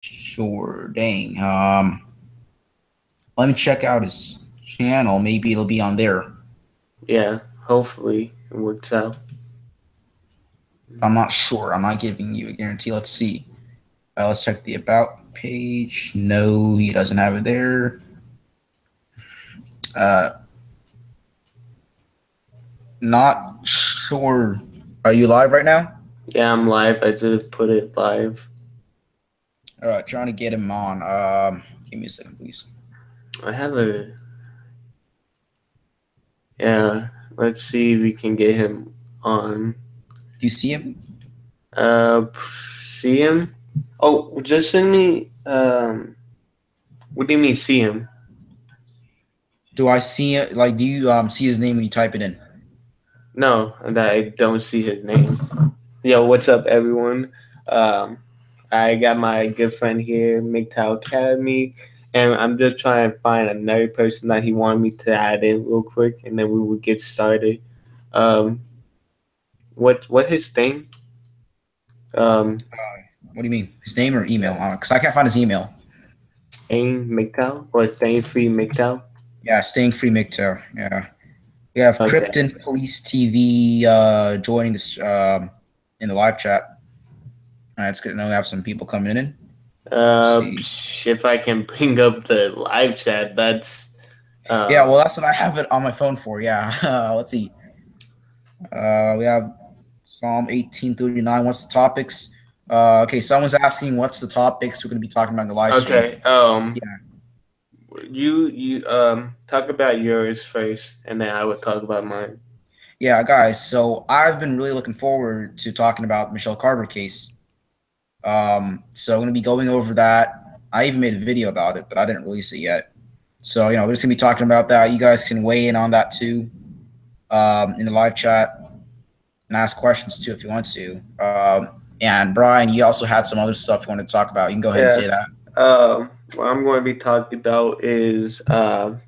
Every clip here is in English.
Sure. Dang. Let me check out his channel. Maybe it'll be on there. Yeah, hopefully it works out. I'm not sure. I'm not giving you a guarantee. Let's see. Let's check the about page. No, he doesn't have it there. Uh, Not sure. Are you live right now? Yeah, I'm live. I just put it live. All right, trying to get him on. Give me a second, please. I have a yeah. Let's see if we can get him on. Do you see him? See him? Oh, just send me. What do you mean see him? Do I see it? Like, do you see his name when you type it in? No, that I don't see his name. Yo, what's up, everyone? Um, I got my good friend here, Mgtow Academy, and I'm just trying to find another person that he wanted me to add in real quick, and then we will get started. Um, what his thing? Um, What do you mean? His name or email? Because I can't find his email. Stain Mgtow or Stain Free Mgtow? Yeah, staying free Mgtow. Yeah, we have Okay. Krypton Police TV joining this in the live chat. It's good. Now we have some people coming in. Let's see. If I can bring up the live chat, that's Yeah, um, well, that's what I have it on my phone for. Yeah. Let's see. We have Psalm 1839. What's the topics? Okay, someone's asking what's the topics we're going to be talking about in the live stream. okay. Yeah, You talk about yours first, and then I will talk about mine. yeah, guys. So I've been really looking forward to talking about Michelle Carter case. So I'm going to be going over that. I even made a video about it, but I didn't release it yet. So we're just going to be talking about that. You guys can weigh in on that too in the live chat and ask questions too if you want to. And Brian, you also had some other stuff you wanted to talk about. You can go ahead and Yeah. say that. What I'm going to be talking about is, for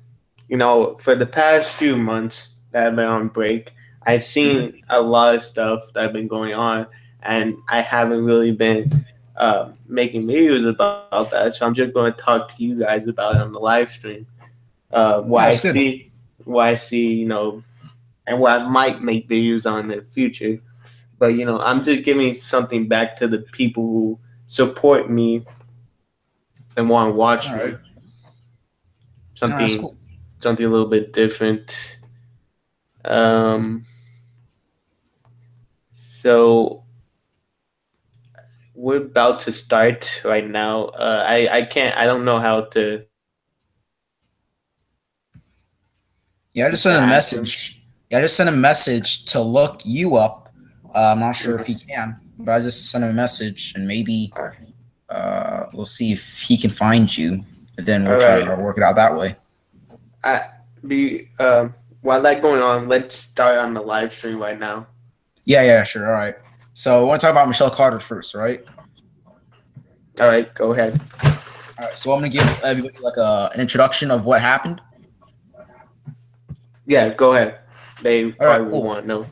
the past few months that I've been on break, I've Mm-hmm. seen a lot of stuff that's been going on, and I haven't really been making videos about that. So I'm just going to talk to you guys about it on the live stream. What Yeah, I that's good. see, and what I might make videos on in the future. But I'm just giving something back to the people who support me and want to All watch right. me. No, that's Something, cool. something a little bit different. Um, so we're about to start right now. I can't. I don't know how Yeah, I just to sent a ask him. message. Yeah, I just sent a message to look you up. I'm not sure if he Mhm. can, but I just sent him a message, and maybe All right. we'll see if he can find you. And then we'll All try to right. work it out that way. I be while that going on, let's start on the live stream right now. Yeah, yeah, sure. All right. So I want to talk about Michelle Carter first, right? All right, go ahead. All right. So I'm going to give everybody like an introduction of what happened. Yeah, go ahead. They All right, probably will cool. want to know.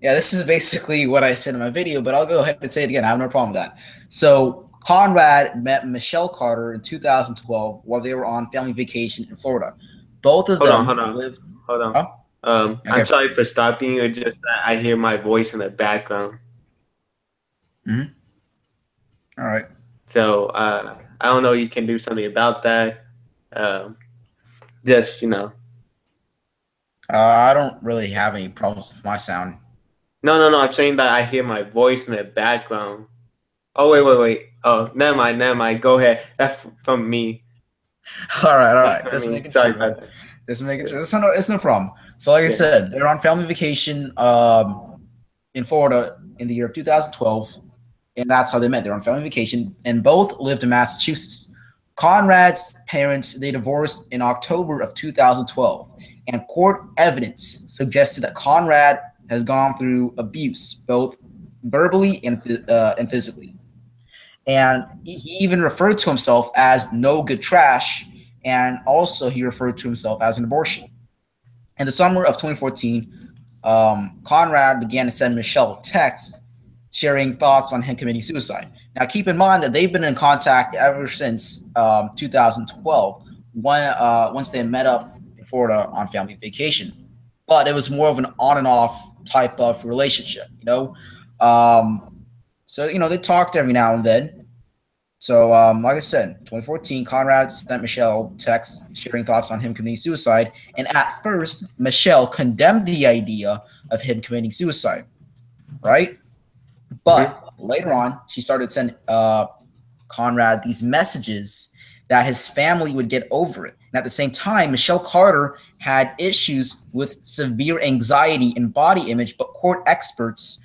Yeah, this is basically what I said in my video, but I'll go ahead and say it again. I have no problem with that. So Conrad met Michelle Carter in 2012 while they were on family vacation in Florida. Both of Hold on, them hold on, lived. hold on. Oh, I'm okay. sorry for stopping you. It's just that I hear my voice in the background. Mm-hmm. All right. So I don't know. You can do something about that. Um, just I don't really have any problems with my sound. no, no, no. I'm saying that I hear my voice in the background. Oh wait, wait, wait. Oh, never mind, never mind. Go ahead. That's from me. All right, all That's right. from Just me. making Sorry sure, man. about that. Just making Yeah, sure. It's no problem. So, like I yeah. said, they're on family vacation in Florida in the year of 2012, and that's how they met. They're on family vacation, and both lived in Massachusetts. Conrad's parents they divorced in October of 2012, and court evidence suggested that Conrad has gone through abuse, both verbally and physically. And he even referred to himself as no good trash, and also he referred to himself as an abortion. In the summer of 2014, Conrad began to send Michelle texts sharing thoughts on him committing suicide. Now, keep in mind that they've been in contact ever since 2012, once they met up in Florida on family vacation. But it was more of an on and off type of relationship, you know. Um, so they talked every now and then. So, like I said, 2014, Conrad sent Michelle texts sharing thoughts on him committing suicide. And at first, Michelle condemned the idea of him committing suicide, right? Mm-hmm. But later on, she started sending Conrad these messages that his family would get over it. And at the same time, Michelle Carter had issues with severe anxiety and body image, but court experts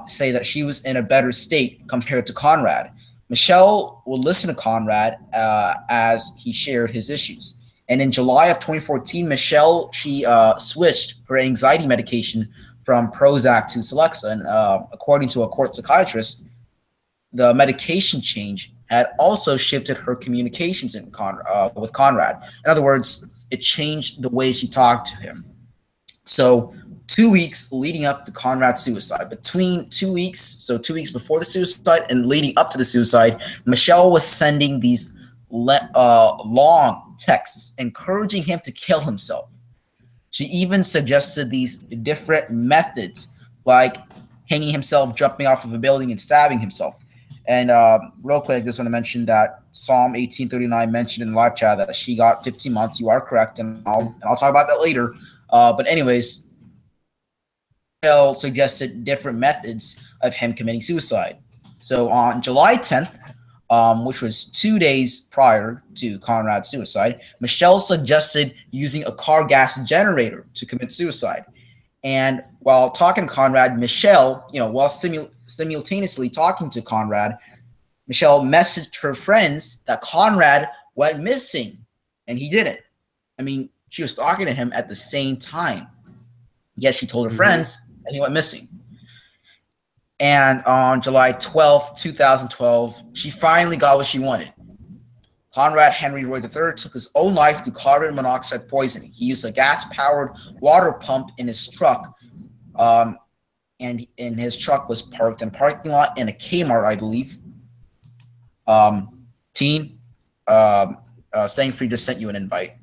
say that she was in a better state compared to Conrad. Michelle would listen to Conrad as he shared his issues. And in July of 2014, Michelle, she switched her anxiety medication from Prozac to Celexa. And according to a court psychiatrist, the medication change had also shifted her communications with Conrad. In other words, it changed the way she talked to him. So 2 weeks leading up to Conrad's suicide, between 2 weeks, so 2 weeks before the suicide and leading up to the suicide, Michelle was sending these long texts encouraging him to kill himself. She even suggested these different methods, like hanging himself, jumping off of a building, and stabbing himself. And real quick, I just want to mention that Psalm 1839 mentioned in the live chat that she got 15 months. You are correct, and I'll talk about that later. But anyways, Michelle suggested different methods of him committing suicide. So on July 10th, which was 2 days prior to Conrad's suicide, Michelle suggested using a car gas generator to commit suicide. And while talking to Conrad, Michelle, while simultaneously talking to Conrad, Michelle messaged her friends that Conrad went missing, and he didn't. I mean, she was talking to him at the same time. Yes, she told her friends that he went missing. And on July 12th, 2012, she finally got what she wanted. Conrad Henry Roy III took his own life through carbon monoxide poisoning. He used a gas-powered water pump in his truck, and his truck was parked in a parking lot in a Kmart, I believe. Teen, Staying Free just sent you an invite.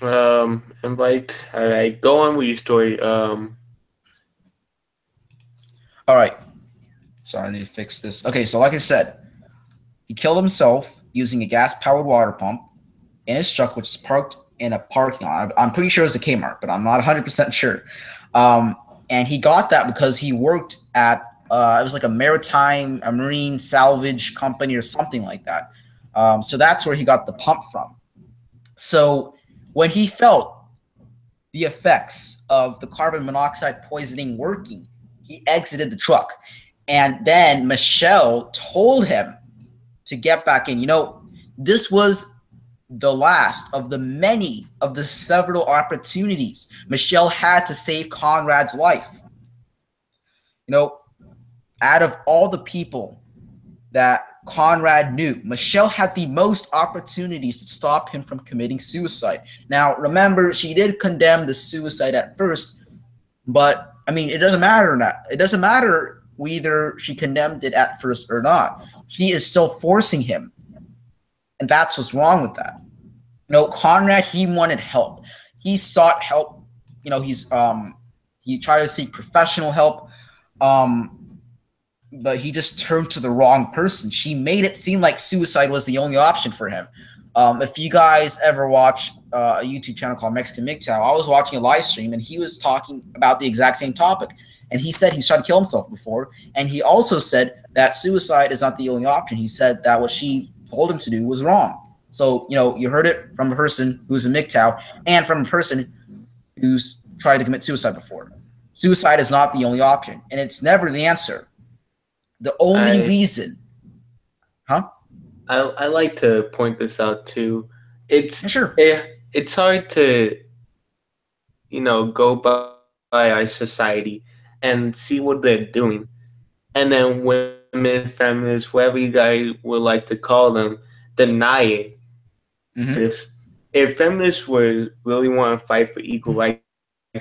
Invite. All right, go on with your story. All right. Sorry, I need to fix this. Okay, so like I said, he killed himself using a gas-powered water pump in his truck, which is parked in a parking lot. I'm pretty sure it was a Kmart, but I'm not 100% sure. And he got that because he worked at it was like a marine salvage company or something like that. So that's where he got the pump from. So when he felt the effects of the carbon monoxide poisoning working, he exited the truck. And then Michelle told him to get back in. This was the last of the several opportunities Michelle had to save Conrad's life. Out of all the people that Conrad knew, Michelle had the most opportunities to stop him from committing suicide. Now, remember, she did condemn the suicide at first, but I mean, it doesn't matter now. It doesn't matter whether she condemned it at first or not. She is still forcing him, and that's what's wrong with that. Conrad, he wanted help. He sought help. He tried to seek professional help, but he just turned to the wrong person. She made it seem like suicide was the only option for him. If you guys ever watch a YouTube channel called Mgtow, I was watching a live stream, and he was talking about the exact same topic. And he said he's tried to kill himself before. And he also said that suicide is not the only option. He said that what she told him to do was wrong. So, you heard it from a person who's a Mgtow and from a person who's tried to commit suicide before. Suicide is not the only option, and it's never the answer. The only reason. Huh? I like to point this out too. It's sure. It's hard to go by our society and see what they're doing, and then women, feminists, whatever you guys would like to call them, denying this. If feminists would really want to fight for equal rights,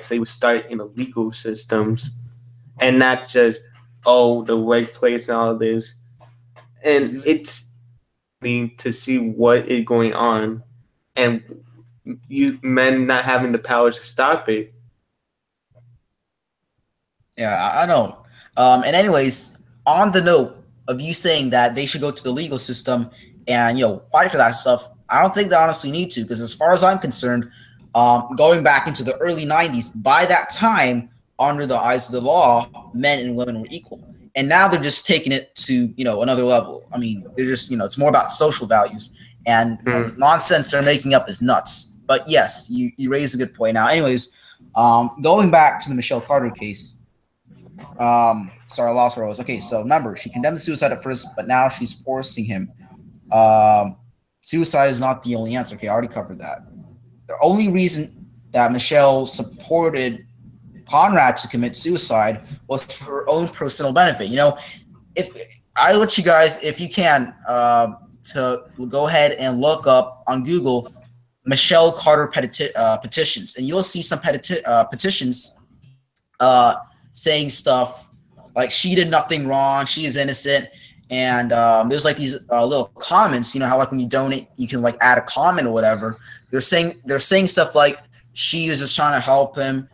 they would start in the legal systems and not just the workplace and all of this. and Mhm. it's to see what is going on, and you men not having the power to stop it. Yeah, I know. And anyways, on the note of you saying that they should go to the legal system and fight for that stuff, I don't think they honestly need to, because as far as I'm concerned, going back into the early '90s, by that time, under the eyes of the law, men and women were equal, and now they're just taking it to another level. I mean, they're just it's more about social values, and the Hmm. nonsense they're making up is nuts. But yes, you raise a good point. Now, anyways, going back to the Michelle Carter case. Sorry, I lost where I was. Okay, so remember, she condemned the suicide at first, but now she's forcing him. Um, Suicide is not the only answer. Okay, I already covered that. The only reason that Michelle supported Conrad to commit suicide was for her own personal benefit. If I want you guys, if you can, to go ahead and look up on Google Michelle Carter petitions, and you'll see some petitions uh, saying stuff like she did nothing wrong, she is innocent, and there's like these little comments. You know how like when you donate, you can like add a comment or whatever. They're saying stuff like she was just trying to help him.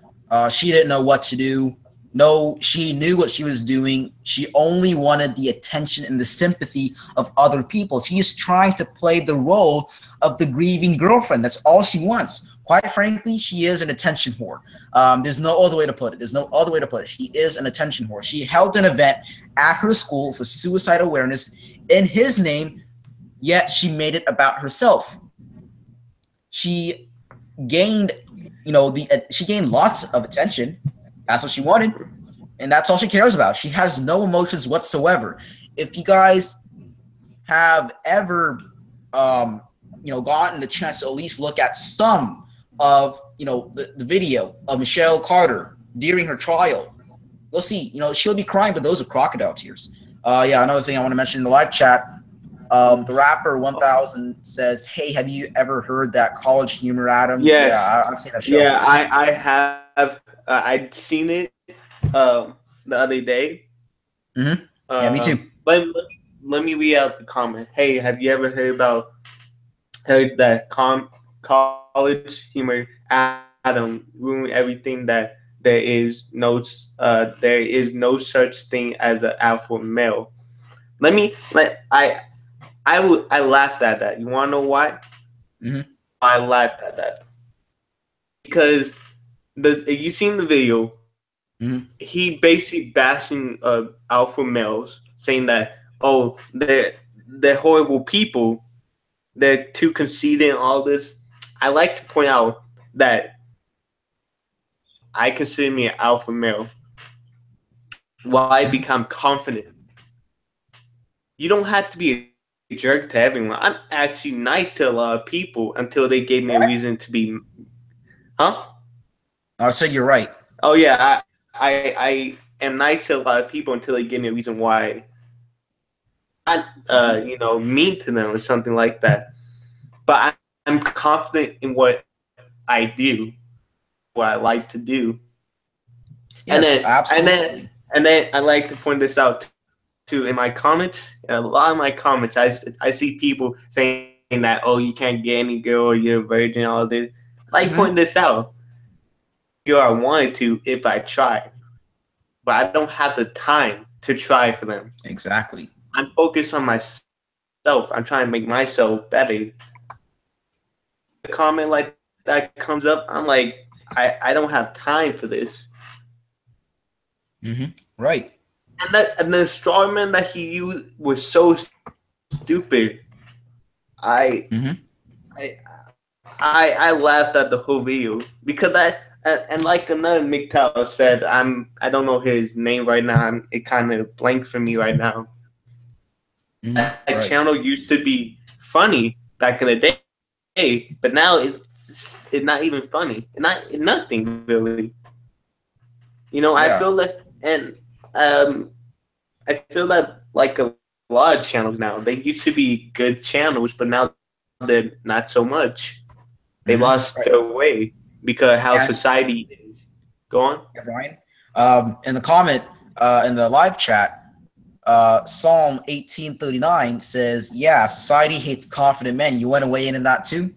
She didn't know what to do. No, she knew what she was doing. She only wanted the attention and the sympathy of other people. She is trying to play the role of the grieving girlfriend. That's all she wants. Quite frankly, she is an attention whore. There's no other way to put it. There's no other way to put it. She is an attention whore. She held an event at her school for suicide awareness in his name, yet she made it about herself. She gained, she gained lots of attention. That's what she wanted, and that's all she cares about. She has no emotions whatsoever. If you guys have ever, gotten the chance to at least look at some of, the video of Michelle Carter during her trial, you'll see, she'll be crying, but those are crocodile tears. Yeah, another thing I want to mention in the live chat, the rapper 1000 says, "Hey, have you ever heard that College Humor, Adam?" Yeah, Yes, I've seen that show. yeah, I have I'd seen it the other day. Mm-hmm. Yeah, me too. Let me read out the comment. Hey, have you ever heard that college humor Adam ruin everything, that there is no such thing as an alpha male. Let me let I laughed at that. You wanna know why? Mm-hmm. I laughed at that because the you seen the video. Mm-hmm. He basically bashing alpha males, saying that, oh, they're horrible people, they're too conceited and all this. I like to point out that I consider me an alpha male. Why Mm-hmm. become confident? You don't have to be a jerk to everyone. I'm actually nice to a lot of people until they gave me a reason What? to be, huh? I said you're right. Oh yeah, I am nice to a lot of people until they give me a reason why. Not Mm-hmm. mean to them or something like that. But I'm confident in what I do, what I like to do. Yes, And then absolutely. I like to point this out too. In my comments, in a lot of my comments, I see people saying that, oh, you can't get any girl, you're a virgin, all this. I like pointing this out. Mm-hmm. Girl, I wanted to if I tried, but I don't have the time to try for them. Exactly. I'm focused on myself. I'm trying to make myself better. A comment like that comes up, I'm like, I don't have time for this. Mm-hmm. Right. And the straw man that he used was so stupid. I Mm-hmm. I laughed at the whole video because and like another Mgtow said, I don't know his name right now. It kind of blank for me right now. Mm-hmm. That channel Right. used to be funny back in the day, but now it's not even funny. Nothing really. I feel that, Yeah. and um, I feel that like a lot of channels now, they used to be good channels, but now they're not so much. They lost their Mm-hmm. way Right. because how society And is. Go on. yeah, Brian, in the comment, in the live chat, Psalm 18:39 says, "Yeah, society hates confident men." You want to weigh in that too?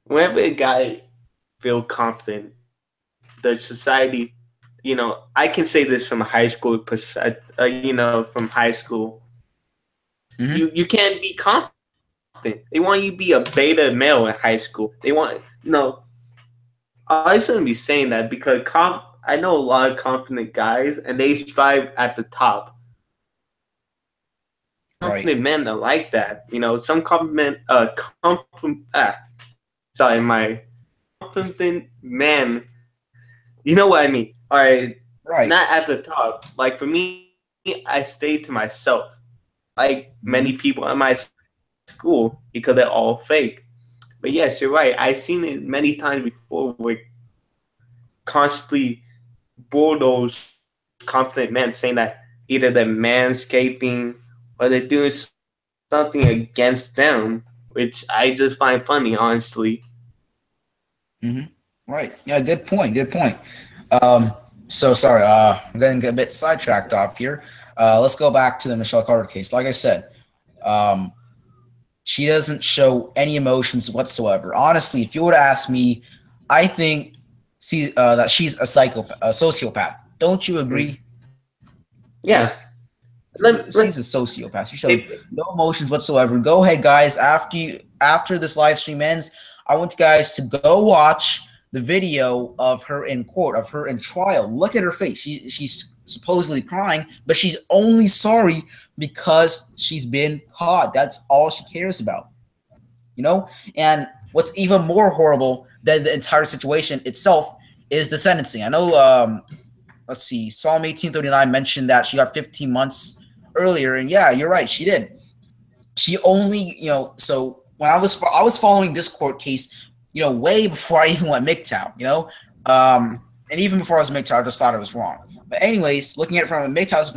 Whenever a guy feel confident, the society, I can say this from a high school from high school. Mm-hmm. You can't be confident. They want you to be a beta male in high school. They want, I shouldn't be saying that because I know a lot of confident guys and they strive at the top. Right. Confident men are like that. Some sorry, my confident men. You know what I mean? All right, Right. not at the top. Like for me, I stay to myself. Like many Mm-hmm. people in my school because they're all fake. But yes, you're right. I've seen it many times before where constantly bore those confident men saying that either they're manscaping or they're doing something against them, which I just find funny, honestly. Mm-hmm. Right. Yeah. Good point. Good point. Um, so sorry. I'm getting a bit sidetracked off here. Let's go back to the Michelle Carter case. Like I said, um, she doesn't show any emotions whatsoever. Honestly, if you were to ask me, I think that she's a psychopath, a sociopath. Don't you agree? Yeah. She's a sociopath. She showed no emotions whatsoever. Go ahead, guys. After this live stream ends, I want you guys to go watch the video of her in court, of her in trial. Look at her face. She's supposedly crying, but she's only sorry because she's been caught. That's all she cares about. You know? And what's even more horrible than the entire situation itself is the sentencing. I know let's see, Psalm 18:39 mentioned that she got 15 months earlier, and yeah, you're right, she did. She only, so when I was following this court case, way before I even went Mgtow, and even before I was Mgtow, I just thought it was wrong. But anyways, looking at it from a Mgtow's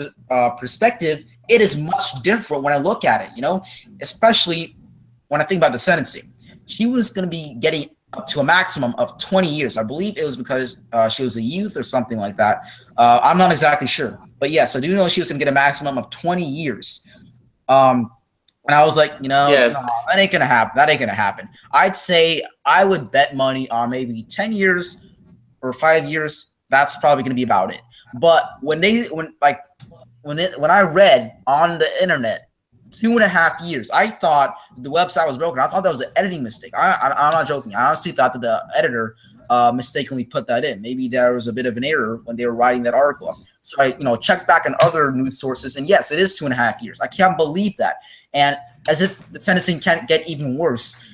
perspective, it is much different when I look at it, especially when I think about the sentencing. She was going to be getting up to a maximum of 20 years. I believe it was because she was a youth or something like that. I'm not exactly sure. But yes, I do know she was going to get a maximum of 20 years. And I was like, Yeah. no, that ain't going to happen. That ain't going to happen. I'd say I would bet money on maybe 10 years or 5 years. That's probably going to be about it. But when I read on the internet 2.5 years, I thought the website was broken. I thought that was an editing mistake. I'm not joking. I honestly thought that the editor mistakenly put that in. Maybe there was a bit of an error when they were writing that article. So I, checked back on other news sources, and yes, it is 2.5 years. I can't believe that. And as if the sentencing can't get even worse,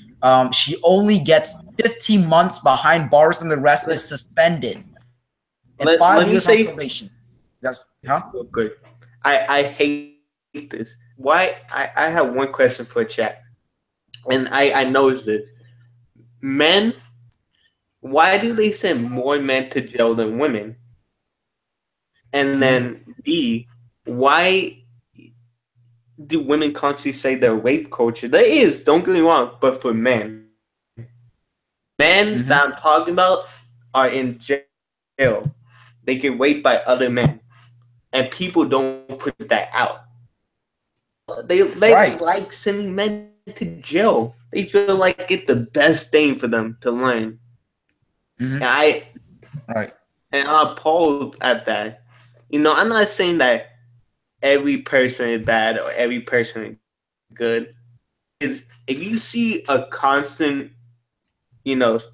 she only gets 15 months behind bars, and the rest is suspended, and Let 5 me years on say probation. That's huh? real quick. I hate this. Why? I have one question for chat, and I noticed it. Men, why do they send more men to jail than women? And Mm-hmm. then B, why do women constantly say they're rape culture? There is, don't get me wrong, but for men that I'm Mm-hmm. talking about are in jail. They get raped by other men, and people don't put that out. They like Right. sending men to jail. They feel like it's the best thing for them to learn. And Mm-hmm. Right. I'm appalled at that. I'm not saying that every person is bad or every person is good. Is if you see a constant,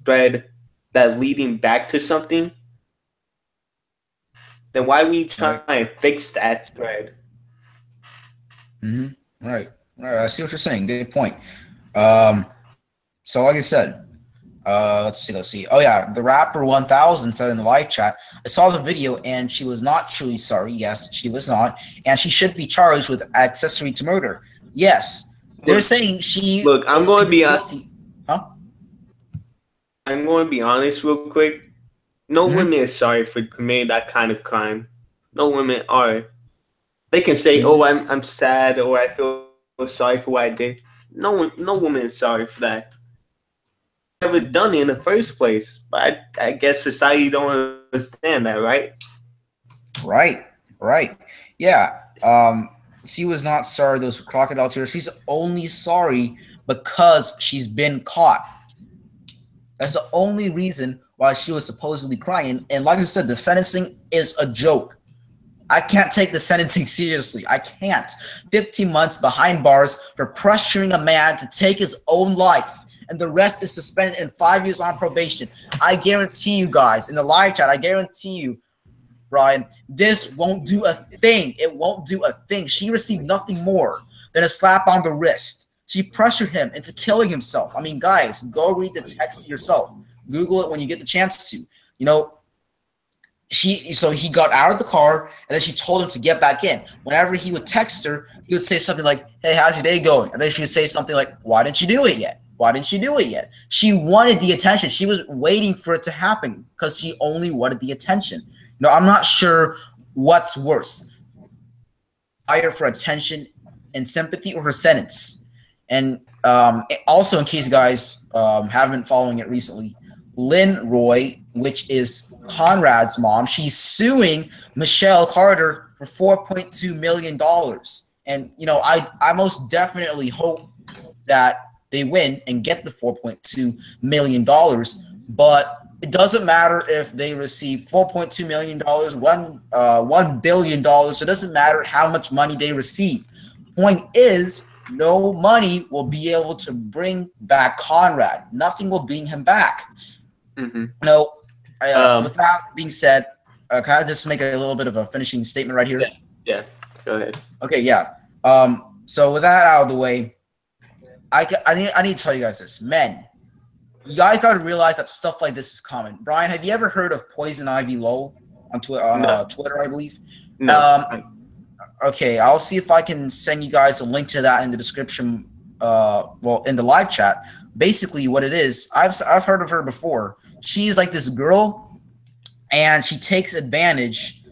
thread that leading back to something, then why we try Right. and fix that thread? Mm-hmm. Right. Right. I see what you're saying. Good point. Um, so like I said, let's see. Let's see. Oh yeah, the rapper 1000 said in the live chat, I saw the video and she was not truly sorry. Yes, she was not, and she should be charged with accessory to murder. Yes, they're Look, saying she look, was guilty. Huh? I'm going to be honest real quick. No Mm-hmm. woman is sorry for committing that kind of crime. No women are. They can say, "Oh, Mm-hmm. I'm sad," or "I feel sorry for what I did." No woman is sorry for that. Never done it in the first place. But I guess society don't understand that, right? Right, right. Yeah. She was not sorry those crocodile tears. She's only sorry because she's been caught. That's the only reason why she was supposedly crying. And like I said, the sentencing is a joke. I can't take the sentencing seriously. I can't. 15 months behind bars for pressuring a man to take his own life, and the rest is suspended and 5 years on probation. I guarantee you guys in the live chat, I guarantee you, Brian, this won't do a thing. It won't do a thing. She received nothing more than a slap on the wrist. She pressured him into killing himself. I mean, guys, go read the text yourself. Google it when you get the chance to. You know, he got out of the car and then she told him to get back in. Whenever he would text her, he would say something like, "Hey, how's your day going?" And then she would say something like, "Why didn't you do it yet? Why didn't you do it yet?" She wanted the attention. She was waiting for it to happen because she only wanted the attention. I'm not sure what's worse, higher for attention and sympathy, or her sentence. And also, in case you guys haven't been following it recently, Lynn Roy, which is Conrad's mom, she's suing Michelle Carter for $4.2 million. And I most definitely hope that they win and get the $4.2 million. But it doesn't matter if they receive $4.2 million, $1 billion. It doesn't matter how much money they receive. Point is, no money will be able to bring back Conrad. Nothing will bring him back. Mm-hmm. With that being said, can I just make a little bit of a finishing statement right here? Yeah. Go ahead. Okay, yeah. So with that out of the way, I need to tell you guys this. Men, you guys got to realize that stuff like this is common. Brian, have you ever heard of Poison Ivy Lowe on Twitter, I believe? No. Okay, I'll see if I can send you guys a link to that in the description. In the live chat. Basically, what it is, I've heard of her before. She's like this girl, and she takes advantage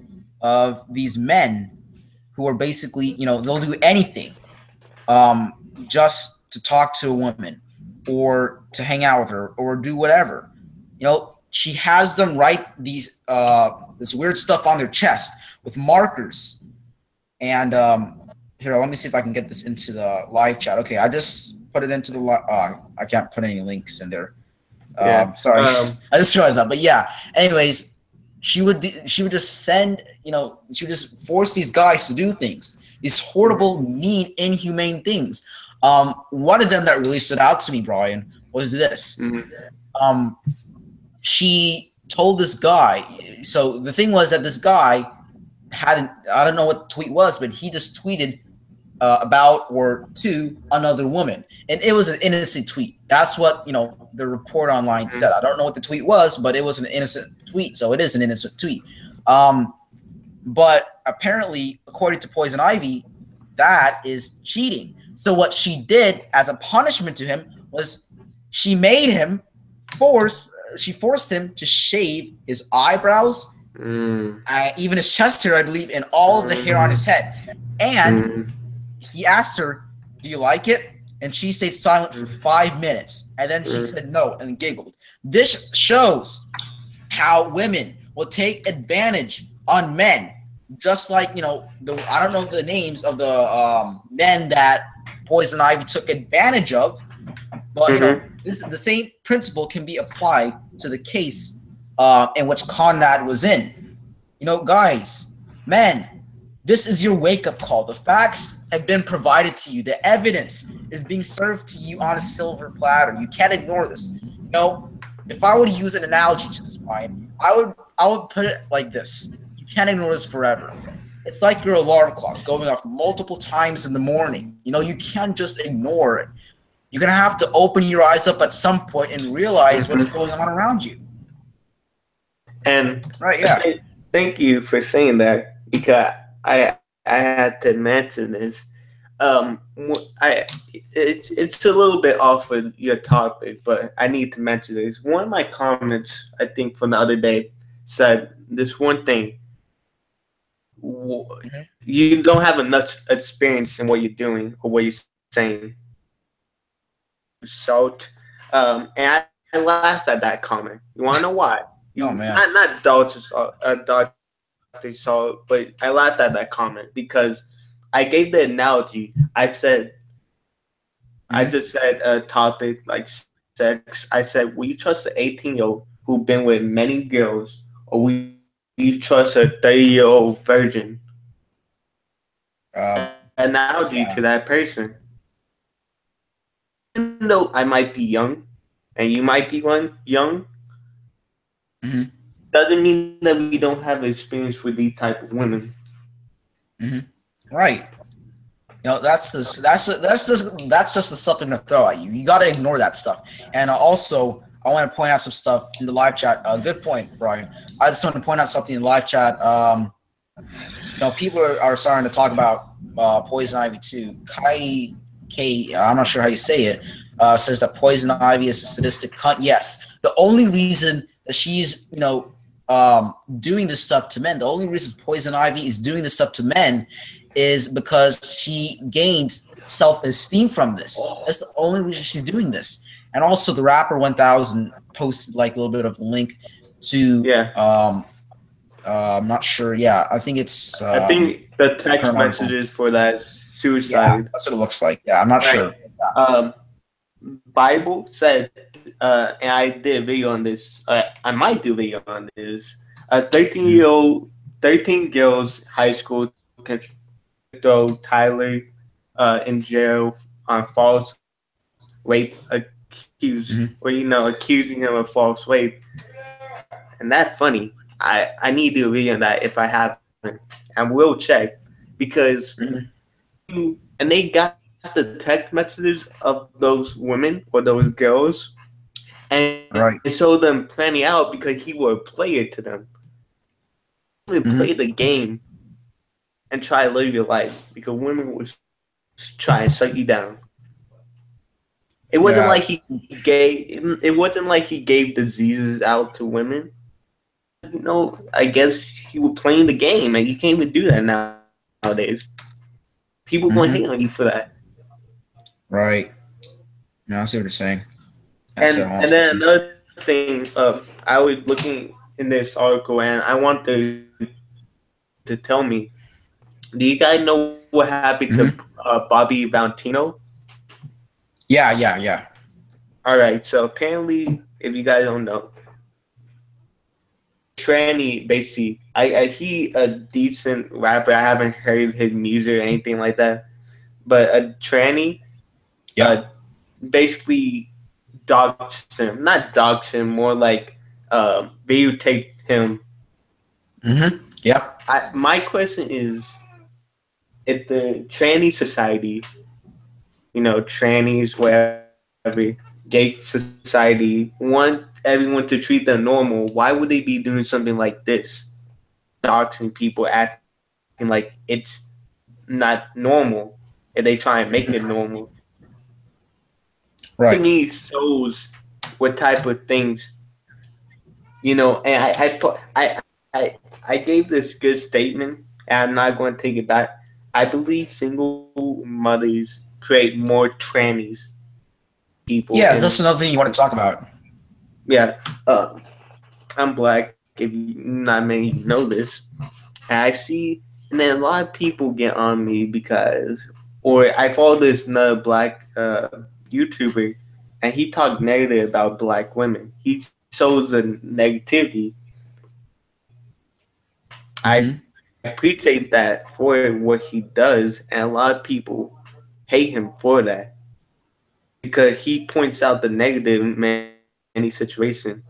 of these men who are basically, they'll do anything, just to talk to a woman, or to hang out with her, or do whatever. She has them write these this weird stuff on their chest with markers. And here, let me see if I can get this into the live chat. Okay, I just put it into the I can't put any links in there. Sorry, I just realized that. But yeah, anyways, she would just send, she would just force these guys to do things, these horrible, mean, inhumane things. One of them that really stood out to me, Brian, was this. Mm-hmm. She told this guy. So the thing was that this guy had, I don't know what the tweet was, but he just tweeted about or to another woman, and it was an innocent tweet. That's what the report online said. I don't know what the tweet was, but it was an innocent tweet, so it is an innocent tweet. But apparently, according to Poison Ivy, that is cheating. So what she did as a punishment to him was she forced him to shave his eyebrows, even his chest hair, I believe, and all of the hair on his head. And he asked her, "Do you like it?" And she stayed silent for 5 minutes. And then she said no and giggled. This shows how women will take advantage on men. Just like, I don't know the names of the men that Poison Ivy took advantage of. But, this is the same principle can be applied to the case in which Conrad was in. Guys, men, this is your wake-up call. The facts have been provided to you. The evidence is being served to you on a silver platter. You can't ignore this. If I were to use an analogy to this, Brian, I would put it like this. You can't ignore this forever. It's like your alarm clock going off multiple times in the morning. You can't just ignore it. You're going to have to open your eyes up at some point and realize what's going on around you. And right, yeah. Thank you for saying that, because I had to mention this. It's a little bit off of your topic, but I need to mention this. One of my comments, I think from the other day, said this one thing: you don't have enough experience in what you're doing or what you're saying. And I laughed at that comment. You want to know why? Man. Not dodge they saw it, but I laughed at that comment because I gave the analogy. I Mm-hmm. just said a topic like sex. I said, will you trust an 18-year-old who've been with many girls, or will you trust a 30-year-old virgin? Uh, Analogy to yeah. that person. Even though I might be young, and you might be young, Mm-hmm. doesn't mean that we don't have experience with these type of women. Mm-hmm. Right. That's just the stuff they're gonna throw at you. You got to ignore that stuff. And also, I want to point out some stuff in the live chat. Good point, Brian. I just want to point out something in the live chat. People are starting to talk about poison ivy too. Kai K, I'm not sure how you say it. Says that poison ivy is a sadistic cunt. Yes, the only reason that she's doing this stuff to men, the only reason poison ivy is doing this stuff to men, is because she gains self-esteem from this. That's the only reason she's doing this. And also, the rapper 1000 posted like a little bit of a link to Yeah, I'm not sure. Yeah, I think it's I think the text current article. messages for that Yeah, suicide. that's what it looks like. Yeah, I'm not Right. sure. Yeah. Bible said, and I did a video on this. I might do a video on this. A 13 girls high school can throw Tyler in jail on false rape Mm-hmm. accusing him of false rape, and that's funny. I need to do a video on that if I haven't. I will check because Mm-hmm. and they got the text messages of those women or those girls, and it showed Right. them planning out because he was a player to them. They play Mm-hmm. the game and try to live your life because women will try and shut you down. It wasn't Yeah. like he gave. It wasn't like he gave diseases out to women. I guess he was playing the game, and you can't even do that nowadays. People gonna hate on you Mm-hmm. for that. Right. No, I see what you're saying. That's And it. and then another thing, I was looking in this article, and I want to tell me, do you guys know what happened to Mm-hmm. Bobby Valentino? Yeah. Yeah. Yeah. All right, so apparently, if you guys don't know, tranny basically, he a decent rapper. I haven't heard his music or anything like that, but a tranny, Yeah. uh, basically dogs him, not dogs him, more like videotape him. Mm-hmm. Yeah. My question is, if the tranny society, trannies, whatever, gay society want everyone to treat them normal, why would they be doing something like this? Doxing people, acting like it's not normal, and they try and make it Mm-hmm. normal. To Right. me, shows what type of things, and I gave this good statement, and I'm not going to take it back. I believe single mothers create more trannies people, Yeah. Is and this another thing you want to talk about? yeah, I'm black. If not many know this, and I see, and then a lot of people get on me because, or I follow this another black YouTuber, and he talked negative about black women. He shows the negativity. I Mm-hmm. appreciate that for what he does, and a lot of people hate him for that because he points out the negative in many situations.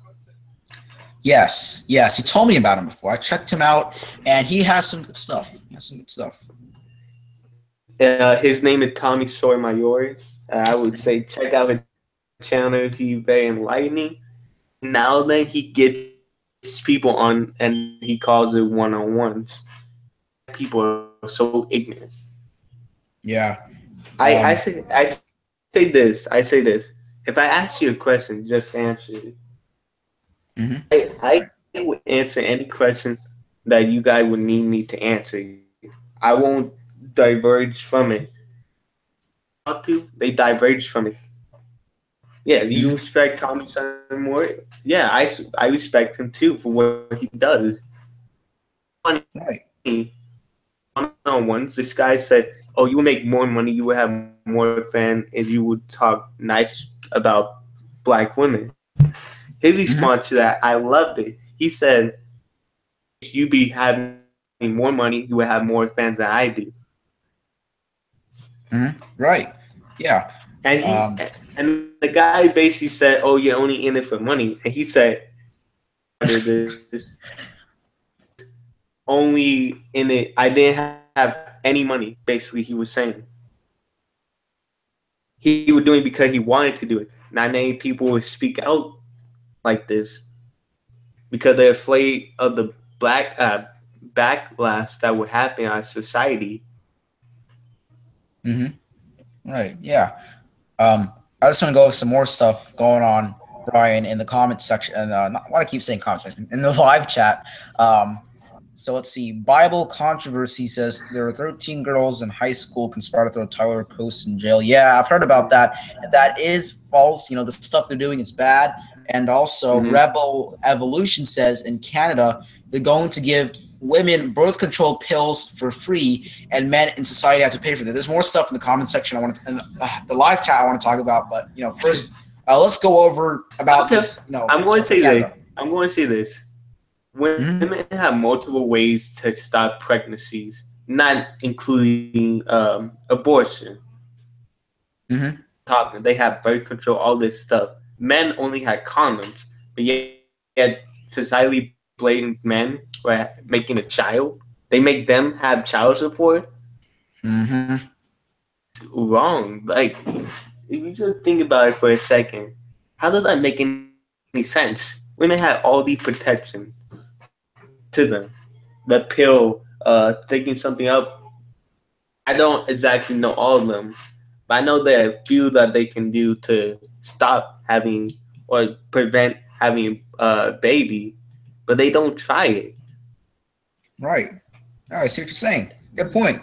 Yes. Yes. You told me about him before. I checked him out, and he has some good stuff. He has some good stuff. His name is Tommy Sotomayor. I would say check out his channel. He's very enlightening. Now then, he gets people on and he calls it one-on-ones. Black people are so ignorant. Yeah. I say this. I say this. If I ask you a question, just answer it. Mm-hmm. I would answer any question that you guys would need me to answer. I won't diverge from it. About to, they diverge from it. Yeah, you Mm-hmm. respect Tommy Simon more. Yeah, I respect him too for what he does. Right. one-on-ones, this guy said, "Oh, you would make more money, you would have more fans, if you would talk nice about black women." His response to Mm-hmm. that, I loved it. He said, "You be having more money, you would have more fans than I do." Mm-hmm. Right. Yeah. And he Um, and the guy basically said, "Oh, you're only in it for money." And he said, "Started this only in it. I didn't have any money." Basically, he was saying he was doing it because he wanted to do it. Not many people would speak out like this because they're afraid of the black backlash that would happen in our society. mm-hmm. Right. Yeah. I just want to go over some more stuff going on, Brian, in the comment section, and why do I keep saying comment section in the live chat. Um, so let's see. Bible controversy says there are 13 girls in high school conspired to throw Tyler Coast in jail. Yeah, I've heard about that. That is false. You know, the stuff they're doing is bad. And also, Mm-hmm. Rebel Evolution says in Canada they're going to give women birth control pills for free, and men in society have to pay for that. There's more stuff in the comment section I want to, in the live chat I want to talk about, but first, let's go over about Okay, this, I'm going to stuff in say this. Canada. I'm going to say this. Women Mm-hmm. have multiple ways to stop pregnancies, not including abortion. Mm-hmm. Talking, they have birth control, all this stuff. Men only had condoms, but yet society blames men for making a child. They make them have child support. Mm-hmm. Wrong. Like, if you just think about it for a second, how does that make any sense? Women have all the protection to them. The pill, thinking something up. I don't exactly know all of them, but I know there are a few that they can do to stop having or prevent having a baby, but they don't try it. Right. All right. I see what you're saying. Good point.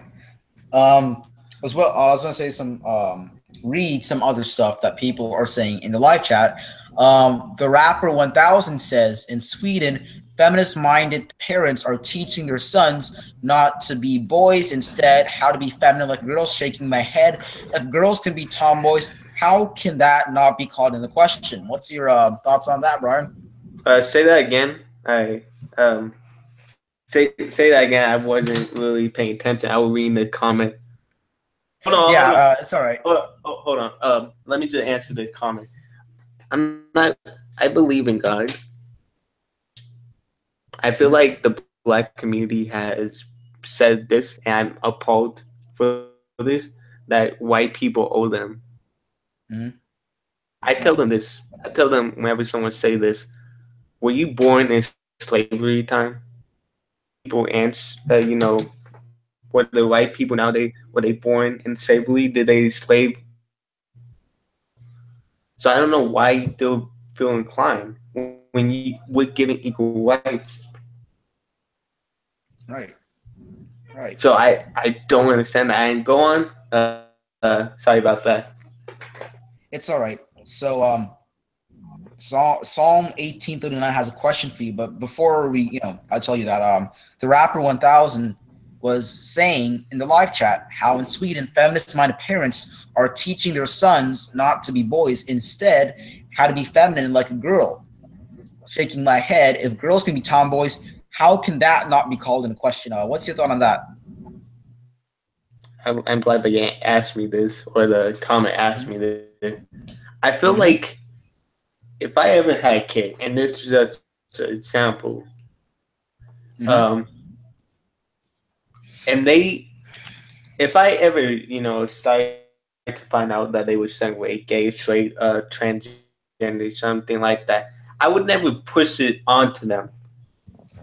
Um, as well, I was going to say read some other stuff that people are saying in the live chat. The rapper 1000 says in Sweden, feminist minded parents are teaching their sons not to be boys, instead, how to be feminine like girls. Shaking my head. If girls can be tomboys, how can that not be called into question? What's your thoughts on that, Brian? Say that again. I say that again. I wasn't really paying attention. I was reading the comment. Yeah, Hold on. it's all right. Hold on. Let me just answer the comment. I'm not. I believe in God. I feel Mm-hmm. like the black community has said this, and I'm appalled for this. That white people owe them. Mm-hmm. I tell them Right. this. I tell them whenever someone say this. Were you born in slavery time? People answer, were the white people nowadays, were they born in slavery? Did they slave? So I don't know why you still feel inclined when you we're giving equal rights. Right. Right. So I don't understand that. And go on. Sorry about that. It's all right. So Psalm 1839 has a question for you, but before I'll tell you that the rapper 1000 was saying in the live chat how in Sweden feminist-minded parents are teaching their sons not to be boys, instead how to be feminine like a girl. Shaking my head. If girls can be tomboys, how can that not be called into question? What's your thought on that? I'm glad they asked me this, or the comment asked me this. I feel like Mm-hmm. if I ever had a kid, and this is just an example, um, Mm-hmm. and if I ever, started to find out that they were saying way gay, straight, transgender, something like that, I would never push it onto them.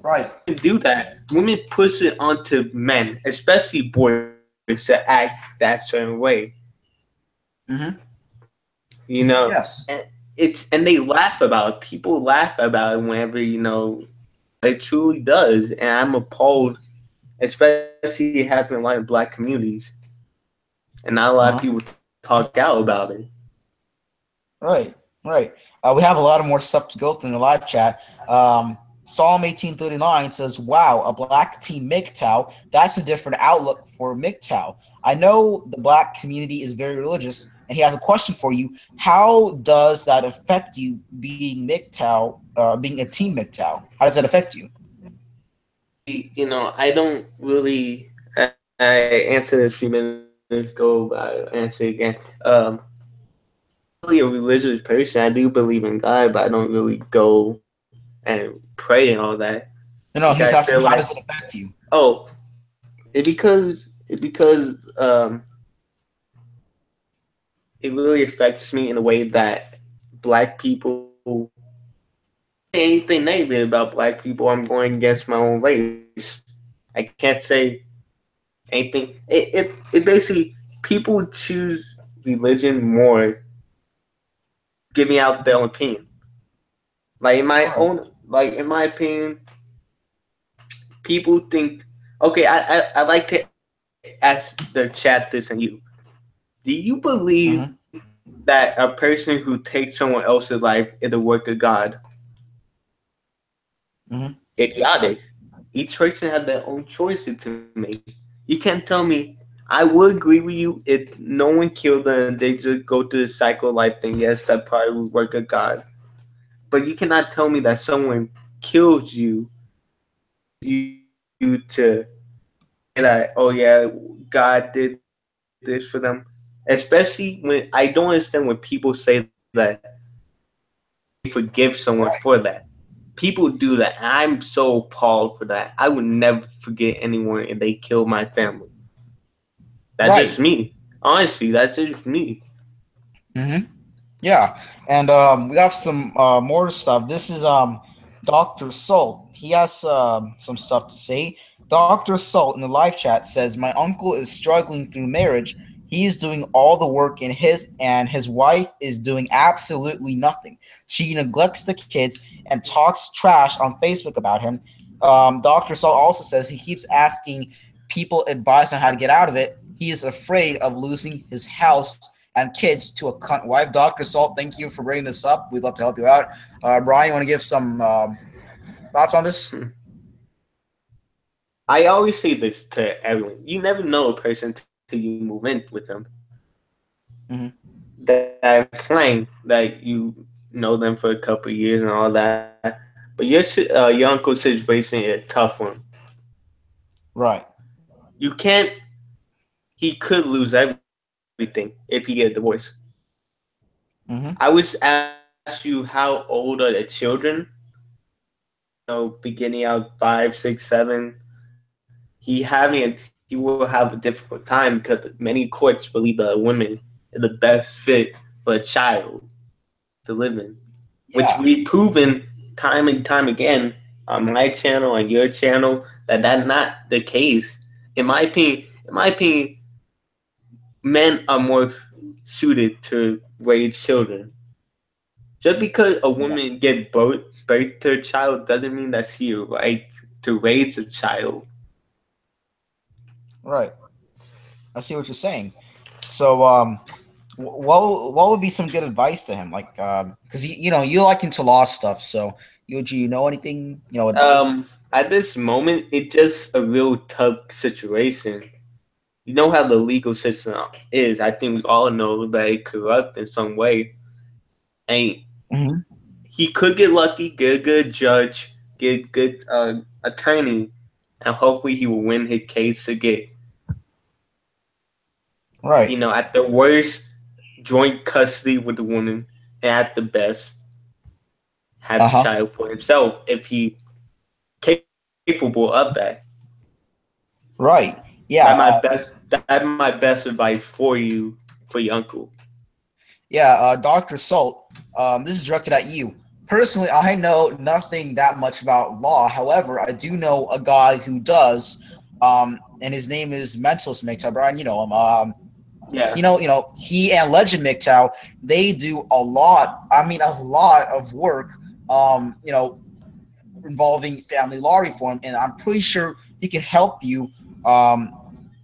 Right. Women do that. Women push it onto men, especially boys, to act that certain way. Mm-hmm. You know, and Yes. and they laugh about it. People laugh about it whenever it truly does, and I'm appalled, especially happening a lot in black communities, and not a lot of people Uh-huh. talk out about it. Right, right. We have a lot of more stuff to go through in the live chat. Psalm 18:39 says, "Wow, a black team Mgtow. That's a different outlook for Mgtow." I know the black community is very religious, and he has a question for you. How does that affect you being Mgtow, being a team Mgtow? How does that affect you? I don't really. I answered a few minutes ago, but I'll answer again. I'm not really a religious person. I do believe in God, but I don't really go and pray and all that. No, Like no, he I was feel asking, how like, does it affect you? oh, it because it really affects me in a way that black people anything negative about black people, I'm going against my own race. I can't say anything. It basically people choose religion more, giving out their own opinion. Right. Like in my opinion, people think. Okay, I like to ask the chat this and you. Do you believe Mm-hmm. that a person who takes someone else's life is the work of God? Mm-hmm. Idiotic. Each person has their own choices to make. You can't tell me. I would agree with you if no one killed them and they just go through the cycle of life. Then yes, that probably would work of God. But you cannot tell me that someone kills you you to say that, oh yeah, God did this for them. Especially when I don't understand when people say that they forgive someone for Right. that. People do that. I'm so appalled for that. I would never forget anyone if they killed my family. That's just Right. me. Honestly, that's just me. Mm-hmm. Yeah, and we have some more stuff. This is Doctor Salt. He has some stuff to say. Doctor Salt in the live chat says, "My uncle is struggling through marriage. He is doing all the work in his, and his wife is doing absolutely nothing. She neglects the kids and talks trash on Facebook about him." Doctor Salt also says he keeps asking people advice on how to get out of it. He is afraid of losing his house and kids to a cunt wife. Dr. Salt, thank you for bringing this up. We'd love to help you out. Brian, you want to give some thoughts on this? I always say this to everyone. You never know a person till you move in with them. Mm-hmm. That implying that you know them for a couple of years and all that. But your uncle's situation is a tough one. Right. You can't. He could lose everything if he get divorced. I Mm-hmm. was asked you how old are the children? Beginning out 5, 6, 7. He will have a difficult time because many courts believe the women is the best fit for a child to live in, which Yeah. we've proven time and time again on my channel and your channel that that's not the case. In my opinion, men are more suited to raise children. Just because a Yeah. woman get birth to a child doesn't mean that she right to raise a child. Right. I see what you're saying. So, what would be some good advice to him? Like, because you like into law stuff. So, you know anything? At this moment, it's just a real tough situation. You know how the legal system is. I think we all know that it's corrupt in some way. And Mhm. he could get lucky, get a good judge, get a good attorney, and hopefully he will win his case to get, Right. at the worst, joint custody with the woman, and at the best, have Uh the huh. child for himself if he capable of that. Right. That Yeah. my my best advice for your uncle. Yeah, Dr. Salt, this is directed at you. Personally, I know nothing that much about law. However, I do know a guy who does, and his name is Mentalist Mgtow. Brian, you know him. Yeah. He and Legend Mgtow, they do a lot. I mean, a lot of work. Involving family law reform, and I'm pretty sure he can help you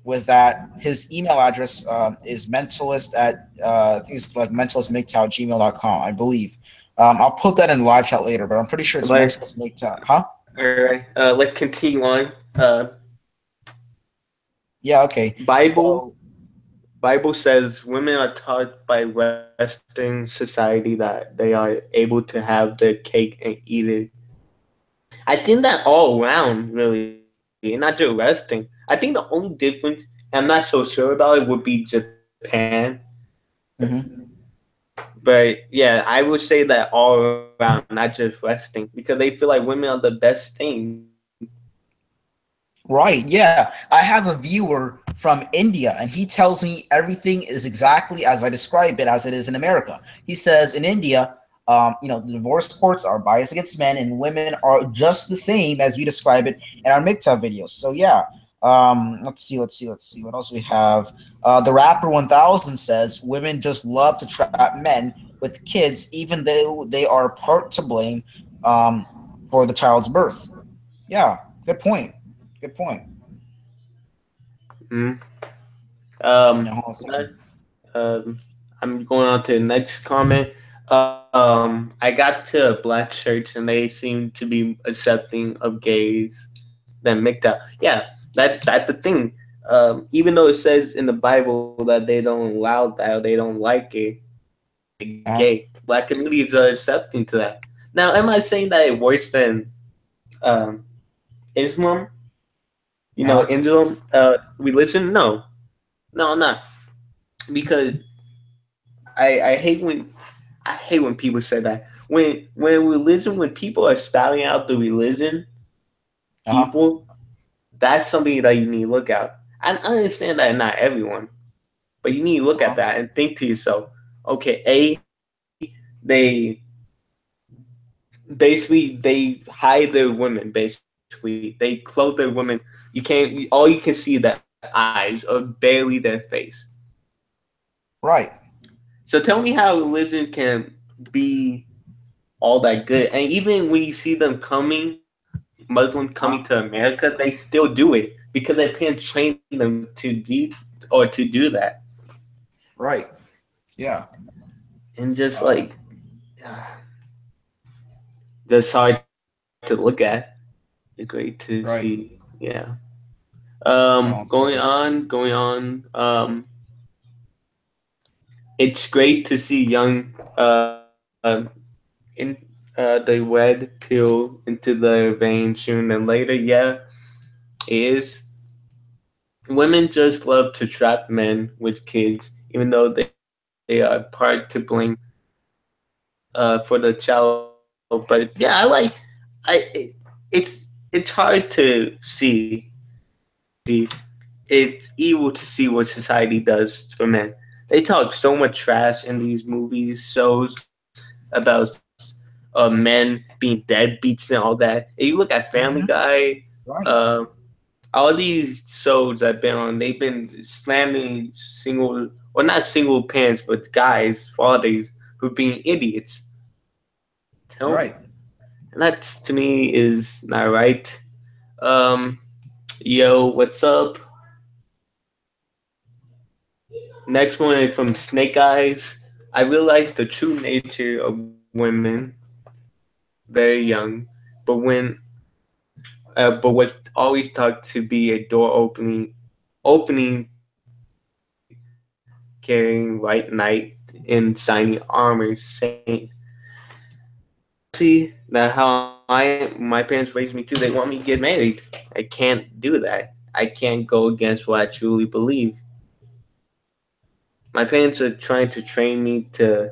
with that. His email address is mentalist at I think it's like mentalistmgtow@gmail.com, I believe. I'll put that in the live chat later, but I'm pretty sure it's Like mentalistmgtow. Huh? All right. Let's continue on. Yeah, okay. Bible So, Bible says women are taught by Western society that they are able to have their cake and eat it. I think that all around, really, not just Western. I think the only difference, and I'm not so sure about it, would be Japan. mhm. But yeah, I would say that all around, not just Western, because they feel like women are the best thing. Right, yeah. I have a viewer from India, and he tells me everything is exactly as I describe it as it is in America. He says in India, the divorce courts are biased against men, and women are just the same as we describe it in our Mgtow videos. So yeah, let's see. What else we have? The rapper 1000 says women just love to trap men with kids, even though they are part to blame for the child's birth. Yeah, good point. Good point. Mm. Um, Yeah, hold on a second. um, I'm going on to the next comment. I got to Black Church and they seem to be accepting of gays than Mgtow. Yeah, that's the thing. Even though it says in the Bible that they don't allow that or they don't like it, gay, Uh-huh. Black communities are accepting to that. Now, am I saying that it worse than um, Islam? Uh-huh. Islam religion? No, no, I'm not because I hate when people say that. When religion, when people are spouting out the religion, Uh-huh. people, that's something that you need to look at. I understand that not everyone, but you need to look at Uh-huh. that and think to yourself, okay, they they hide their women basically. They clothe their women. All you can see their eyes or barely their face. Right. So tell me how religion can be all that good. And even when you see them coming, Muslims coming to Uh-huh. America, they still do it because their parents trained them to be or to do that. Right. Yeah. And just Uh, like, just hard to look at. It's great to see. right. Yeah. Hold on a second. Going on. It's great to see young, in the red pill into the vein sooner than later. Yeah, it is. Women just love to trap men with kids, even though they are part to blame for the child. But yeah, it's hard to see. It's evil to see what society does for men. They talk so much trash in these movies, shows about men being deadbeats and all that. If you look at Family Hmm. Guy, Right. uh, all these shows I've been on, they've been slamming single, or not single parents, but guys, fathers, for being idiots. So, Right. and that to me is not right. Um, yo, what's up? Next one is from Snake Eyes. I realized the true nature of women very young, but but was always thought to be a door opening, carrying white knight in shiny armor, saying, "See that how my parents raised me too. They want me to get married. I can't do that. I can't go against what I truly believe. My parents are trying to train me to,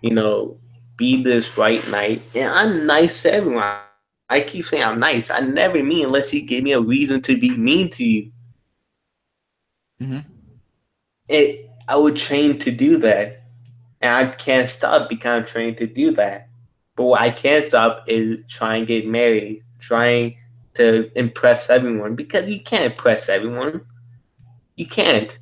you know, be this right knight. And I'm nice to everyone. I keep saying I'm nice. I never mean unless you give me a reason to be mean to you. Hmm. I would train to do that. And I can't stop because I'm trained to do that. But what I can't stop is trying to get married, trying to impress everyone because you can't impress everyone. You can't.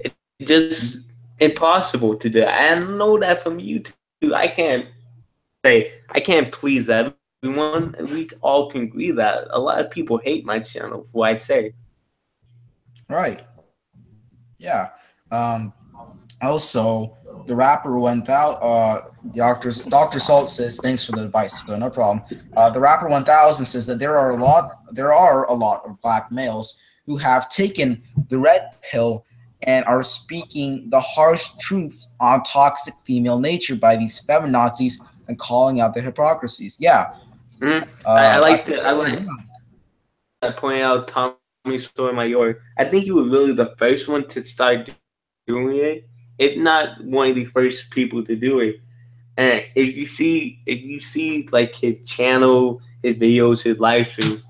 It's just impossible to do. And I know that from you too. I can't please everyone. And we all can agree that a lot of people hate my channel for what I say. Right. Yeah. Also, the rapper went out. Doctor Salt says thanks for the advice. So no problem. The rapper 1000 says that there are a lot of black males who have taken the red pill and are speaking the harsh truths on toxic female nature by these feminazis and calling out the hypocrisies. Yeah, I can I certainly like agree on that pointed out Tommy Sotomayor. I think he was really the first one to start doing it, if not one of the first people to do it. And if you see like his channel, his videos, his live streams,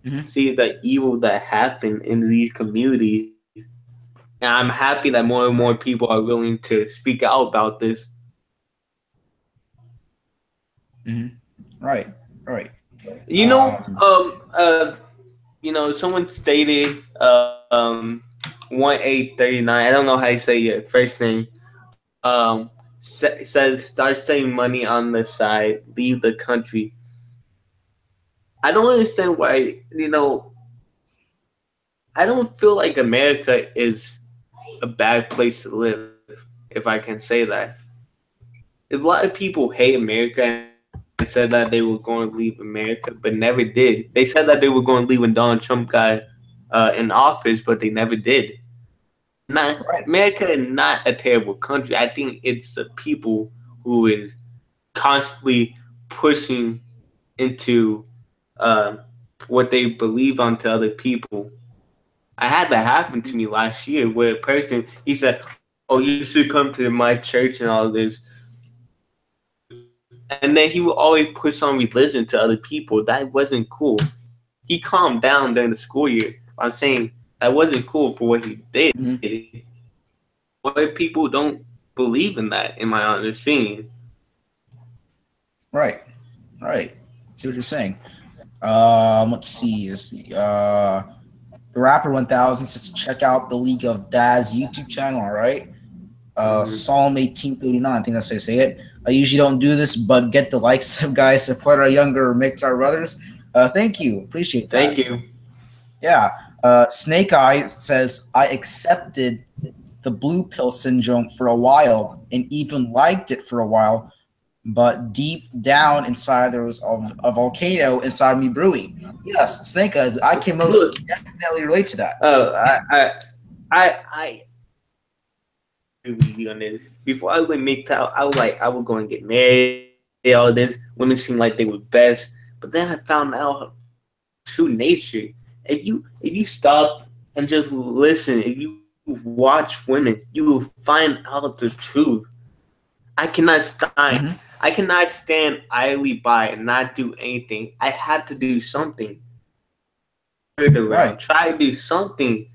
that. see the evil that happened in these communities. And I'm happy that more and more people are willing to speak out about this. Hmm. Right, right. You know, someone stated 1839. I don't know how you say your first name. Says start saving money on the side, leave the country. I don't understand why. I don't feel like America is a bad place to live, if I can say that. A lot of people hate America and said that they were going to leave America, but never did. They said that they were going to leave when Donald Trump got in office, but they never did. Not Right. America is not a terrible country. I think it's the people who is constantly pushing into uh, what they believe onto other people. I had that happen to me last year, where a person he said, "Oh, you should come to my church and all this," and then he would always push on religion to other people. That wasn't cool. He calmed down during the school year. I'm saying that wasn't cool for what he did. Hmm. Why people don't believe in that, in my honest opinion. Right, right. See what you're saying. Let's see. Let's see. The rapper 1000 says to check out the League of Dads YouTube channel. All right. Mm-hmm. Psalm 1839. I think that's how you say it. I usually don't do this, but get the likes of guys support our younger Mgtow brothers. Thank you. Appreciate Thank that. you. Yeah. Snake Eyes says I accepted the blue pill syndrome for a while and even liked it for a while, but deep down inside there was a volcano inside me brewing. Yes, Snake Eyes, I can Look, most definitely relate to that. I agree with you on this. Before I went MGTOW, I was going to get married. All this women seemed like they were best, but then I found out true nature. If you stop and just listen, if you watch women, you will find out the truth. I Hmm. cannot stand idly by and not do anything. I have to do something. Spread the word around. Right. Try to do something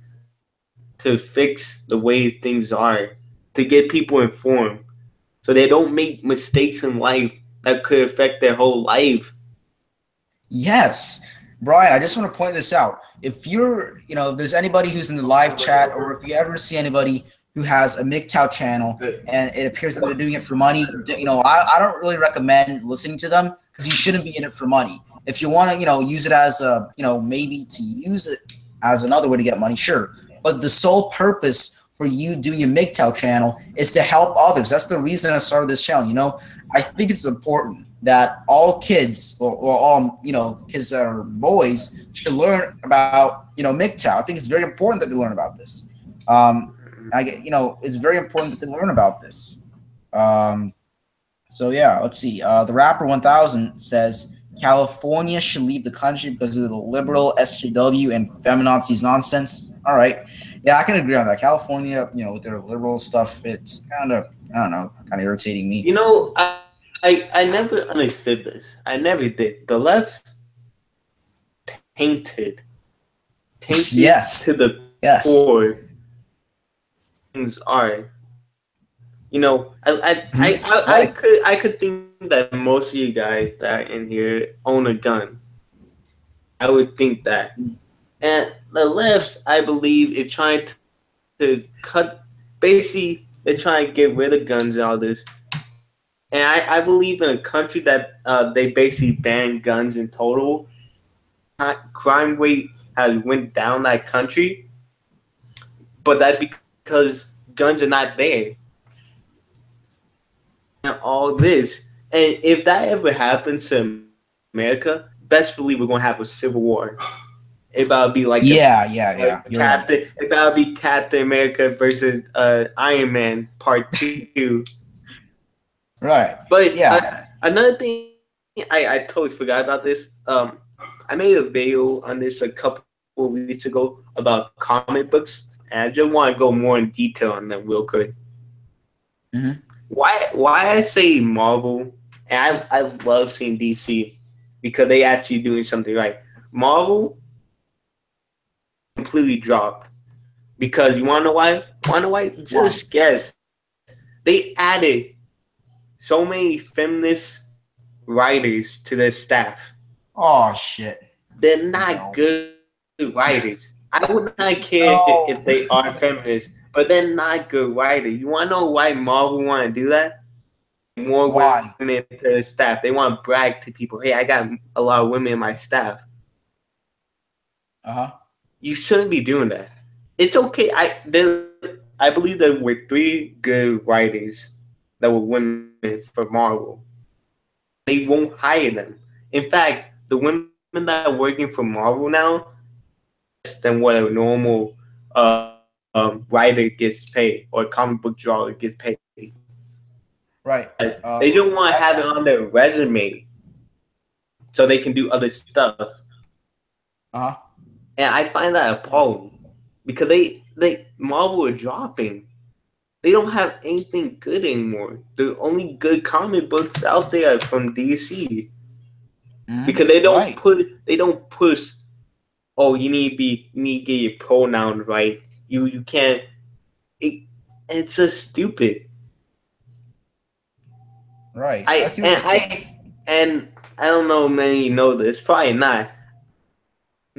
to fix the way things are. To get people informed, so they don't make mistakes in life that could affect their whole life. Yes. Brian, I just want to point this out. If if there's anybody who's in the live chat, or if you ever see anybody who has a MGTOW channel and it appears that they're doing it for money, I don't really recommend listening to them because you shouldn't be in it for money. If you want to, use it as maybe to use it as another way to get money, sure. But the sole purpose for you doing your MGTOW channel is to help others. That's the reason I started this channel. I think it's important that all kids, or all kids that are boys, should learn about MGTOW. I think it's very important that they learn about this. Um, it's very important that they learn about this. Um, so yeah, let's see. The rapper 1000 says California should leave the country because of the liberal SJW and feminazis nonsense. All right, yeah, I can agree on that. California, with their liberal stuff, it's kind of, I don't know, kind of irritating me. I never understood this. I never did. The left tainted, tainted to Yes, the yes. core things are. Right. I could think that most of you guys that are in here own a gun. I would think that. And the left, I believe, is trying to basically, they're trying to get rid of guns and all this. And I believe in a country that they basically ban guns in total. Crime rate has went down that country, but that because guns are not there, and all this. And if that ever happens to America, best believe we're gonna have a civil war. It about to be like Yeah. You're right. Captain. It about to be Captain America versus Iron Man Part 2. Right. But Yeah. another thing I totally forgot about this. I made a video on this a couple of weeks ago about comic books, and I just want to go more in detail on them real quick. Mm-hmm. Why I say Marvel, and I love seeing DC because they actually doing something right. Marvel completely dropped because you want to know why? Want to know why? Why? Just guess. They added so many feminist writers to their staff. Oh shit. They're not No. good writers. I would not care if they are No. feminists, but they're not good writers. You want to know why Marvel want to do that? More women Why? to the staff. They want to brag to people, "Hey, I got a lot of women in my staff." Uh-huh. You shouldn't be doing that. It's okay. I believe there were 3 good writers that were women for Marvel. They won't hire them. In fact, the women that are working for Marvel now less than what a normal writer gets paid or a comic book drawer gets paid. Right. They don't want to have it on their resume so they can do other stuff. Uh-huh. And I find that appalling because they Marvel are dropping. They don't have anything good anymore. The only good comic books out there are from DC Mm-hmm. because Right. they don't push. Oh, you need to get your pronouns right. You can't. It, it's just stupid. Right. I I see what you're and saying. I don't know if many know this. Probably not.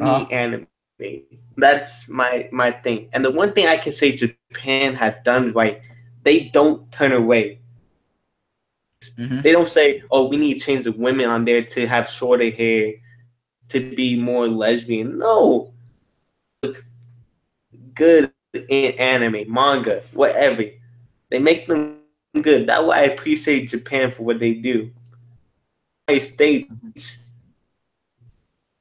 Uh-huh. Any anime. That's my thing. And the one thing I can say Japan had done right, they don't turn away. They Mm-hmm. don't say, "Oh, we need to change the women on there to have shorter hair to be more lesbian." No, good in anime, manga, whatever. They make them good. That's why I appreciate Japan for what they do. United States Mm-hmm.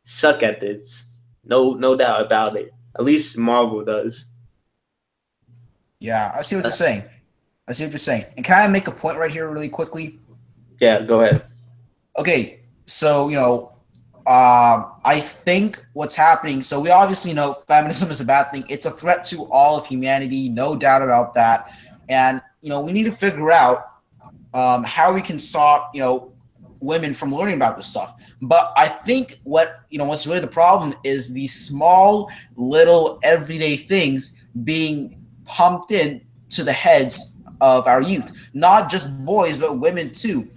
suck at this. No doubt about it. At least Marvel does. Yeah, I see what Uh, you're saying. I see what you're saying. And can I make a point right here really quickly? yeah, go ahead. Okay, so I think what's happening. So we obviously know feminism is a bad thing. It's a threat to all of humanity, no doubt about that. And we need to figure out how we can stop women from learning about this stuff. But I think what's really the problem is these small little everyday things being pumped in to the heads of our youth, not just boys but women too.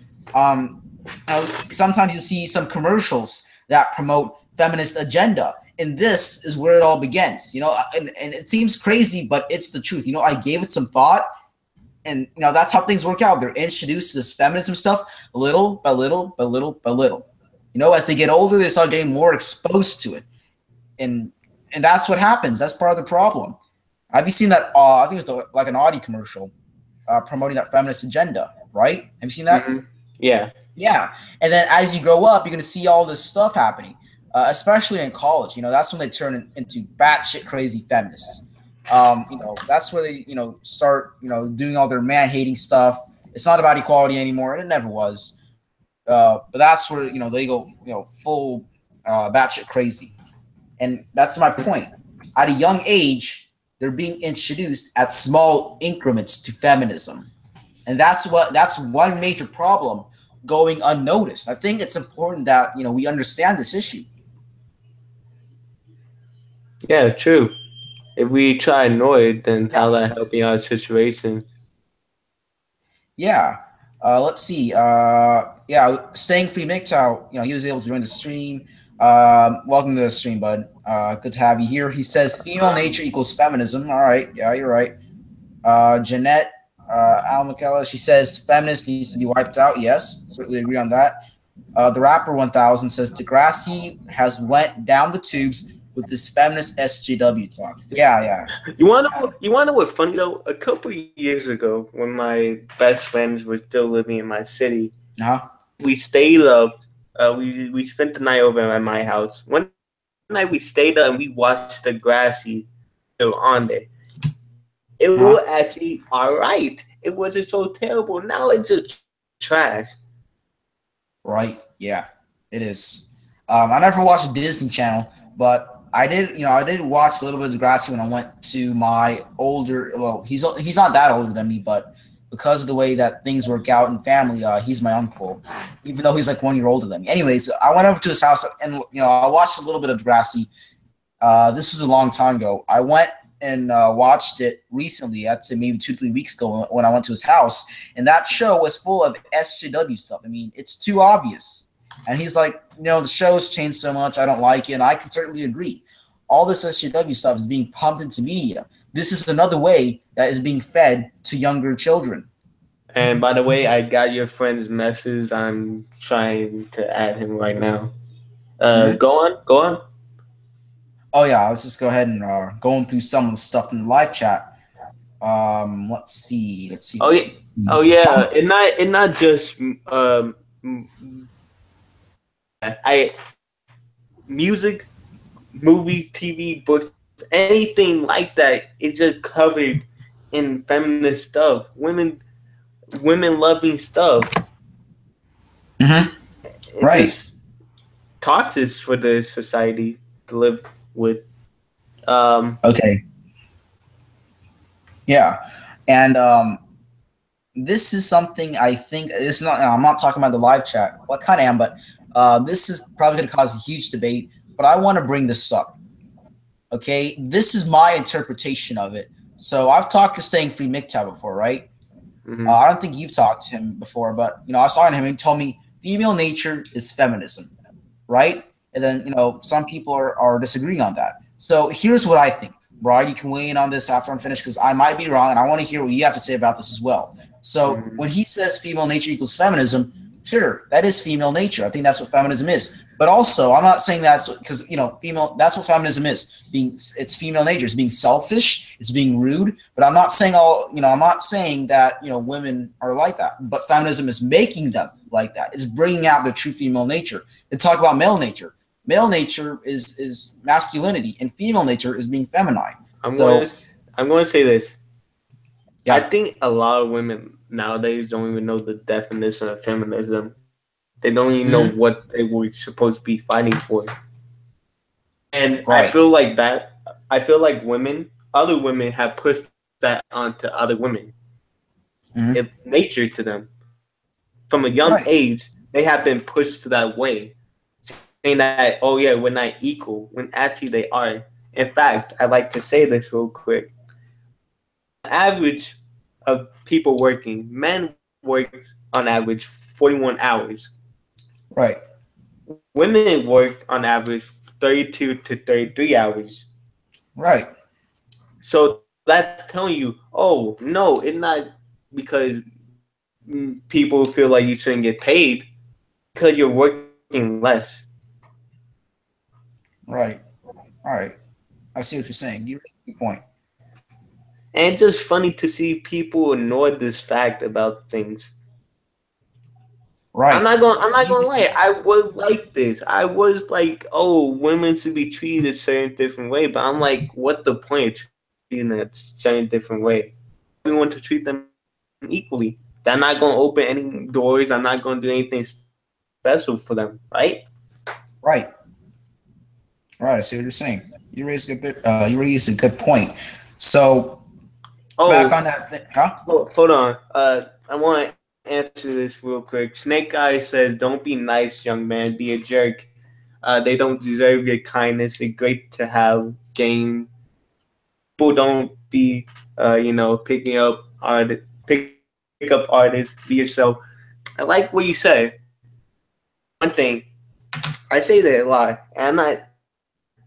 Sometimes you see some commercials that promote feminist agenda, and this is where it all begins. And it seems crazy, but it's the truth. I gave it some thought, and that's how things work out. They're introduced to this feminism stuff little by little by little by little. As they get older, they start getting more exposed to it, and that's what happens. That's part of the problem. Have you seen that? I think it was like an Audi commercial promoting that feminist agenda, right? Have you seen that? Hmm. Yeah. Yeah. And then as you grow up, you're going to see all this stuff happening, especially in college. That's when they turn into batshit crazy feminists. That's where they, start, doing all their man hating stuff. It's not about equality anymore. And it never was. But that's where, they go, full batshit crazy. And that's my point. At a young age, they're being introduced at small increments to feminism. And that's one major problem going unnoticed. I think it's important that we understand this issue. Yeah, true. If we try to ignore it, then Yeah, how that helping our situation? yeah. Let's see. Yeah, staying free Mgtow, he was able to join the stream. Welcome to the stream, bud. Good to have you here. He says female nature equals feminism. All right, yeah, you're right. Jeanette Al McKella, she says feminist needs to be wiped out. Yes, certainly agree on that. The rapper 1000 says Degrassi has went down the tubes. with this feminist SJW talk. Yeah, yeah. You wanna know what's funny though? A couple years ago, when my best friends were still living in my city, Uh-huh. we stayed up. We spent the night over at my house. One night we stayed up and we watched the grassy still on there. It was Uh-huh. actually all right. It wasn't so terrible. Now it's just trash. Right. Yeah, it is. I never watched the Disney Channel, but I did. I did watch a little bit of Degrassi when I went to my older. Well, he's not that older than me, but because of the way that things work out in family, he's my uncle, even though he's like 1 year older than me. Anyways, I went over to his house and I watched a little bit of Degrassi. This is a long time ago. I went and watched it recently. I'd say maybe 2 3 weeks ago when I went to his house, and that show was full of SJW stuff. I mean, it's too obvious. And he's like, the show's changed so much. I don't like it, and I can certainly agree. All this SJW stuff is being pumped into media. This is another way that is being fed to younger children. And by the way, I got your friend's message. I'm trying to add him right now. Mm-hmm. Go on. Oh yeah, let's just go ahead and going through some of the stuff in the live chat. Let's see. Let's see. Oh Let's yeah, see. oh yeah. It not just I music, movies, TV, books, anything like that. It's just covered in feminist stuff, women loving stuff. Mm-hmm. It's Right. just toxic for the society to live with. Um, Okay. Yeah. And this is something I think it's not. I'm not talking about the live chat. Well, I kind of am, but this is probably going to cause a huge debate. But I want to bring this up. Okay, this is my interpretation of it. So I've talked to Staying Free Mgtow before, right? mhm. I don't think you've talked to him before, but I was talking to him. He told me female nature is feminism, right? And then some people are disagreeing on that. So here's what I think. Brian, you can weigh in on this after I'm finished because I might be wrong, and I want to hear what you have to say about this as well. So Mhm. when he says female nature equals feminism, sure, that is female nature. I think that's what feminism is. But also, I'm not saying that's because female. That's what feminism is. It's female nature. It's being selfish. It's being rude. But I'm not saying I'm not saying that women are like that. But feminism is making them like that. It's bringing out their true female nature. And talk about male nature. Male nature is masculinity, and female nature is being feminine. I'm going. So To, I'm going to say this. I yeah. think a lot of women nowadays don't even know the definition of feminism. They don't even know Mm-hmm. what they were supposed to be fighting for. And I Right. feel like that. I feel like other women have pushed that onto other women. It's Mm-hmm. nature to them. From a young Right. age, they have been pushed to that way, saying that, oh yeah, we're not equal, when actually they are. In fact, I'd like to say this real quick. On average of people working, men work on average 41 hours. Right. Women work on average 32 to 33 hours. Right. So that's telling you, oh, no, it's not because people feel like you shouldn't get paid, because you're working less. Right. All right. I see what you're saying. You make a good point. And it's just funny to see people ignore this fact about things. Right. I'm not You gonna just lie. I was like this. I was like, oh, women should be treated a certain different way. But I'm like, what the point of treating them a certain different way? Everyone to treat them equally. They're not gonna open any doors. I'm not gonna do anything special for them, right? right. Right. I see what you're saying. You raised a good bit. You raised a good point. So back Oh, on that thing, huh? hold on. I want to answer this real quick. Snake Eye says, "Don't be nice, young man. Be a jerk. They don't deserve your kindness. It's great to have game. People don't be, pick up artists. Be yourself." I like what you said. One thing, I say that a lot, and I'm not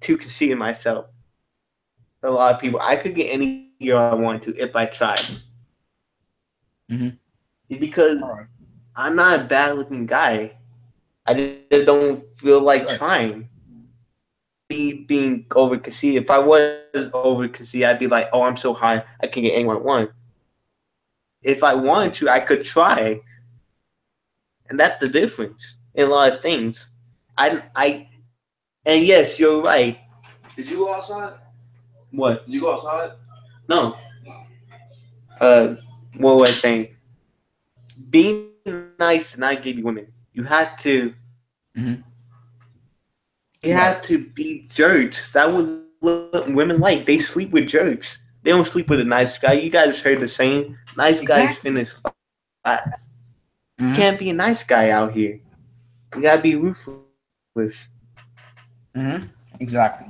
too conceited myself. A lot of people, I could get any girl I want to if I tried. Mm-hmm. Because All right. I'm not a bad looking guy. I just don't feel like Right. trying. me being over conceited. If I was over conceited, I'd be like, oh, I'm so high, I can get anyone I want. If I wanted to, I could try, and that's the difference in a lot of things. And yes, you're right. Did you go outside? What? Did you go outside? No. Uh, what was I saying? Being nice and not give you women. You had to. Mhm. You Right. had to be jerks. That was what women like. They sleep with jerks. They don't sleep with a nice guy. You guys heard the saying, nice guys Exactly. finish last. You can't be a Hmm. nice guy out here. You gotta be ruthless. Hmm. Exactly.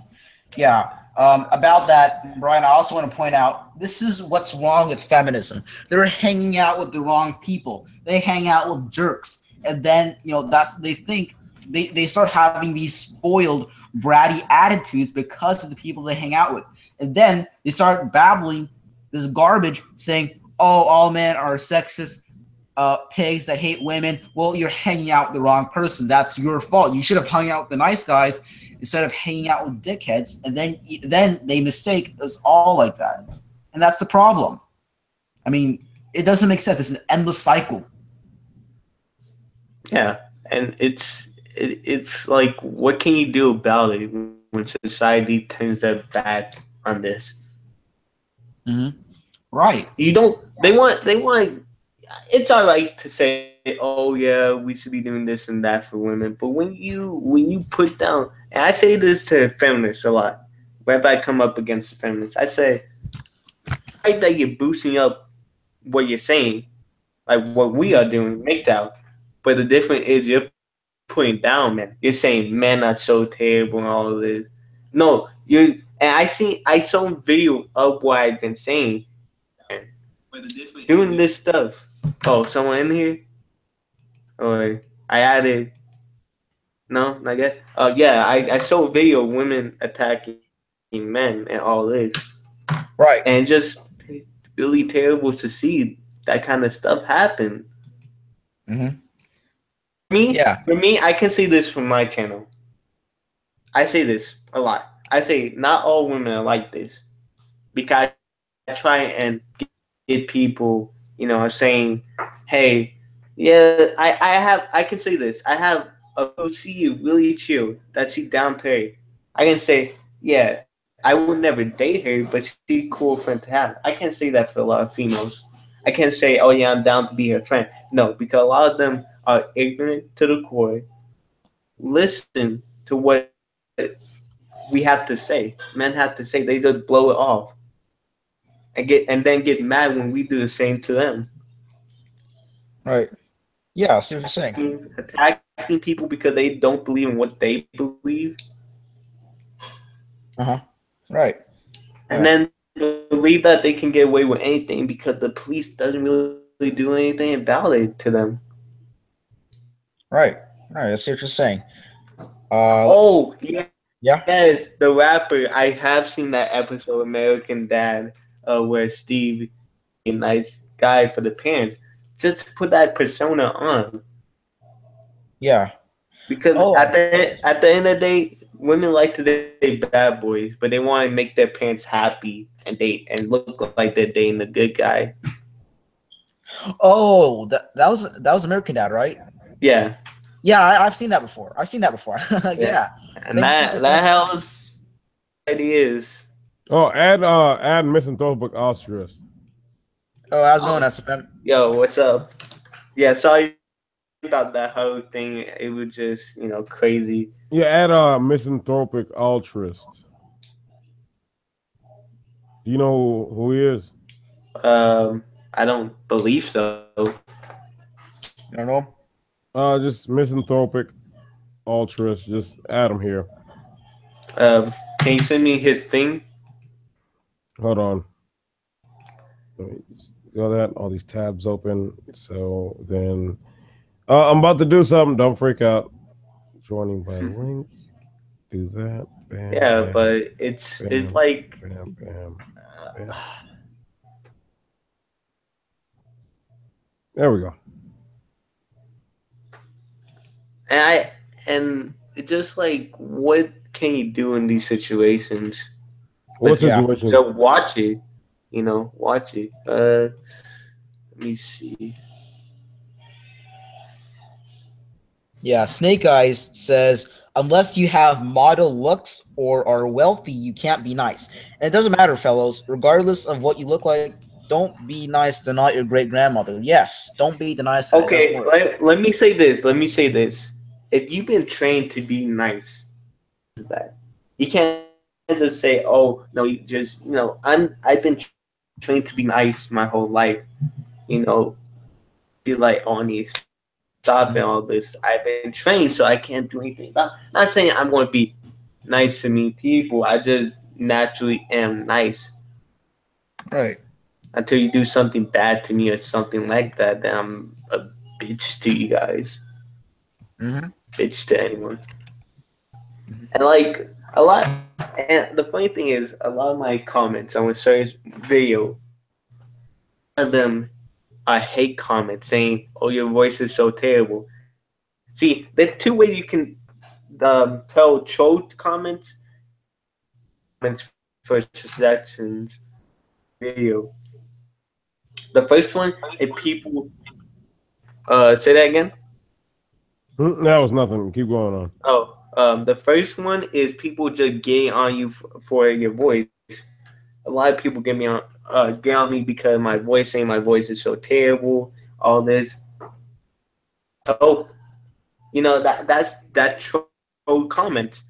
Yeah. About that, Brian, I also want to point out this is what's wrong with feminism. They're hanging out with the wrong people. They hang out with jerks, and then that's they think they start having these spoiled, bratty attitudes because of the people they hang out with, and then they start babbling this garbage, saying, "Oh, all men are sexist." Pigs that hate women. Well, you're hanging out with the wrong person. That's your fault. You should have hung out with the nice guys instead of hanging out with dickheads, and then they mistake us all like that, and that's the problem. I mean, it doesn't make sense. It's an endless cycle. Yeah, and it's like, what can you do about it when society turns their back on this? Mm-hmm. Right. You don't. They want. It's all right to say, oh yeah, we should be doing this and that for women, but when you put down, and I say this to feminists a lot, whenever I come up against the feminists, I say, right, that you're boosting up what you're saying, like what we are doing, Mgtow. But the difference is you're putting down men. You're saying men are so terrible and all of this. No, and I saw a video of what I've been saying doing this stuff. Oh, someone in here? Or I added no, not yet. Yeah, I saw a video of women attacking men and all this, and Right. just really terrible to see that kind of stuff happen. Mm-hmm. Me, Yeah. for me, I can say this from my channel. I say this a lot. I say not all women are like this because I try and get people, saying, hey, yeah, I I can say this. I have a girl who see you really chill, that she down to earth. I can say, yeah, I would never date her, but she's a cool friend to have. I can't say that for a lot of females. I can't say, oh yeah, I'm down to be her friend. No, because a lot of them are ignorant to the core. Listen to what we have to say. Men have to say. They just blow it off and then get mad when we do the same to them. Right. Yeah. I see what you're saying. Attacking people because they don't believe in what they believe, Uh-huh. Right. and Right. then believe that they can get away with anything because the police doesn't really do anything about it to them. Right. Right. I see what you're saying. Let's. Oh yes, Yeah. the rapper. I have seen that episode of American Dad, where Steve being a nice guy for the parents, just to put that persona on. Yeah. Because Oh, at of the course. end of the day, women like to date bad boys, but they want to make their parents happy and look like they're dating the good guy. Oh, that was American Dad, right? Yeah, Yeah, I've seen that before. I've seen that before. yeah, Yeah. and Thank you. that helps ideas. Oh, add misanthropic altruist. Oh, how's it Oh, going, SFM? yo, what's up? Yeah, sorry about that whole thing. It was just crazy. Yeah, add misanthropic altruist. Do you know who he is? I don't believe so. You don't know? Just misanthropic altruist. Just add him here. Can you send me his thing? Hold on. Let me just go that all these tabs open. So then, I'm about to do something. Don't freak out. Joining by link. Do that. Bam, Yeah, bam, but it's bam, like bam, bam, bam. There we go. and I and it's just like, what can you do in these situations? What But Yeah. situation? so watch it. Watch it. Let me see. Yeah, Snake Eyes says, unless you have model looks or are wealthy, you can't be nice. And it doesn't matter, fellows. Regardless of what you look like, don't be nice to not your great grandmother. Yes, don't be the nice guy. It doesn't Okay, work. let me say this. Let me say this. If you've been trained to be nice, that you can't just say, "Oh no, you just I've been trained to be nice my whole life." You know, be like, "Oh, I need to stop and all Mhm. this." I've been trained, so I can't do anything. Not saying I'm going to be nice to mean people. I just naturally am nice. Right. Until you do something bad to me or something like that, then I'm a bitch to you guys. Mm-hmm. Bitch to anyone. Mhm. And like a lot, and the funny thing is, a lot of my comments on a certain video, a lot of them are hate comments saying, "Oh, your voice is so terrible." See, there's two ways you can tell troll comments, comments for suggestions, video. The first one is people. Say that again. That was nothing. Keep going on. Oh, the first one is people just getting on you for your voice. A lot of people get on me because my voice, saying my voice is so terrible. All this. Oh, that troll comments.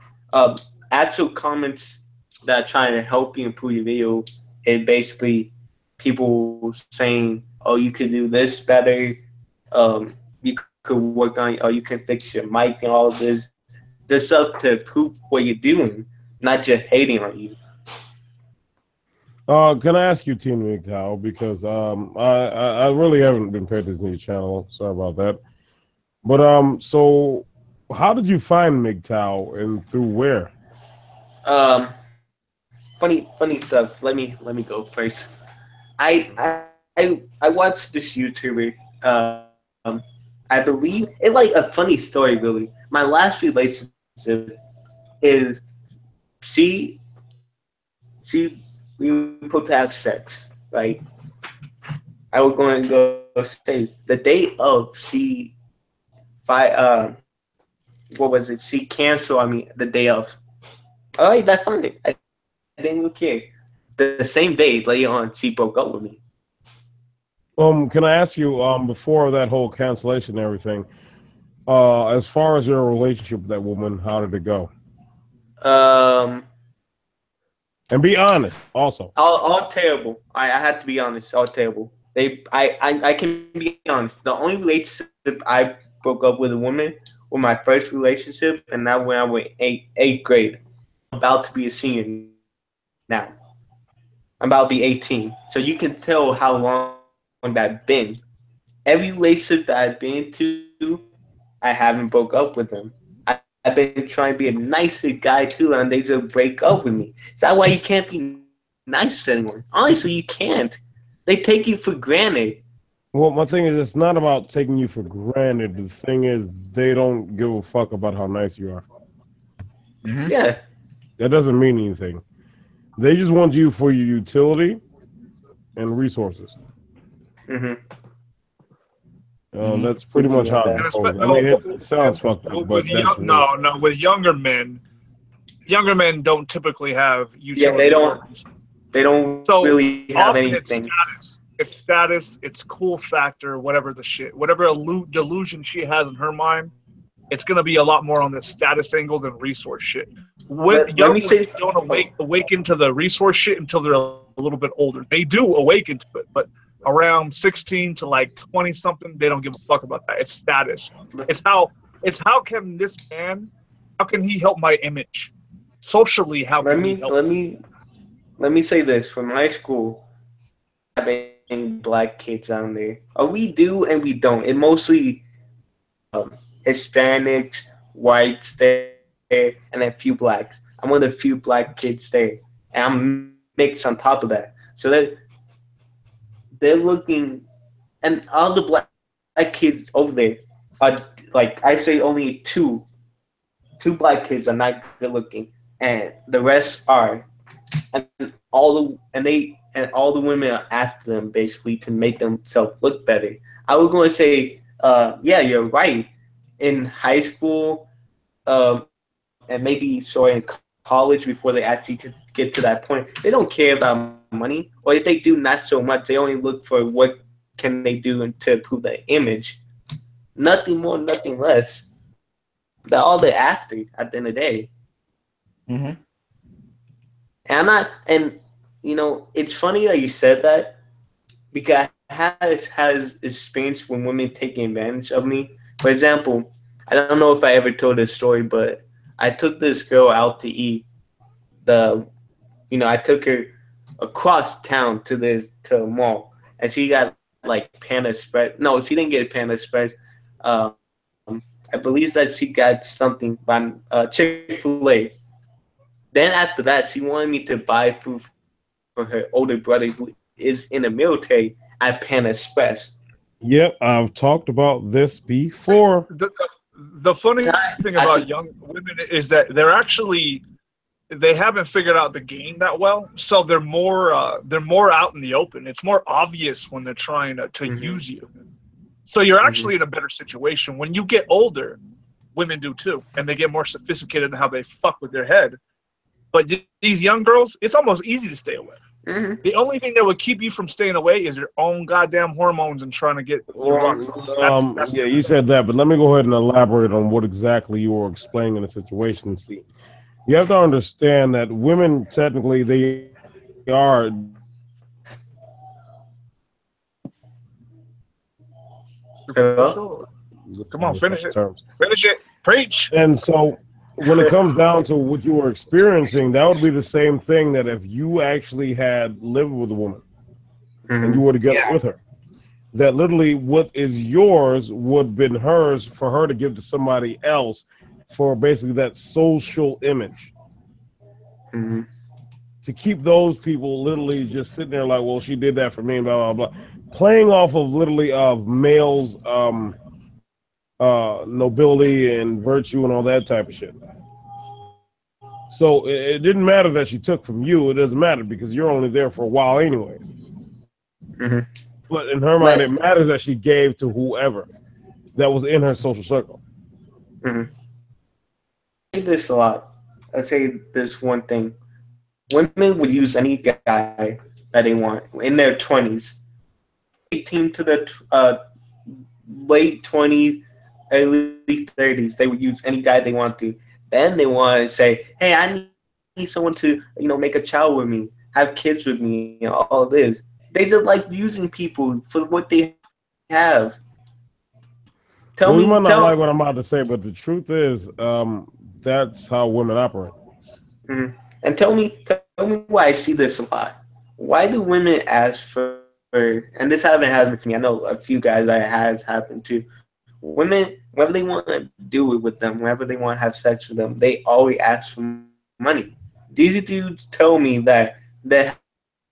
Actual comments that are trying to help you improve your video is basically people saying, "Oh, you could do this better. You could work on, or you can fix your mic and all this." There's stuff to prove what you're doing, not just hating on you. Can I ask you, Team Mgtow, because I really haven't been paying attention to your channel. Sorry about that. But so how did you find Mgtow and through where? Um, funny stuff. Let me go first. I watched this YouTuber. I believe it's like a funny story. Really, my last relationship is she she we were supposed to have sex, right? I was going to go say the day of what was it? She canceled on me the day of. All right, that's fine. I didn't even care. The same day later on, she broke up with me. Can I ask you, before that whole cancellation and everything, as far as your relationship with that woman, how did it go? Um, And be honest, also. all terrible. I had to be honest. All terrible. I can be honest. The only relationship I broke up with a woman was my first relationship, and that when I was eighth grade. I'm about to be a senior now. I'm about to be 18. So you can tell how long that been. Every relationship that I've been to, I haven't broke up with them. I've been trying to be a nicer guy too, and they just break up with me. Is that why you can't be nice to anyone? Honestly, you can't. They take you for granted. Well, my thing is, it's not about taking you for granted. The thing is, they don't give a fuck about how nice you are. Mm-hmm. Yeah. That doesn't mean anything. They just want you for your utility and resources. Mm-hmm. Mm-hmm. That's pretty much how Yeah. it goes. I mean, it sounds fucked up, but With that's young, real. no, with younger men don't typically have Yeah, they utility don't. or They don't so really have often anything. it's status, it's cool factor, whatever the shit, whatever delusion she has in her mind, it's gonna be a lot more on the status angle than resource shit. With Let young me women say. don't Oh, awaken to the resource shit until they're a little bit older. They do awaken to it, but around 16 to like 20 something, they don't give a fuck about that. It's status. It's how can this man, how can he help my image? Socially, how let can he me help? let me let me say this. For my school, having black kids down there. We do and we don't. It mostly Hispanics, whites there, and then a few blacks. I'm one of the few black kids there, and I'm mixed on top of that. So they're looking, and all the black kids over there are like I say only two black kids are not good looking. The rest and the rest are, and all the women are after them basically to make themselves look better. I was going to say, yeah, you're right. In high school, and maybe in college before they actually could get to that point, they don't care about money, or if they do, not so much. They only look for what can they do to improve their image. Nothing more, nothing less. They're all they're after at the end of the day. Mm-hmm. And I'm not, and it's funny that you said that because I has experience when women taking advantage of me. For example, I don't know if I ever told this story, but I took this girl out to eat. The I took her across town to a mall, and she got like Panda Express. No, she didn't get Panda Express. Um, I believe that she got something by Chick-fil-A. Then after that, she wanted me to buy food for her older brother who is in the military at Panda Express. Yep, I've talked about this before. The funny thing about young women is that they haven't figured out the game that well, so they're more out in the open. It's more obvious when they're trying to use you. So you're actually in a better situation. When you get older, women do too, and they get more sophisticated in how they fuck with their head. But these young girls, it's almost easy to stay away. Mm-hmm. The only thing that would keep you from staying away is your own goddamn hormones and trying to get your rocks off. Yeah, you said that, but let me go ahead and elaborate on what exactly you were explaining in the situation. See, you have to understand that women technically they are. Hello? Come on, finish it. Finish it. Preach. And so when it comes down to what you were experiencing, that would be the same thing that if you actually had lived with a woman and you were together with her, that literally what is yours would have been hers for her to give to somebody else for basically that social image. To keep those people literally just sitting there like, well, she did that for me and blah, blah, blah. Playing off of literally of males' nobility and virtue and all that type of shit. So it didn't matter that she took from you. It doesn't matter because you're only there for a while anyways. But in her mind, it matters that she gave to whoever that was in her social circle. I say this a lot. I say this one thing. Women would use any guy that they want in their 20s. 18 to the late 20s, early 30s, they would use any guy they want to. Then they want to say, hey, I need someone to, make a child with me, have kids with me, all this. They just like using people for what they have. You might not like what I'm about to say, but the truth is, that's how women operate. And tell me why I see this a lot. Why do women ask for, and this haven't happened to me, I know a few guys that has happened to, women, whenever they want to do it with them, whenever they want to have sex with them, they always ask for money. These dudes tell me that they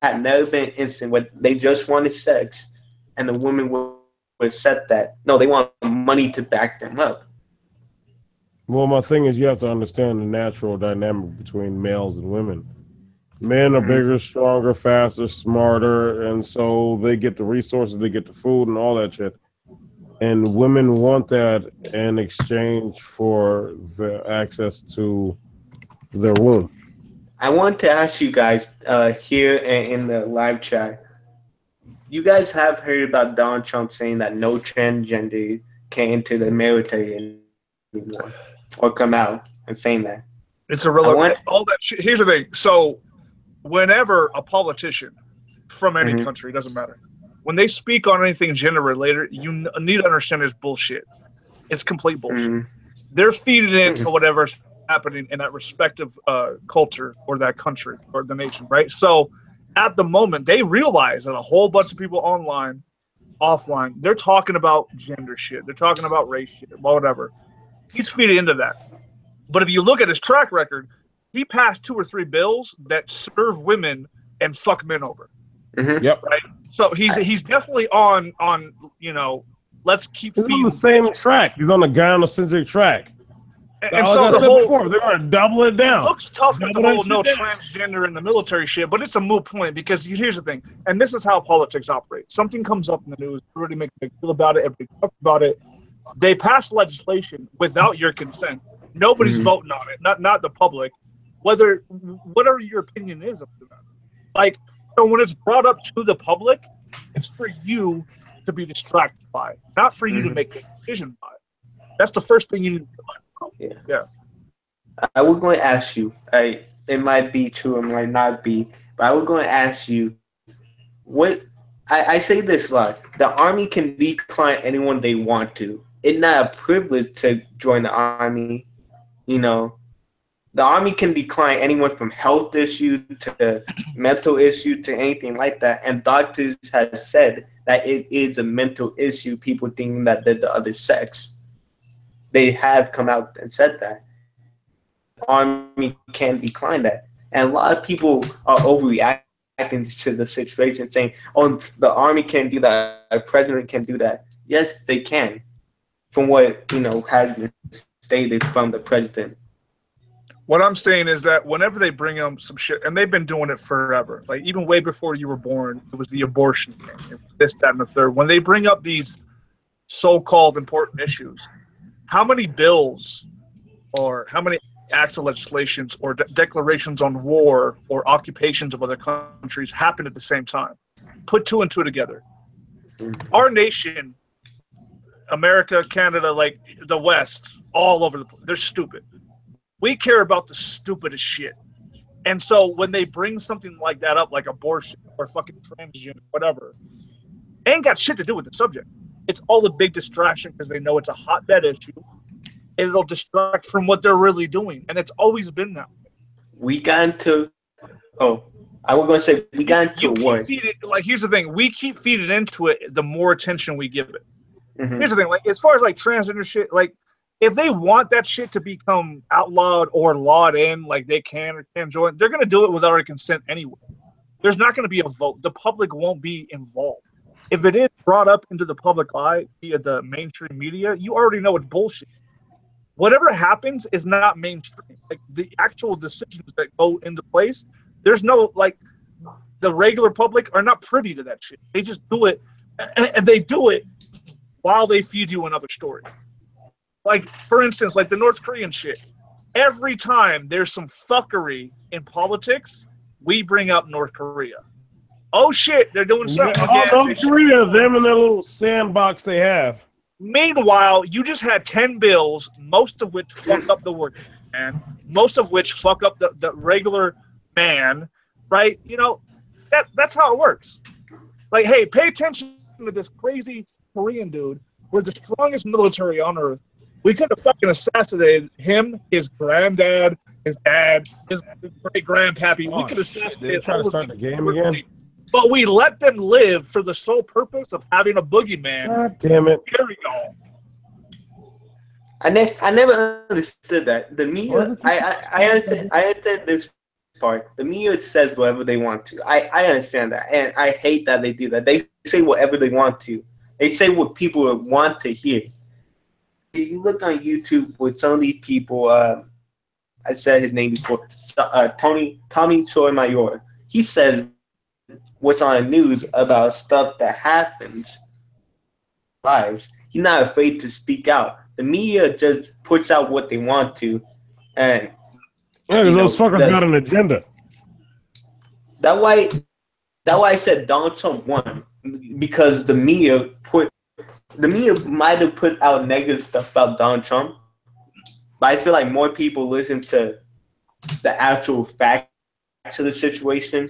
had never been an instant where they just wanted sex and the woman would accept that. No, they want money to back them up. Well, my thing is you have to understand the natural dynamic between males and women. Men are bigger, stronger, faster, smarter, and so they get the resources, they get the food and all that shit. And women want that in exchange for the access to their womb. I want to ask you guys here in the live chat, you guys have heard about Donald Trump saying that no transgender can enter the military anymore or come out and saying that. It's irrelevant. All that shit. Here's the thing. So whenever a politician from any country, doesn't matter, when they speak on anything gender related, you need to understand it's bullshit. It's complete bullshit. They're feeding into whatever's happening in that respective culture or that country or the nation, right? So at the moment, they realize that a whole bunch of people online, offline, they're talking about gender shit. They're talking about race shit, whatever. He's feeding into that. But if you look at his track record, he passed 2 or 3 bills that serve women and fuck men over. Yep. Right. So he's definitely on let's keep feeding. He's on the same track. He's on the gynocentric track. And Like so I the said whole before, they're gonna double it it down. looks tough with the Double that whole no shit down. transgender in the military shit, but it's a moot point because here's the thing, and this is how politics operates. Something comes up in the news, everybody makes a big deal about it, everybody talks about it. They pass legislation without your consent. Nobody's voting on it, not the public. Whatever your opinion is of that. Like, so when it's brought up to the public, it's for you to be distracted by it, not for you to make a decision by it. That's the first thing you need to realize. Yeah. I was going to ask you. It might be true, it might not be, but I was going to ask you. What I say this a lot: the Army can decline anyone they want to. It's not a privilege to join the Army. You know, the Army can decline anyone from health issue to mental issue to anything like that. And doctors have said that it is a mental issue. People thinking that they're the other sex. They have come out and said that. Army can decline that, and a lot of people are overreacting to the situation, saying, "Oh, the Army can do that. The president can do that." Yes, they can, from what has been stated from the president. What I'm saying is that whenever they bring up some shit, and they've been doing it forever, like even way before you were born, it was the abortion thing, it was this, that, and the third. When they bring up these so-called important issues, how many bills or how many acts of legislations or declarations on war or occupations of other countries happen at the same time? Put two and two together. Our nation, America, Canada, like the West, all over the place, they're stupid. We care about the stupidest shit. And so when they bring something like that up, like abortion or fucking transgender, whatever, it ain't got shit to do with the subject. It's all the big distraction because they know it's a hotbed issue. And it'll distract from what they're really doing. And it's always been that way. We got into, I was going to say, we got into a war. Like, here's the thing. We keep feeding into it the more attention we give it. Here's the thing. Like, as far as like transgender shit, like, if they want that shit to become outlawed or lawed in, like they can or can't join, they're going to do it without our consent anyway. There's not going to be a vote. The public won't be involved. If it is brought up into the public eye via the mainstream media, you already know it's bullshit. Whatever happens is not mainstream. Like the actual decisions that go into place, there's no, like, the regular public are not privy to that shit. They just do it, and they do it while they feed you another story. Like, for instance, like the North Korean shit. Every time there's some fuckery in politics, we bring up North Korea. Oh shit, they're doing something again. North Korea, them and their little sandbox they have. Meanwhile, you just had 10 bills, most of which fuck up the working man, most of which fuck up the regular man, right? You know, that's how it works. Like, hey, pay attention to this crazy Korean dude. We're the strongest military on earth. We could have fucking assassinated him, his granddad, his dad, his great-grandpappy. We could have assassinated They're trying to start the game again. But we let them live for the sole purpose of having a boogeyman. God damn it. Here we go. I never understood that. The media, I understand this part. The media says whatever they want to. I understand that. And I hate that they do that. They say whatever they want to. They say what people want to hear. If you look on YouTube with some of these people, I said his name before, Tommy Sotomayor. He says what's on the news about stuff that happens in lives. He's not afraid to speak out. The media just puts out what they want to, and because those fuckers got an agenda. That's why I said Donald Trump won, because the media might have put out negative stuff about Donald Trump, but I feel like more people listen to the actual facts of the situation.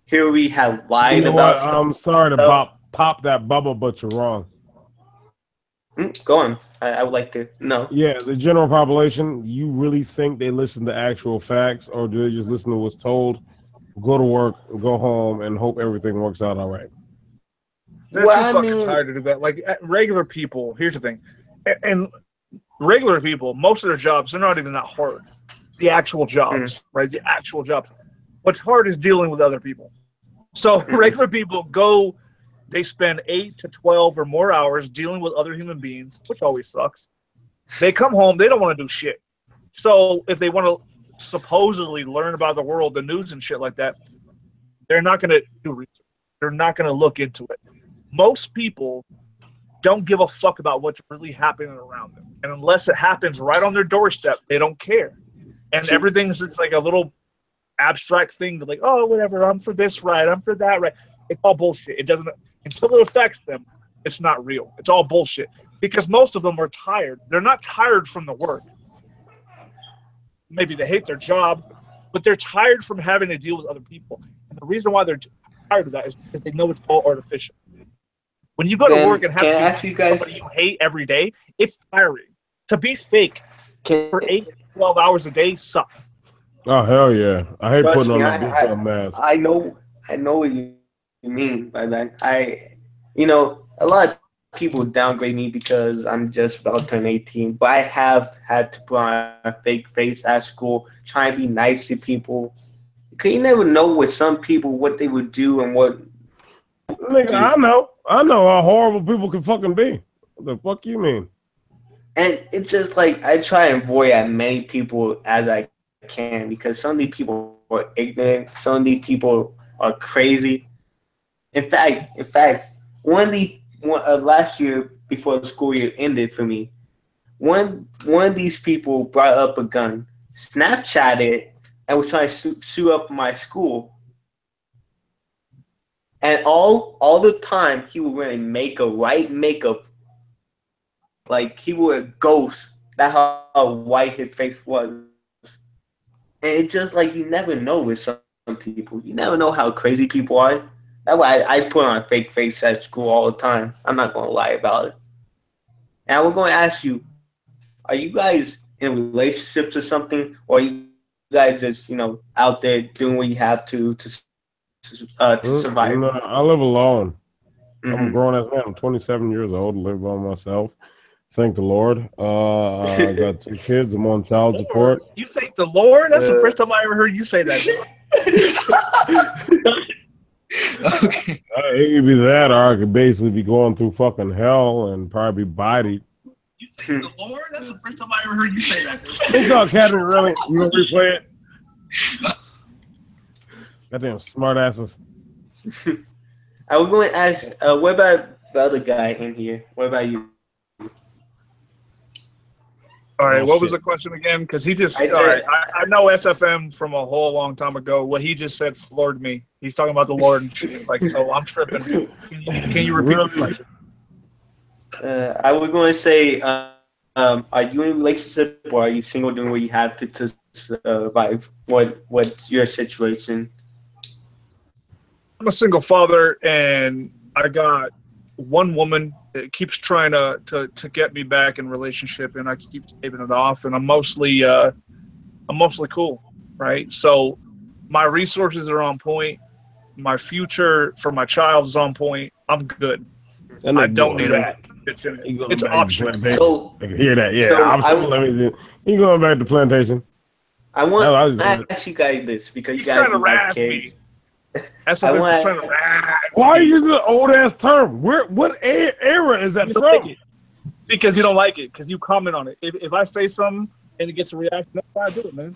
Hillary had lied about stuff. I'm sorry to pop that bubble, but you're wrong. Go on. I would like to know. Yeah, the general population, you really think they listen to actual facts, or do they just listen to what's told, go to work, go home, and hope everything works out all right? They're too fucking tired to do that. Like, regular people, here's the thing. And regular people, most of their jobs, they're not even that hard. The actual jobs, right? The actual jobs. What's hard is dealing with other people. So regular people go, they spend 8 to 12 or more hours dealing with other human beings, which always sucks. They come home, they don't want to do shit. So if they want to supposedly learn about the world, the news and shit like that, they're not going to do research. They're not going to look into it. Most people don't give a fuck about what's really happening around them. And unless it happens right on their doorstep, they don't care. And everything's just like a little abstract thing to like, oh, whatever, I'm for this right, I'm for that right. It's all bullshit. It doesn't, until it affects them, it's not real. It's all bullshit. Because most of them are tired. They're not tired from the work. Maybe they hate their job, but they're tired from having to deal with other people. And the reason why they're tired of that is because they know it's all artificial. When you go to work and have to be somebody you hate every day, it's tiring. To be fake for 8 to 12 hours a day sucks. Oh hell yeah! I hate Trust putting me, on that mask. I know what you mean by that. A lot of people downgrade me because I'm just about to turn 18, but I have had to put on a fake face at school, trying to be nice to people. Because you never know with some people what they would do and what. Nigga, I know how horrible people can fucking be. What the fuck you mean? And it's just like I try and avoid as many people as I can because some of these people are ignorant, some of these people are crazy. In fact, last year before the school year ended for me, one of these people brought up a gun, Snapchatted, and was trying to sue up my school. And all the time he was wearing white makeup, like he was a ghost. That's how white his face was. And it's just like you never know with some people. You never know how crazy people are. That's why I put on a fake face at school all the time. I'm not going to lie about it. And I was going to ask you, are you guys in relationships or something? Or are you guys just, out there doing what you have to survive? No, I live alone. Mm-hmm. I'm a grown-ass man. I'm 27 years old. I live by myself. Thank the Lord. I got 2 kids. I'm on child support. You thank the Lord? That's the first time I ever heard you say that. Okay. It could be that, or I could basically be going through fucking hell and probably be bodied. You thank the Lord? That's the first time I ever heard you say that. What's up, Captain? Really? You gonna replay it? Goddamn smart asses. I was going to ask, what about the other guy in here? What about you? All right, what was the question again? Because he just, I know SFM from a whole long time ago. What he just said floored me. He's talking about the Lord and shit. Like, so I'm tripping. Can you repeat the question? I was going to say, are you in a relationship or are you single doing what you have to survive? What's your situation? I'm a single father, and I got one woman that keeps trying to get me back in relationship, and I keep staving it off. And I'm mostly cool, right? So my resources are on point. My future for my child is on point. I'm good. I don't need that. It's optional. So I can hear that. Yeah, so you going back to plantation? I want to ask you guys this because He's you guys trying to razz kids. me. That's what I'm trying to razz. Why are you using an old ass term? What era is that from? Like because you don't like it. Because you comment on it. If I say something and it gets a reaction, that's why I do it, man.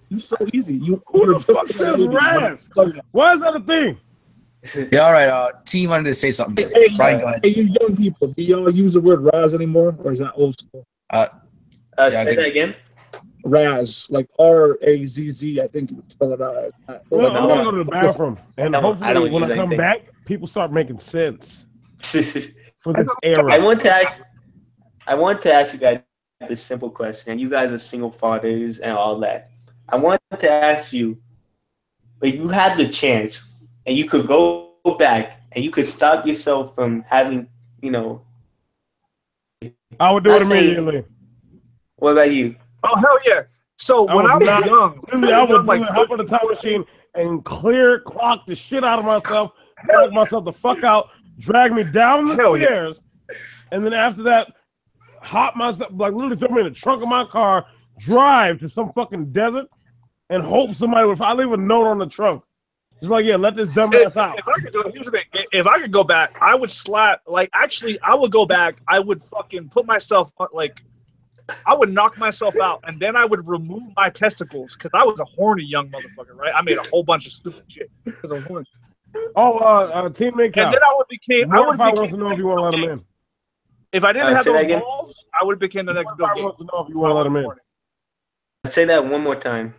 You're so easy. Who the fuck says razz? Why is that a thing? Yeah, all right. T wanted to say something. Hey, Brian, go ahead. Hey, you young people, do y'all use the word razz anymore, or is that old school? Say that again. Razz, like R-A-Z-Z, I think you would spell it out. Well, I'm gonna go to the bathroom, and hopefully when I come back, people start making sense for this era. I want to ask you guys this simple question, and you guys are single fathers and all that. I want to ask you, if you had the chance, and you could go back, and you could stop yourself from having, I would do it immediately. What about you? Oh, hell yeah. So when I was young, I would like hop on the time machine and clock the shit out of myself, knock myself the fuck out, drag me down the stairs, and then after that, hop myself, like literally throw me in the trunk of my car, drive to some fucking desert, and hope somebody would, if I leave a note on the trunk, just like, yeah, let this dumbass out. If I could do it, here's the thing. If I could go back, I would slap, I would go back, I would fucking put myself, I would knock myself out, and then I would remove my testicles because I was a horny young motherfucker, right? I made a whole bunch of stupid shit because I was horny. Oh, Team Mgtow. And then I would Mortify become wants to know if you want to let him in. If I didn't have say that those again? balls, I would have become the next Bill Mortify Gates. wants to know if you want to let him in. Say that one more time.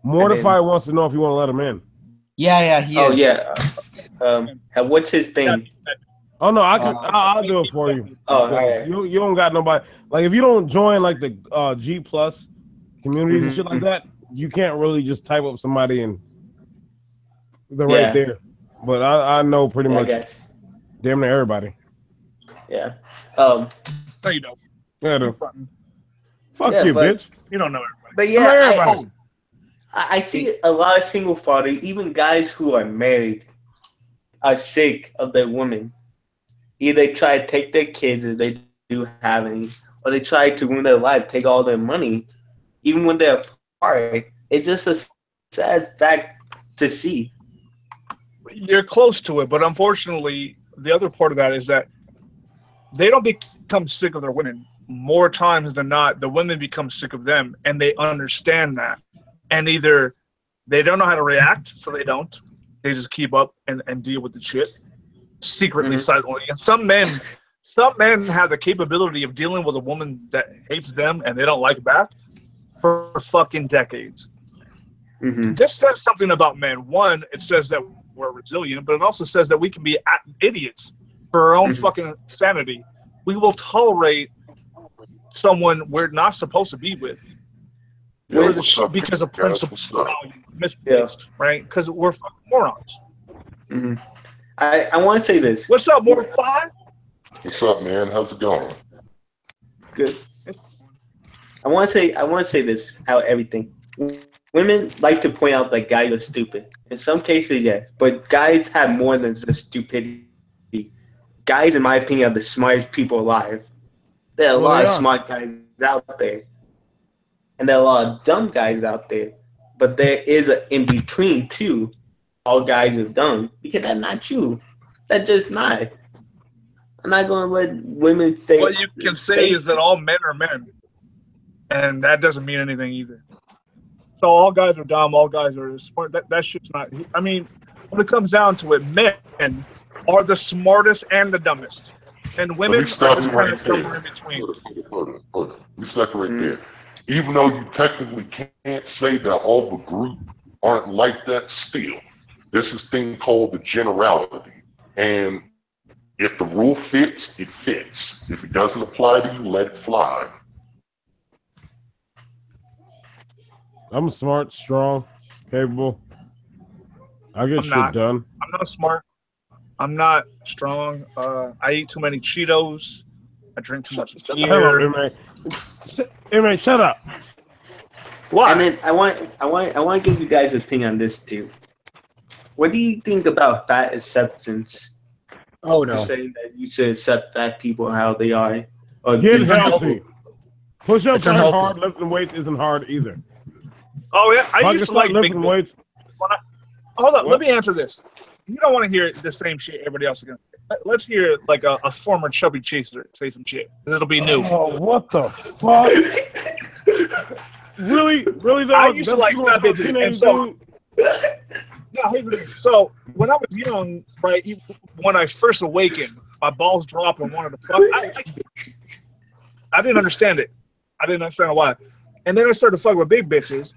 Mortify wants to know if you want to let him in. Yeah, he Oh is. yeah. What's his thing? Oh no, I'll do it for you. Oh, okay. You don't got nobody. Like if you don't join like the G plus communities and shit like that, you can't really just type up somebody and they're right there. But I know pretty much damn near everybody. Yeah. No, you don't. Yeah, You're fronting. Fuck Yeah, you, bitch. You don't know everybody. But yeah, I see a lot of single fathers, even guys who are married, are sick of their women. Either they try to take their kids if they do have any, or they try to ruin their life, take all their money, even when they're apart. It's just a sad fact to see. You're close to it, but unfortunately, the other part of that is that they don't become sick of their women. More times than not, the women become sick of them, and they understand that. And either they don't know how to react, so they don't. They just keep up and deal with the shit secretly, silently. And some men have the capability of dealing with a woman that hates them and they don't like back for fucking decades. This says something about men. One, it says that we're resilient, but it also says that we can be idiots for our own fucking sanity. We will tolerate someone we're not supposed to be with because of principle, misplaced, right? Because we're fucking morons. I want to say this. What's up, Mortify? What's up, man? How's it going? Good. I want to say this out everything. Women like to point out that guys are stupid. In some cases, yes, but guys have more than just stupidity. Guys, in my opinion, are the smartest people alive. There are a lot of smart guys out there, and there are a lot of dumb guys out there. But there is an in between too. All guys are dumb because that's not true. That's just not. I'm not gonna let women say. What you can say is that all men are men, and that doesn't mean anything either. So all guys are dumb. All guys are smart. That shit's not. I mean, when it comes down to it, men are the smartest and the dumbest, and women are just kind of somewhere in between. Hold on. We stop right there. Even though you technically can't say that all the group aren't like that, still, this is a thing called the generality. And if the rule fits, it fits. If it doesn't apply to you, let it fly. I'm smart, strong, capable. I get shit done. I'm not smart. I'm not strong. I eat too many Cheetos. I drink too much beer. Hey man, shut up. Why? And then I want to give you guys an opinion on this too. What do you think about fat acceptance? Oh no. You say that you should accept fat people how they are. Or Get healthy. Push-ups aren't hard. Lifting weights isn't hard either. Oh yeah, I used to like lifting weights. Hold up, let me answer this. You don't want to hear the same shit everybody else is gonna. Let's hear like a former chubby chaser say some shit. It'll be new. Oh, what the fuck? really, dog? I used to like fat bitches, and so. So when I was young, right, when I first awakened, my balls dropped and wanted to fuck. I didn't understand it. I didn't understand why. And then I started fucking with big bitches.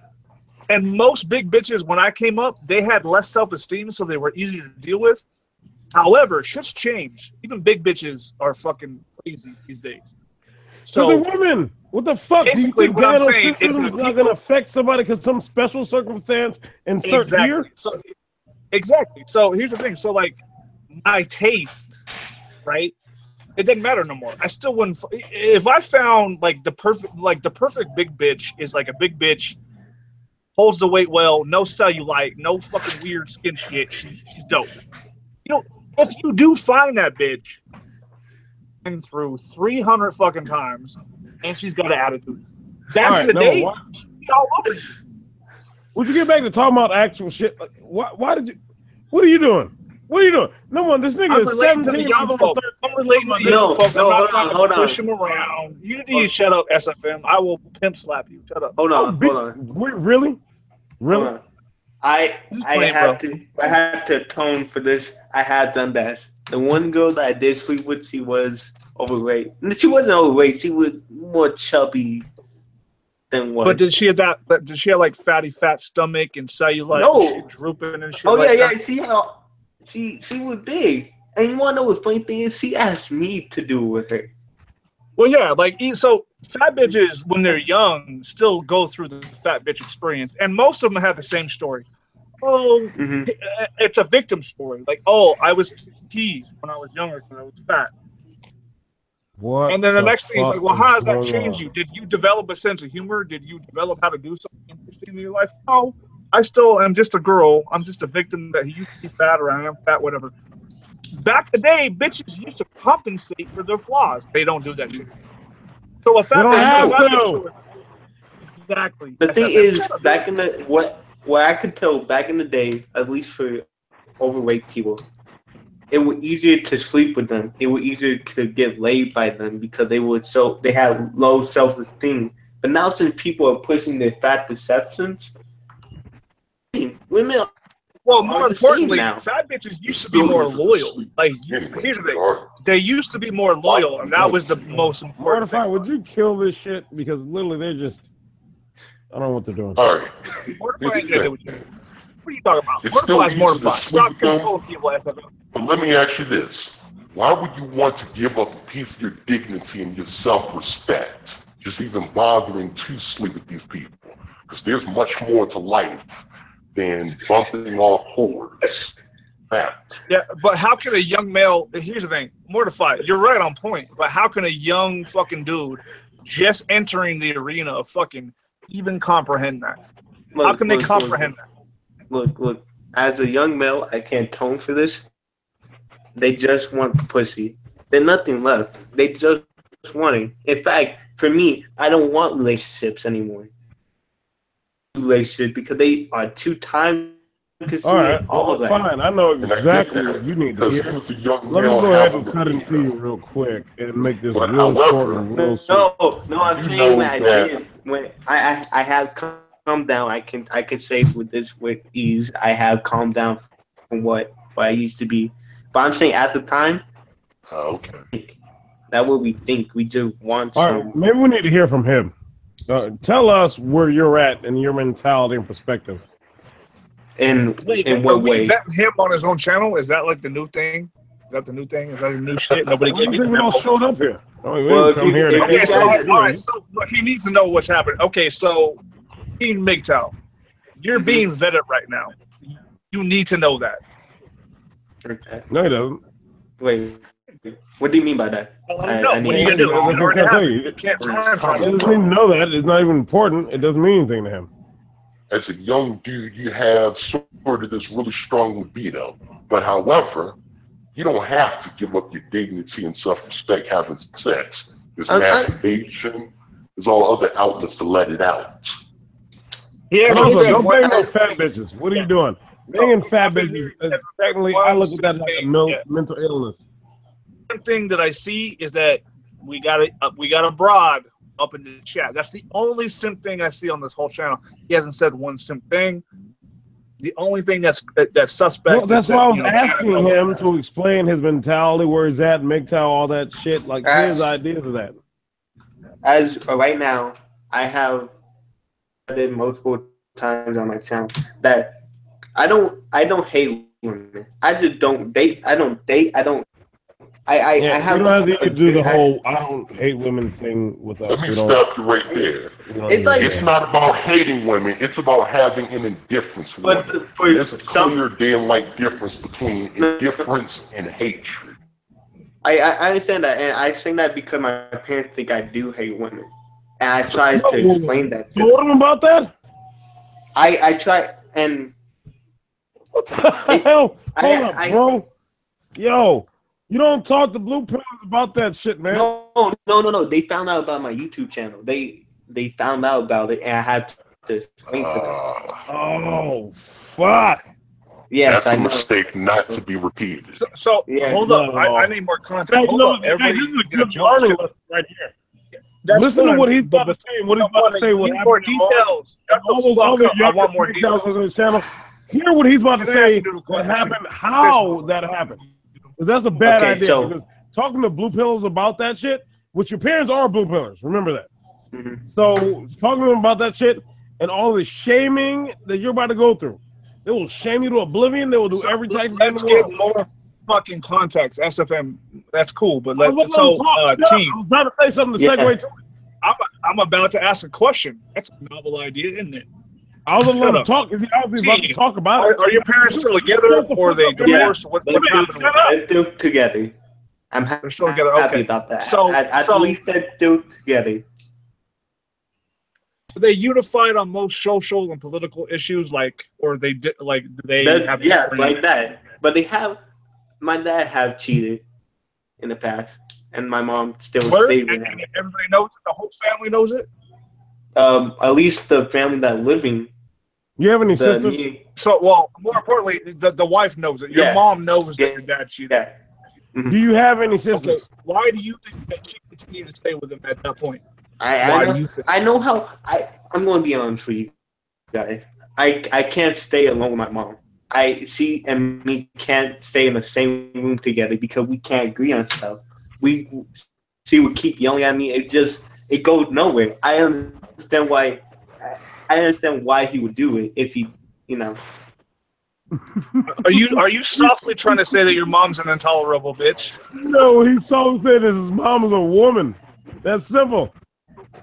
And most big bitches, when I came up, they had less self-esteem, so they were easier to deal with. However, shit's changed. Even big bitches are fucking crazy these days. So the women, what the fuck? Do you think gynocentricism is not going to affect somebody because some special circumstance insert here? Exactly. So here's the thing. So like my taste, right? It doesn't matter no more. I still wouldn't. If I found like the perfect big bitch is like a big bitch, holds the weight well, no cellulite, no fucking weird skin shit. She's dope. You know, if you do find that bitch, and through 300 fucking times, and she's got an attitude, that's the day. All over you. Would you get back to talking about actual shit? Like, why did you? What are you doing? What are you doing? No one. This nigga I'm is relating to the 17. young folk. I'm relating to the No, young folk. no, I'm hold not on, trying hold to on. push him around. You need to shut up, SFM. I will pimp slap you. Shut up. Hold Oh, on, bitch. hold on. Wait, really? Really? Hold on. I Just I playing, have bro. to atone for this. I have done that. The one girl that I did sleep with, she was overweight. She wasn't overweight. She was more chubby than what. But did she have that? But did she have like fat stomach and cellulite? No. And shit drooping and shit. Oh like yeah, that? yeah. See how she was big. And you wanna know what funny thing is? She asked me to do it with her. Well, yeah, like so fat bitches when they're young still go through the fat bitch experience, and most of them have the same story. Oh, Mm-hmm. it's a victim story. Like, oh, I was teased when I was younger because I was fat. What? And then the next thing is like, well, fuck how has that going changed on? you? Did you develop a sense of humor? Did you develop how to do something interesting in your life? No, I still am just a girl. I'm just a victim that he used to be fat or I am fat, whatever. Back in the day, bitches used to compensate for their flaws. They don't do that shit. So a They fat don't bitch, have a fat bitch to. story. Exactly. The That's thing that. is, Shut up, back dude. in the what I could tell back in the day, at least for overweight people, it was easier to sleep with them. It was easier to get laid by them because they had low self-esteem. But now since people are pushing their fat perceptions, women Well, are more the same importantly, now. fat bitches used to be Still more uses the loyal. sleep Like, anyway. here's the thing: Or- they used to be more loyal, and that was the most important thing. Mortify, would you kill this shit? Because literally they're just, I don't know what they're doing. All right. Mortify ain't It's gonna do that. what you do. What are you talking about? It's still Mortify's easy to mortified. sleep Stop with them. controlling people, SFM. But let me ask you this. Why would you want to give up a piece of your dignity and your self-respect just even bothering to sleep with these people? Because there's much more to life than bumping off whores. Facts. Yeah, but how can a young male? Here's the thing, mortified. You're right on point. But how can a young fucking dude just entering the arena of fucking even comprehend that? How can they comprehend that? Look. As a young male, I can't atone for this. They just want pussy. There's nothing left. They just want it. In fact, for me, I don't want relationships anymore. Relationships because they are too time consuming. All right, All of that. fine. I know And I get exactly that. what you need to Because hear. he was a young Let me male go ahead having and a cut into libido. you real quick and make this But real short however, and real sweet. No, I'm You saying when know I that- did, when I have calmed down, I can say with ease, I have calmed down from what I used to be. But I'm saying at the time, okay. that's what we think. We just want All some. right, maybe we need to hear from him. Tell us where you're at in your mentality and perspective. Wait, In are what we way? vetting him on his own channel? Is that like the new thing? Is that the new thing? Is that the new shit? Nobody Why do gave you me the think we all memo. showed up here? I mean, we Well, didn't if come you- here to if Okay, you so guys- all right, so look, he needs to know what's happening. Okay, so King Mgtow, you're being vetted right now. You need to know that. No, he doesn't. Wait, what do you mean by that? Well, let me know. I What are need- you gonna do? That's what You I'm already trying to have tell it. you. You can't time He travel. doesn't even know that. It's not even important. It doesn't mean anything to him. As a young dude, you have sort of this really strong libido. But however, you don't have to give up your dignity and self-respect having sex. There's masturbation. There's all other outlets to let it out. He And hasn't also, said don't one bang no single fat thing. bitches. What are you doing? Banging fat bitches, technically, I look at that like a mental illness. One thing that I see is that we got a broad up in the chat. That's the only simp thing I see on this whole channel. He hasn't said one simp thing. The only thing that's suspect. Well, that's is why that, I was asking him to explain his mentality, where he's at, Mgtow, all that shit. Like his ideas of that. As right now, I have said multiple times on my channel that I don't hate women. I just don't date. I don't date. I don't. I have. You don't have to do the whole "I don't hate women" thing with us. Let me We don't. stop you right there. It's like It's not about hating women. It's about having an indifference for But women. for There's a clear day and night difference between indifference and hatred. I understand that, and I say that because my parents think I do hate women, and I try to explain that. To Told him about that. I try, and What the hell? Hold up, I- bro. Yo, you don't talk to Blue Pillars about that shit, man. no. They found out about my YouTube channel. They found out about it, and I had to explain to them. Oh, fuck. Yes, That's I a know. mistake not to be repeated. So Yeah. hold up, No. I need more context. Hey, Hold no, up, everybody. this is a gonna good jump learning ship. lesson right here. That's Listen to fine, what he's but about to say. What he's I about want to say. What need happened more to your mom? details. Shut All the those fuck other up. I younger want more breakdowns details. on the channel. Hear what he's about to Can I ask say. you a What question? happened? How that happened? Because that's a bad Okay, idea. so- Because talking to blue pillars about that shit, which your parents are blue pillars. Remember that. Mhm. So talking to them about that shit and all the shaming that you're about to go through, they will shame you to oblivion. They will do So, every type of thing in let's the get world. more fucking context. SFM, that's cool, but I was so team, I'm trying to say something to Yeah. segue to it. I'm about to ask a question. That's a novel idea, isn't it? I was allowed Shut to up. talk because he obviously about to Team, talk about it. Are your parents still together, Shut the or are fuck they up, man. divorced? What's They're happening? Shut up. still together. I'm They're still together. Okay. happy about that. So- at so- least they're still together. Are they unified on most social and political issues, or do they have Yeah, different- like that. But my dad have cheated in the past, and my mom still Word? stayed And with him. everybody knows it. The whole family knows it. At least the family that living. You have any The sisters? me, So, well, more importantly, the wife knows it. Your Yeah. mom knows that Yeah. your dad cheated. yeah. Mhm. Do you have any Okay, sisters? why do you think that she continued to stay with him at that point? I Why know, do you think? I know how I'm going to be honest for you guys. I can't stay alone with my mom. She and me can't stay in the same room together because we can't agree on stuff. She would keep yelling at me. It goes nowhere. I understand why. I understand why he would do it if he, Are you softly trying to say that your mom's an intolerable bitch? No, he's so saying is his mom is a woman. That's simple.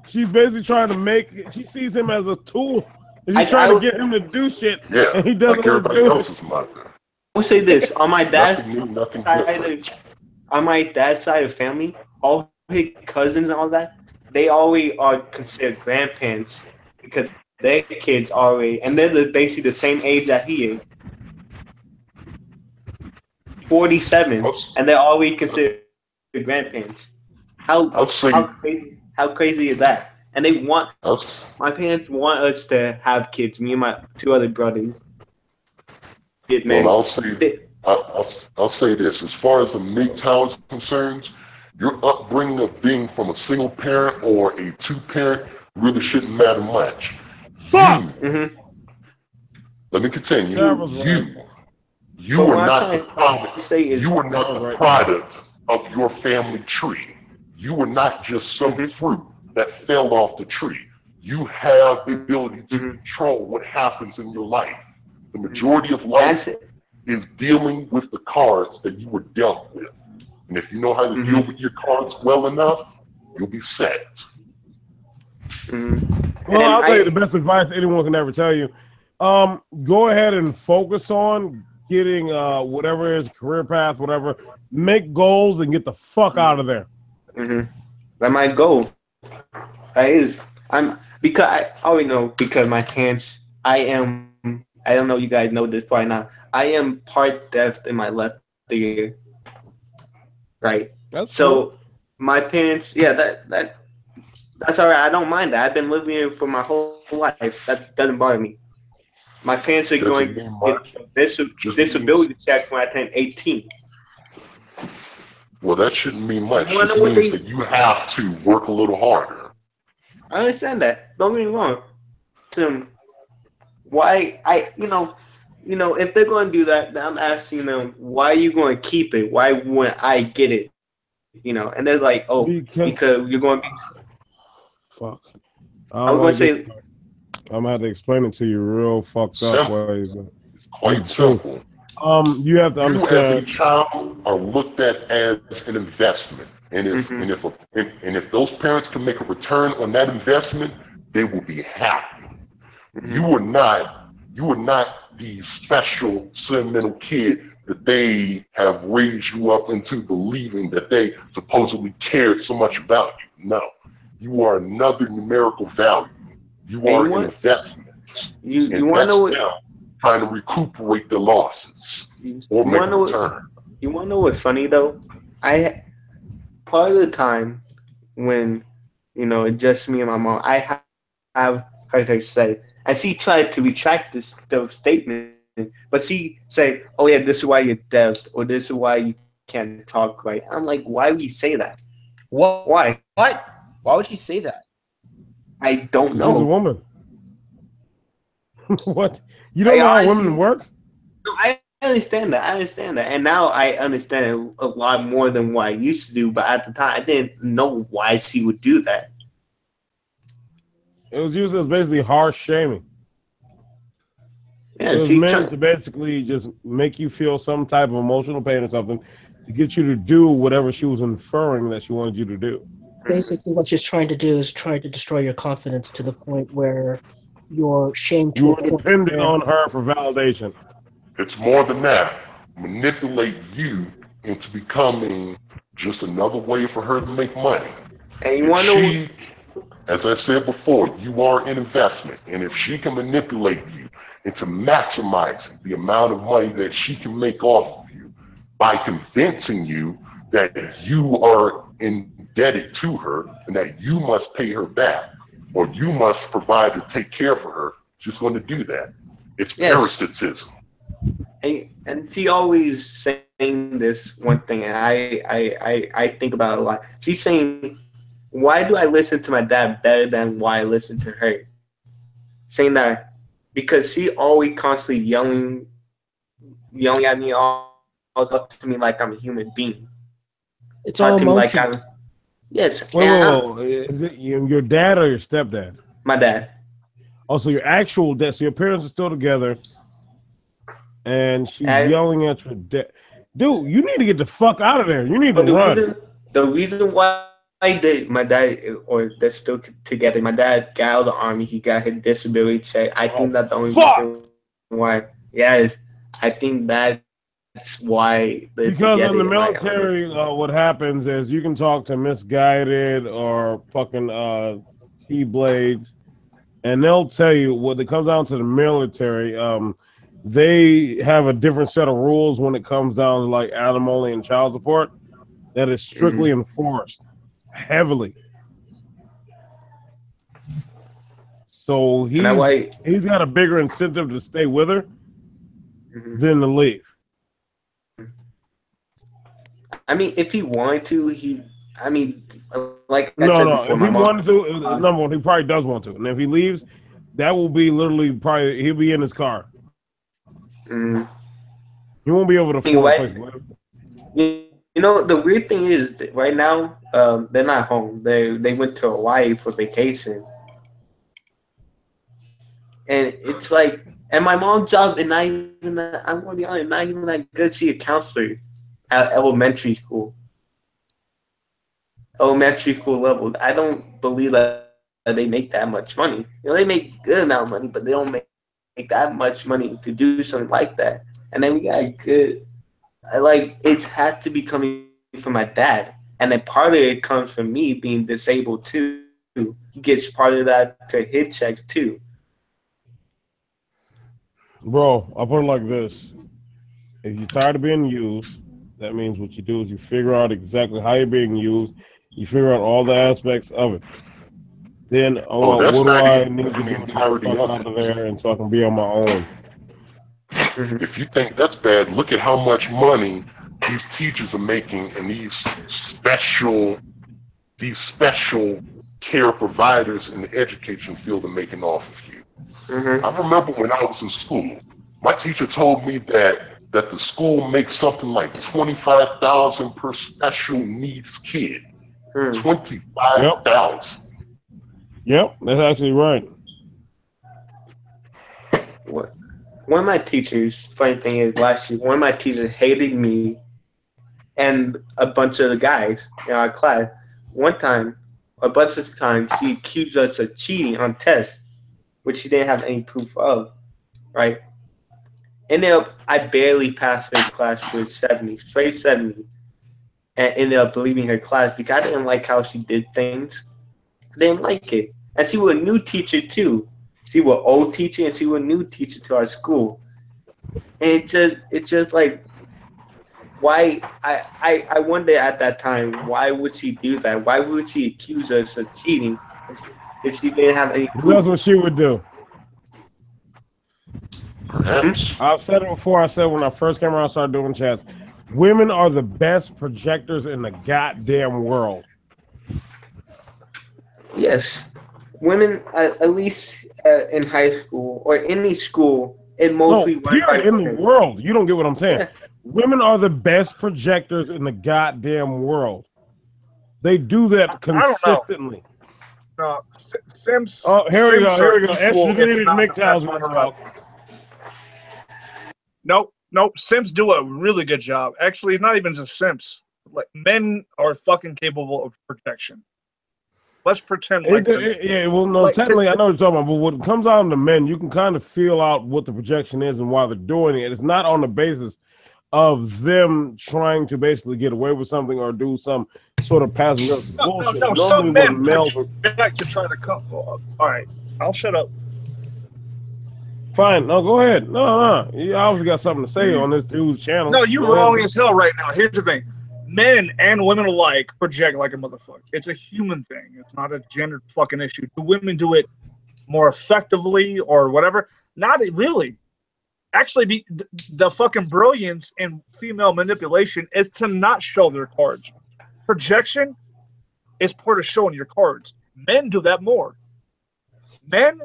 She's basically trying to she sees him as a tool. And she's trying to get him to do shit, Yeah, and he doesn't like want to everybody do it. else's mother. I will say this on my dad's Nothing new, nothing side different. on my dad's side of family, all his cousins and all that, they always are considered grandparents because their kids already, and they're basically the same age that he is, 47, and they're always considered grandparents. I'll say, How crazy is that? And I'll, my parents want us to have kids. Me and my two other brothers get married. well, I'll say this. As far as the Mgtow is concerned, your upbringing of being from a single parent or a two-parent really shouldn't matter much. Fuck! Mhm. Let me continue. Sarah's right. You But are what I'm not trying the product. to say is- You are not Sarah's the right. product of your family tree. You are not just some Mhm. fruit that fell off the tree. You have the ability to Mhm. control what happens in your life. The majority of life That's it. is dealing with the cards that you were dealt with. And if you know how to Mhm. deal with your cards well enough, you'll be set. Mhm. Well, And I'll tell you the best advice anyone can ever tell you. Go ahead and focus on getting whatever is career path, whatever. Make goals and get the fuck out of there. That my goal. Because I already know because my parents. I don't know if you guys know this probably not. I am part deaf in my left ear. Right. That's So my parents, yeah, that's all right. I don't mind that. I've been living here for my whole life. That doesn't bother me. My parents are going Doesn't mean to much. get disability check when I turn 18. Well, that shouldn't mean much. You wanna It know what means they- that you have to work a little harder. I understand that. Don't get me wrong. Why if they're going to do that, then I'm asking them, why are you going to keep it? Why wouldn't I get it? And they're like, oh, because you're going to be. fuck. I'm going to say, I'm gonna have to explain it to you real fucked up Simple. ways. Quite It's true. simple. You have to You as understand. a child are looked at as an investment, and if those parents can make a return on that investment, they will be happy. You are not the special sentimental kid that they have raised you up into believing that they supposedly cared so much about you. No, you are another numerical value. You are an investment. You want to know what? Them trying to recuperate the losses or make a return. You want to know what's funny though? Part of the time when it's just me and my mom, I have heard her say, and she tried to retract those statements. But she say, "Oh yeah, this is why you're deaf, or this is why you can't talk right." I'm like, why would you say that? What? Why? What? Why would she say that? I don't She's a know. woman. What? You I don't know how honestly- women work? No, I understand that. I understand that, and now I understand it a lot more than what I used to do. But at the time, I didn't know why she would do that. It was used as basically harsh shaming. Yeah, It was she meant to basically just make you feel some type of emotional pain or something to get you to do whatever she was inferring that she wanted you to do. Basically, what she's trying to do is try to destroy your confidence to the point where you're shamed You to a were point dependent where on her for validation. It's more than that. Manipulate you into becoming just another way for her to make money. and you If want to she, as I said before, you are an investment, and if she can manipulate you into maximizing the amount of money that she can make off of you by convincing you that you are indebted to her and that you must pay her back or you must provide to take care for her, she's going to do that. It's Yes. parasitism. and she always saying this one thing, and I think about it a lot. She's saying, "Why do I listen to my dad better than why I listen to her?" Saying that because she always constantly yelling at me all up to me like I'm a human being. it's all Talk to me like emotional. I'm yes, Wait, and whoa. Is it your dad or your stepdad? my dad. Also, your actual dad. So your parents are still together, and she's And- yelling at your dad. Dude, you need to get the fuck out of there. You need But to run. the reason why my dad or they're still together, my dad got out of the army. He got his disability check. I think that's the only fuck! reason why. Yes, I think that's why they're Because together. in the military, what happens is you can talk to misguided or fucking T-blades, and they'll tell you when it comes down to the military. They have a different set of rules when it comes down to like alimony and child support that is strictly enforced heavily. So he's got a bigger incentive to stay with her than to leave. I mean, if he wanted to, like I No, said no. before, If my he mom. wanted to, number one, he probably does want to. And if he leaves, that will be literally probably he'll be in his car. He won't be able to afford a place to live. You know, the weird thing is that right now, they're not home. They went to Hawaii for vacation, and it's like, and my mom's job is not even that. I'm gonna be honest, not even that good. She a counselor at elementary school level. I don't believe that they make that much money. You know, they make a good amount of money, but they don't make that much money to do something like that. And then we got good. It has to be coming from my dad, and then part of it comes from me being disabled too. He gets part of that to his check too. Bro, I'll put it like this. If you're tired of being used, that means what you do is you figure out exactly how you're being used. You figure out all the aspects of it. Then, that's what do not I even need to the do to get the entirety fuck of out it. of there and so I can be on my own? If you think that's bad, look at how much money these teachers are making and these special care providers in the education field are making off of you. I remember when I was in school, my teacher told me that the school makes something like $25,000 per special needs kid. $25,000. Yep, that's actually right. One of my teachers, funny thing is, last year, one of my teachers hated me and a bunch of the guys in our class. One time, a bunch of times, she accused us of cheating on tests, which she didn't have any proof of, right? Ended up, I barely passed her class with 70, straight 70, and ended up leaving her class because I didn't like how she did things. I didn't like it. And she was a new teacher, too. She was an old teacher, and she was a new teacher to our school. And it's just like, why? I wonder at that time, why would she do that? Why would she accuse us of cheating if she didn't have any proof? That's what she would do. Perhaps. I've said it before. I said when I first came around, started doing chats. Women are the best projectors in the goddamn world. Yes, women at least in high school or any school, it mostly No, run by period in the women. world. You don't get what I'm saying. Yeah. Women are the best projectors in the goddamn world. They do that I don't know. consistently. No, Sims. Oh, here we go. Sims Here are we go. equal, if Extradited not the Mgtow's best gonna one talk. around. Nope. Sims do a really good job. Actually, not even just Sims. Like men are fucking capable of protection. Let's pretend like Yeah, well, no, like, technically, I know what you're talking about, but when it comes down to men, you can kind of feel out what the projection is and why they're doing it. It's not on the basis of them trying to basically get away with something or do some sort of passive bullshit. No. Normally, Some what men males project to try to come. All right, I'll shut up. fine. No, go ahead. No. You obviously got something to say on this dude's channel. No, you're Go wrong ahead. as hell right now. Here's the thing. Men and women alike project like a motherfucker. It's a human thing. It's not a gender fucking issue. Do women do it more effectively or whatever? Not really. Actually, the fucking brilliance in female manipulation is to not show their cards. Projection is part of showing your cards. Men do that more. Men,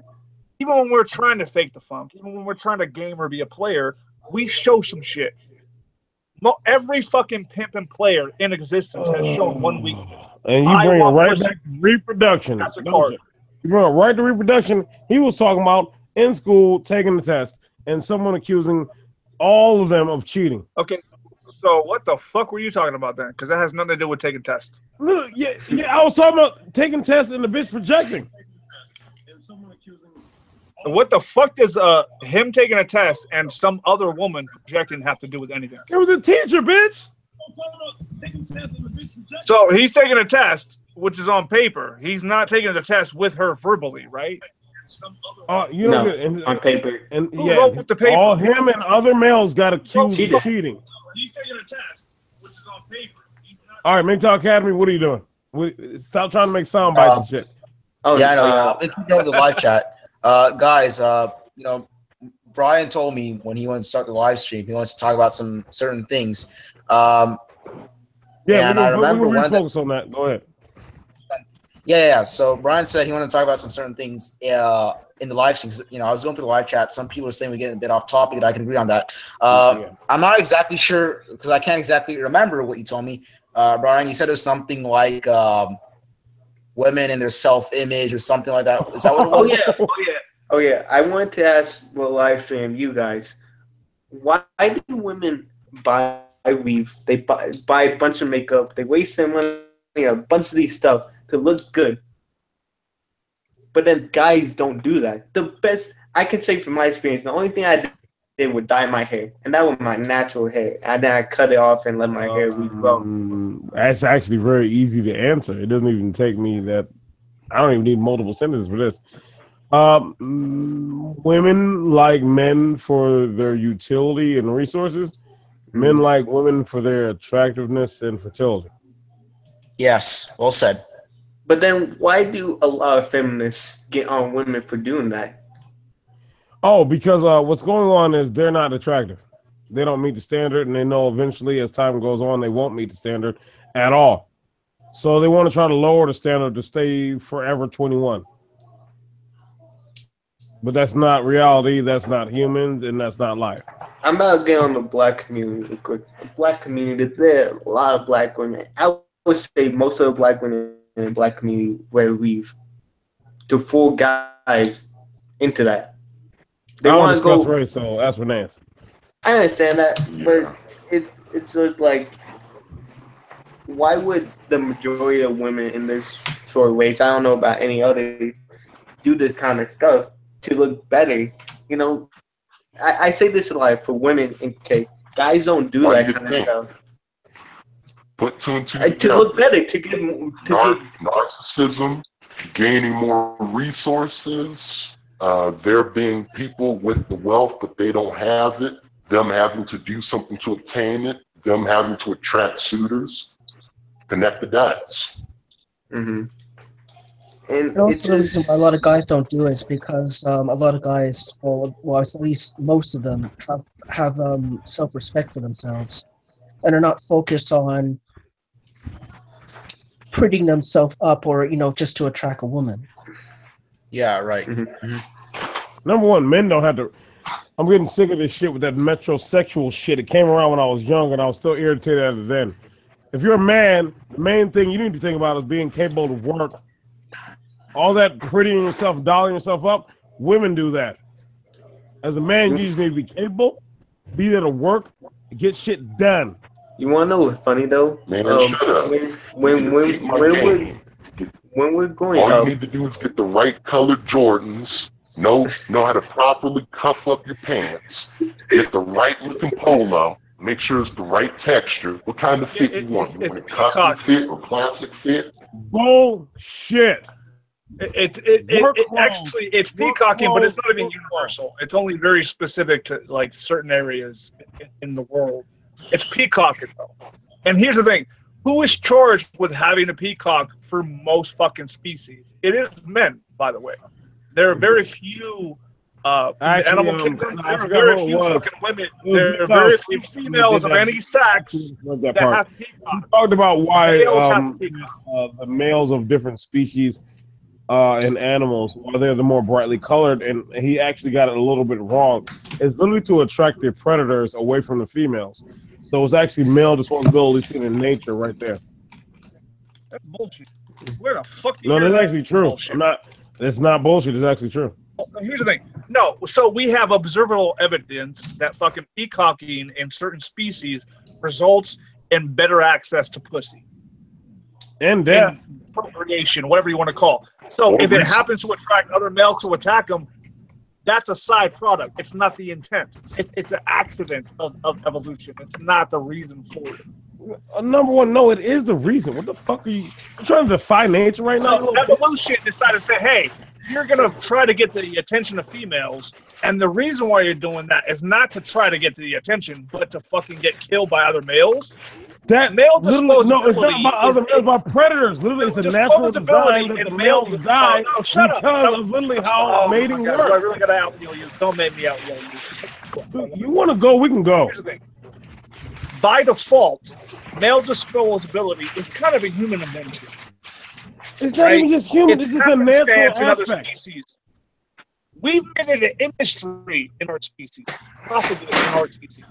even when we're trying to fake the funk, even when we're trying to game or be a player, we show some shit. Every fucking pimp and player in existence has shown one weakness. And you I bring it want right pussy. back to reproduction. That's a don't card. you? You bring it right to reproduction. He was talking about in school taking the test and someone accusing all of them of cheating. Okay, so what the fuck were you talking about then? Because that has nothing to do with taking tests. Yeah, I was talking about taking tests and the bitch projecting. What the fuck does him taking a test and some other woman projecting have to do with anything? It was a teacher, bitch. So he's taking a test, which is on paper. He's not taking the test with her verbally, right? You No, know, and, on paper. and Who yeah, wrote with the paper? all him and other males got accused Cheated. of cheating. He's taking a test, which is on paper. All right, Mgtow Academy, what are you doing? Stop trying to make sound bites and shit. Oh, Yeah, I know. Let's keep going with the live chat. Guys, you know, Brian told me when he wanted to start the live stream, he wants to talk about some certain things. Yeah, and I remember we're one of the focus on that. Go ahead. Yeah. So Brian said he wanted to talk about some certain things in the live stream. You know, I was going through the live chat. Some people are saying we're getting a bit off topic, and I can agree on that. I'm not exactly sure because I can't exactly remember what you told me, Brian. You said it was something like women and their self-image or something like that. Is that what it was? Oh yeah. I wanted to ask the live stream, you guys, why do women buy weave? They buy a bunch of makeup. They waste their money on a bunch of these stuff to look good. But then guys don't do that. The best I can say from my experience, the only thing I did was dye my hair, and that was my natural hair. And then I cut it off and let my hair regrow. That's actually very easy to answer. It doesn't even take me that. I don't even need multiple sentences for this. Women like men for their utility and resources. Men like women for their attractiveness and fertility. Yes, well said. But then why do a lot of feminists get on women for doing that? Oh, because what's going on is they're not attractive. They don't meet the standard, and they know eventually as time goes on, they won't meet the standard at all. So they want to try to lower the standard to stay forever 21. But that's not reality, that's not humans, and that's not life. I'm about to get on the black community real quick. The black community, there are a lot of black women. I would say most of the black women in the black community wear weave to fool guys into that. They I don't want to discuss go. race, so ask for Nance. I understand that, but it's sort of like, why would the majority of women in this short waist, I don't know about any other, do this kind of stuff to look better? You know, I say this a lot for women. Okay, guys don't do Why that you kind of think? stuff. Put two and two To together. look better, to get Narcissism, gaining more resources, there being people with the wealth but they don't have it, them having to do something to obtain it, them having to attract suitors. Connect the dots. Mm-hmm. And And also, it's the reason just why a lot of guys don't do it is because a lot of guys, well, at least most of them, have self-respect for themselves and are not focused on prettying themselves up or just to attract a woman. Yeah, right. Number one, men don't have to. I'm getting sick of this shit with that metrosexual shit. It came around when I was young, and I was still irritated at it then. If you're a man, the main thing you need to think about is being capable of work. All that prettying yourself, dolling yourself up, women do that. As a man, you just need to be capable, be there to work, get shit done. you want to know what's funny though? Man, shut up. When we're going All up, you need to do is get the right colored Jordans. Know how to properly cuff up your pants. Get the right looking polo. Make sure it's the right texture. What kind of fit you want? You want a custom fit or classic fit? Bullshit. Actually it's peacocking, but it's not even universal. It's only very specific to like certain areas in the world. It's peacocking though. And here's the thing: who is charged with having a peacock for most fucking species? It is men, by the way. There are very few animal kingdom. There are very few fucking women. There are very few females of any sex that have peacocks. We talked about why the males of different species and animals, why they're the more brightly colored, and he actually got it a little bit wrong. It's literally to attract the predators away from the females. So it's actually male responsibility seen in nature right there. That's bullshit. Where the fuck? No, that's actually true. It's not bullshit. It's actually true. Here's the thing. No, so we have observable evidence that fucking peacocking in certain species results in better access to pussy. And death. Procreation, whatever you want to call. So if it happens to attract other males to attack them, that's a side product. It's not the intent. It's an accident of evolution. It's not the reason for it. Number one, no, it is the reason. What the fuck are you trying to defy nature right now? So evolution decided to say, hey, you're going to try to get the attention of females, and the reason why you're doing that is not to try to get the attention, but to fucking get killed by other males. That male disposability, no, it's not about other males, by predators. Literally, it's a natural design that the males die because of literally how mating works. I really gotta out-yell you. Don't make me out-yell you. You want to go? We can go. Here's the thing. By default, male disposability is kind of a human invention. It's not even just human. It's just a natural in other aspect. Species. We've made it an industry in our species. Propagated in our species.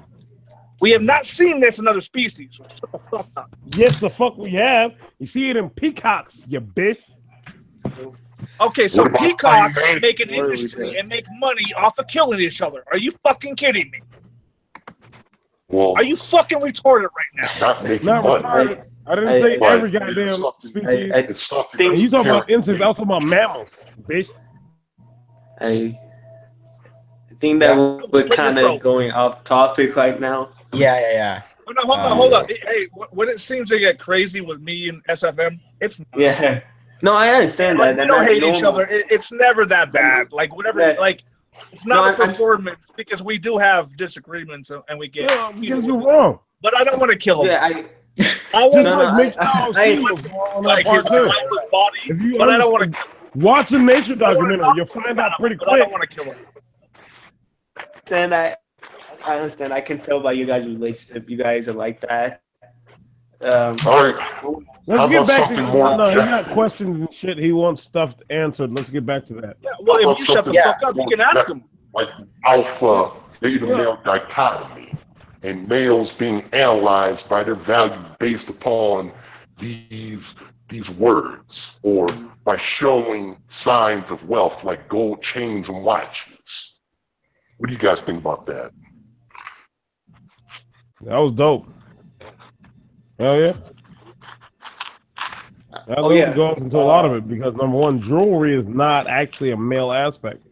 We have not seen this in other species. So shut the fuck up. Yes, the fuck we have. You see it in peacocks, you bitch. Okay, so peacocks make an industry and make money off of killing each other. Are you fucking kidding me? Well, are you fucking retarded right now? Not making not money. Retarded. I didn't say every goddamn species. You talking about insects? I was talking about mammals, bitch. I think that we're kind of going off topic right now. Yeah. Hold on. Hey, when it seems to get crazy with me and SFM, it's not. Yeah. No, I understand that. We don't hate each other. It's never that bad. Like whatever. Like it's not a performance because we do have disagreements and we get. Yeah, because you're wrong. But I don't want to kill him. Yeah, I want to like his body, but I don't want to. Watch a nature documentary. You'll find out pretty quick. I don't want to kill him. Then I understand. I can tell by you guys' relationship. You guys are like that. All right. Let's get back to he got questions and shit. He wants stuff answered. Let's get back to that. Yeah, well, if you shut the fuck up, you can ask him. Like alpha beta male dichotomy, and males being analyzed by their value based upon these words, or by showing signs of wealth like gold chains and watches. What do you guys think about that? That was dope. Hell yeah. That goes into a lot of it because number one, jewelry is not actually a male aspect.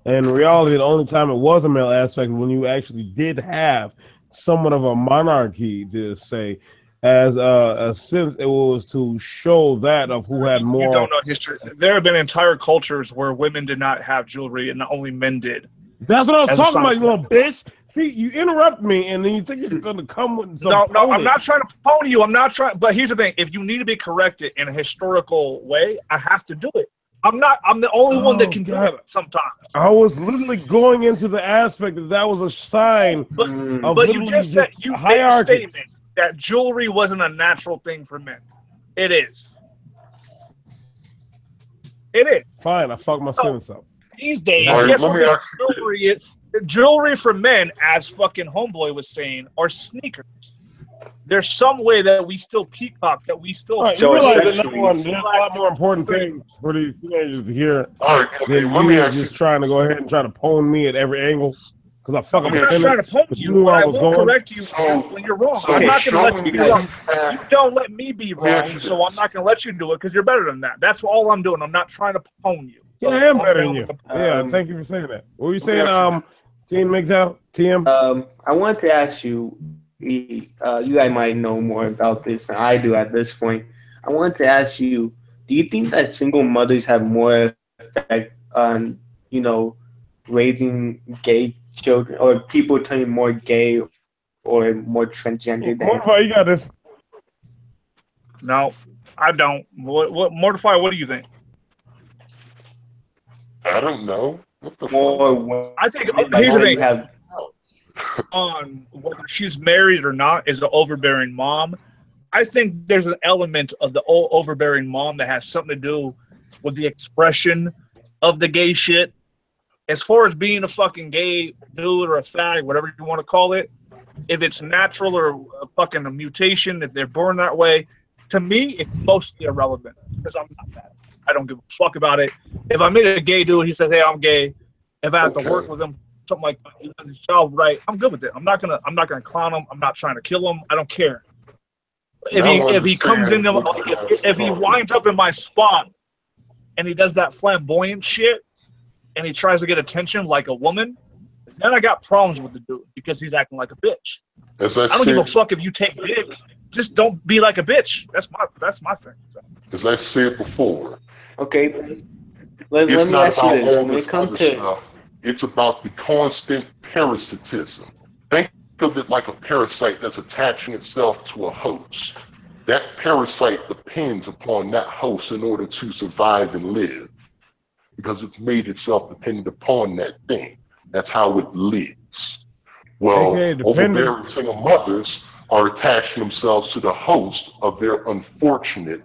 And in reality, the only time it was a male aspect when you actually did have somewhat of a monarchy, to say, as a sense it was to show that of who had more. You don't know history. There have been entire cultures where women did not have jewelry and only men did. That's what I was talking about, you little bitch. See, you interrupt me, and then you think you're going to come with some No, I'm not trying to pony you. I'm not trying. But here's the thing: if you need to be corrected in a historical way, I have to do it. I'm the only one that can do God. it sometimes. I was literally going into the aspect that was a sign But of you just said you made a hierarchy. statement that jewelry wasn't a natural thing for men. It is. It is. Fine, I fucked my sentence up. These days, All right, guess let what me the ask you jewelry is? The jewelry for men, as fucking Homeboy was saying, are sneakers. There's some way that we still peacock, that we still. All right, you So realize that essentially- number one, there's a lot more important things for these teenagers to hear All right, okay, than let me you ask just you. trying to go ahead and try to pwn me at every angle because I fuck up I'm a not sentence. trying to poke but you, knew but where I was will going. correct you when you're wrong. I'm not going to let you be wrong. You don't let me be wrong, so I'm not going to let you do it because you're better than that. That's all I'm doing. I'm not trying to pone you. Yeah, So I am I'm better down than you. with Yeah, thank you for saying that. What were you saying, Team Mgtow? TM? I wanted to ask you, you guys might know more about this than I do at this point. I wanted to ask you, do you think that single mothers have more effect on, raising gay children or people turning more gay or more transgender than? Mortify, you got this. No, I don't. What Mortify? What do you think? I don't know. What the fuck? More? I think Like here's the how thing. you have On whether she's married or not is the overbearing mom. I think there's an element of the overbearing mom that has something to do with the expression of the gay shit. As far as being a fucking gay dude or a fag, whatever you want to call it, if it's natural or a fucking a mutation, if they're born that way, to me, it's mostly irrelevant because I'm not that. I don't give a fuck about it. If I meet a gay dude, he says, "Hey, I'm gay." If I have to work with him, something like that, he does his job right, I'm good with it. I'm not gonna clown him. I'm not trying to kill him. I don't care. If he comes in, if he winds up in my spot and he does that flamboyant shit and he tries to get attention like a woman, then I got problems with the dude because he's acting like a bitch. I don't give a fuck if you take dick. Just don't be like a bitch. That's my thing. So. As I said before, okay. Let it's me not ask you about this: all when this it comes other to stuff. It's about the constant parasitism. Think of it like a parasite that's attaching itself to a host. That parasite depends upon that host in order to survive and live, because it's made itself dependent upon that thing. That's how it lives. Well, AKA dependent. overbearing single mothers are attaching themselves to the host of their unfortunate,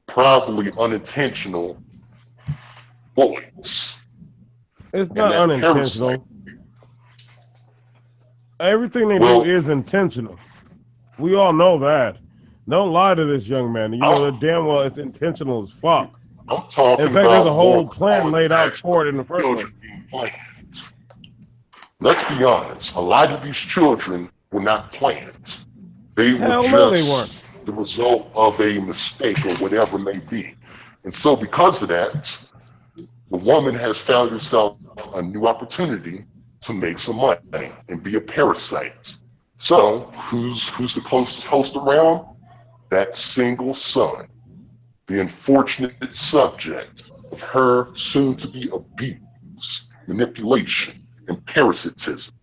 probably unintentional boys. It's And not that unintentional. parasite- Everything they Well- do is intentional. We all know that. Don't lie to this young man. You know that damn well it's intentional as fuck. I'm talking In fact, about there's a whole more plan laid out context for it of in the first children place. being planned. Let's be honest, a lot of these children were not planned. They Hell were no, just they weren't. the result of a mistake or whatever it may be. And so because of that, the woman has found herself a new opportunity to make some money and be a parasite. So who's the closest host around? That single son, the unfortunate subject of her soon-to-be abuse, manipulation, and parasitism.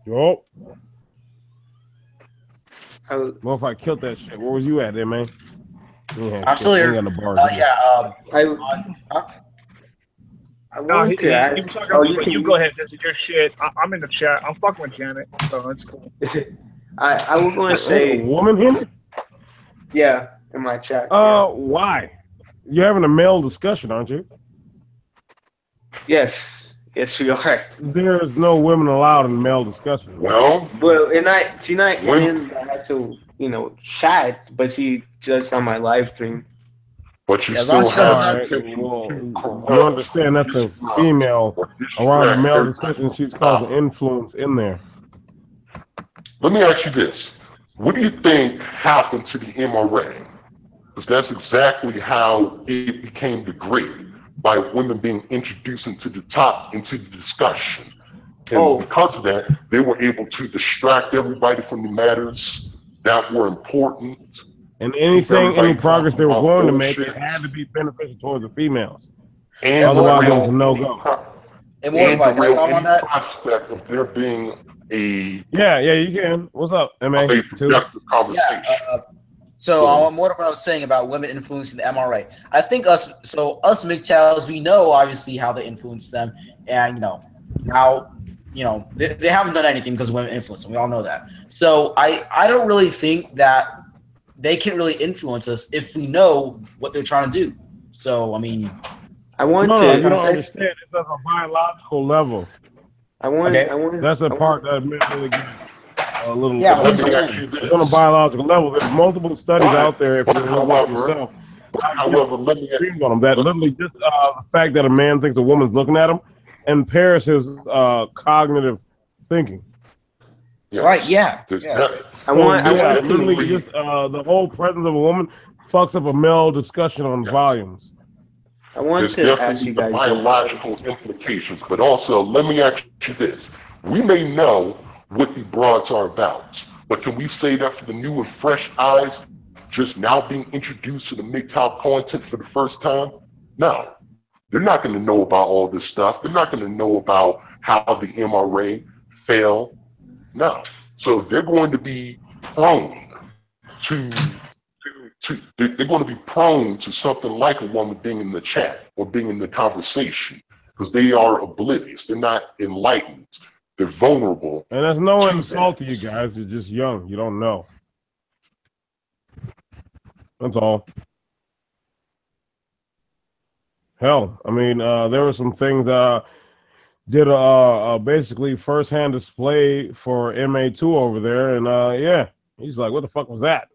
Yup. I, Well, if I killed that shit, where was you at there, man? Yeah, I'm still here. On the bars, I No, wanted to ask. he was talking Oh, about me, but you go ahead. This is your shit. I'm in the chat. I'm fucking with Janet, so it's cool. I was going to a say, woman here? yeah, in my chat. Yeah. Why? You're having a male discussion, aren't you? Yes, we are. There's no women allowed in male discussion. Well, She's not in the actual, chat, but she just on my live stream. but you As still long as you don't have know- You understand that's a female around the male discussion. She's causing influence in there. Let me ask you this. What do you think happened to the MRA? Because that's exactly how it became degraded, by women being introduced into the discussion. And because of that, they were able to distract everybody from the matters that were important. And any progress they were going to make, it had to be beneficial towards the females. And otherwise, it was a no-go. And Mortify, can I comment on that? Prospect of there being a you can. What's up, MA? productive conversation. So Yeah. more of what I was saying about women influencing the MRA. I think us Mgtows, we know obviously how they influence them, and now they haven't done anything because women influence them. We all know that. So I don't really think that they can really influence us if we know what they're trying to do. So I mean, I want No, to. you trying to don't say? understand. It's at a biological level. Okay. That's the part that men really get a little. Yeah, Let please me ask explain. you this. It's on a biological level. There's multiple studies out there. If you look at However, yourself, let me dreams on them. That literally just the fact that a man thinks a woman's looking at him impairs his cognitive thinking. yes. Right? Yeah. There's Yeah. not- Okay. I want literally to. just the whole presence of a woman fucks up a male discussion on volumes. I want There's to ask definitely you the guys this. biological implications, but also let me ask you this. We may know what the broads are about, but can we say that for the new and fresh eyes just now being introduced to the Mgtow content for the first time? No. They're not going to know about all this stuff. They're not going to know about how the MRA fell. No. So they're going to be prone they're going to be prone to something like a woman being in the chat or being in the conversation because they are oblivious. They're not enlightened. They're vulnerable. And that's no to insult that. to you guys. You're just young. You don't know. That's all. Hell, I mean, there were some things did a basically first-hand display for MA2 over there, and yeah, he's like, "What the fuck was that?"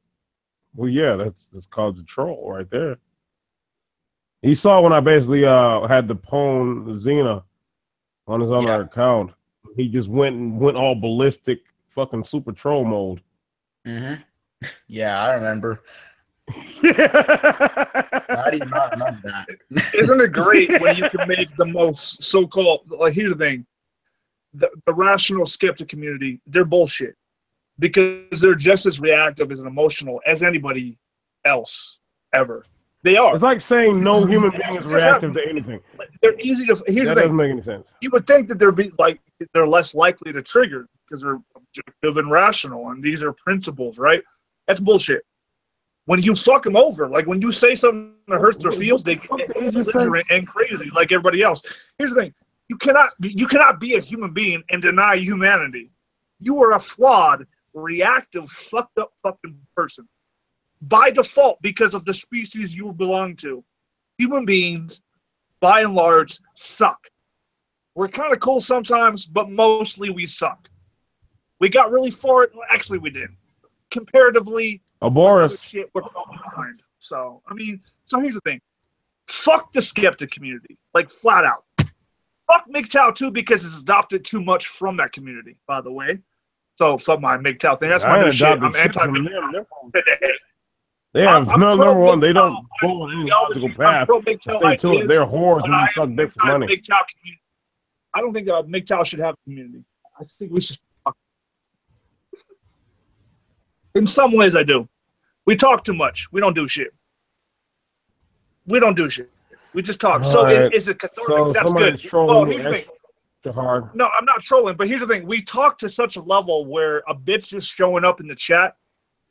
Well, yeah, that's called the troll right there. He saw when I basically had to pwn Xena on his other account. He just went all ballistic, fucking super troll mode. Mm-hmm. Yeah, I remember. I did not remember that. Isn't it great when you can make the most so-called, like, here's the thing, the rational skeptic community, they're bullshit because they're just as reactive as emotional as anybody else ever. They are. It's like saying no human being is reactive to anything. They're easy to. Here's That the doesn't thing. make any sense. You would think that they're less likely to trigger because they're objective and rational, and these are principles, right? That's bullshit. When you fuck them over, like when you say something that hurts their feels, they get belligerent and crazy like everybody else. Here's the thing: you cannot be a human being and deny humanity. You are a flawed, reactive, fucked up fucking person by default because of the species you belong to. Human beings, by and large, suck. We're kind of cool sometimes, but mostly we suck. We got really far. Actually, we did. Comparatively, Boris. shit, we're probably behind. So, I mean, so here's the thing. Fuck the skeptic community. Like, flat out. Fuck Mgtow, too, because it's adopted too much from that community, by the way. So, fuck my Mgtow thing. That's my new shit. I'm anti-Mgtow. They have I'm number one. They pro-Mgtow don't go on any logical path. pro-Mgtow Stay to it. ideas, They're whores but and I suck am dick for money. anti-Mgtow community. I don't think Mgtow should have a community. I think we should. In some ways, I do. We talk too much. We don't do shit. We don't do shit. We just talk. All So right. is it cathartic? So That's somebody's good. trolling Well, me here's the thing. extra hard. No, I'm not trolling, but here's the thing. We talk to such a level where a bitch just showing up in the chat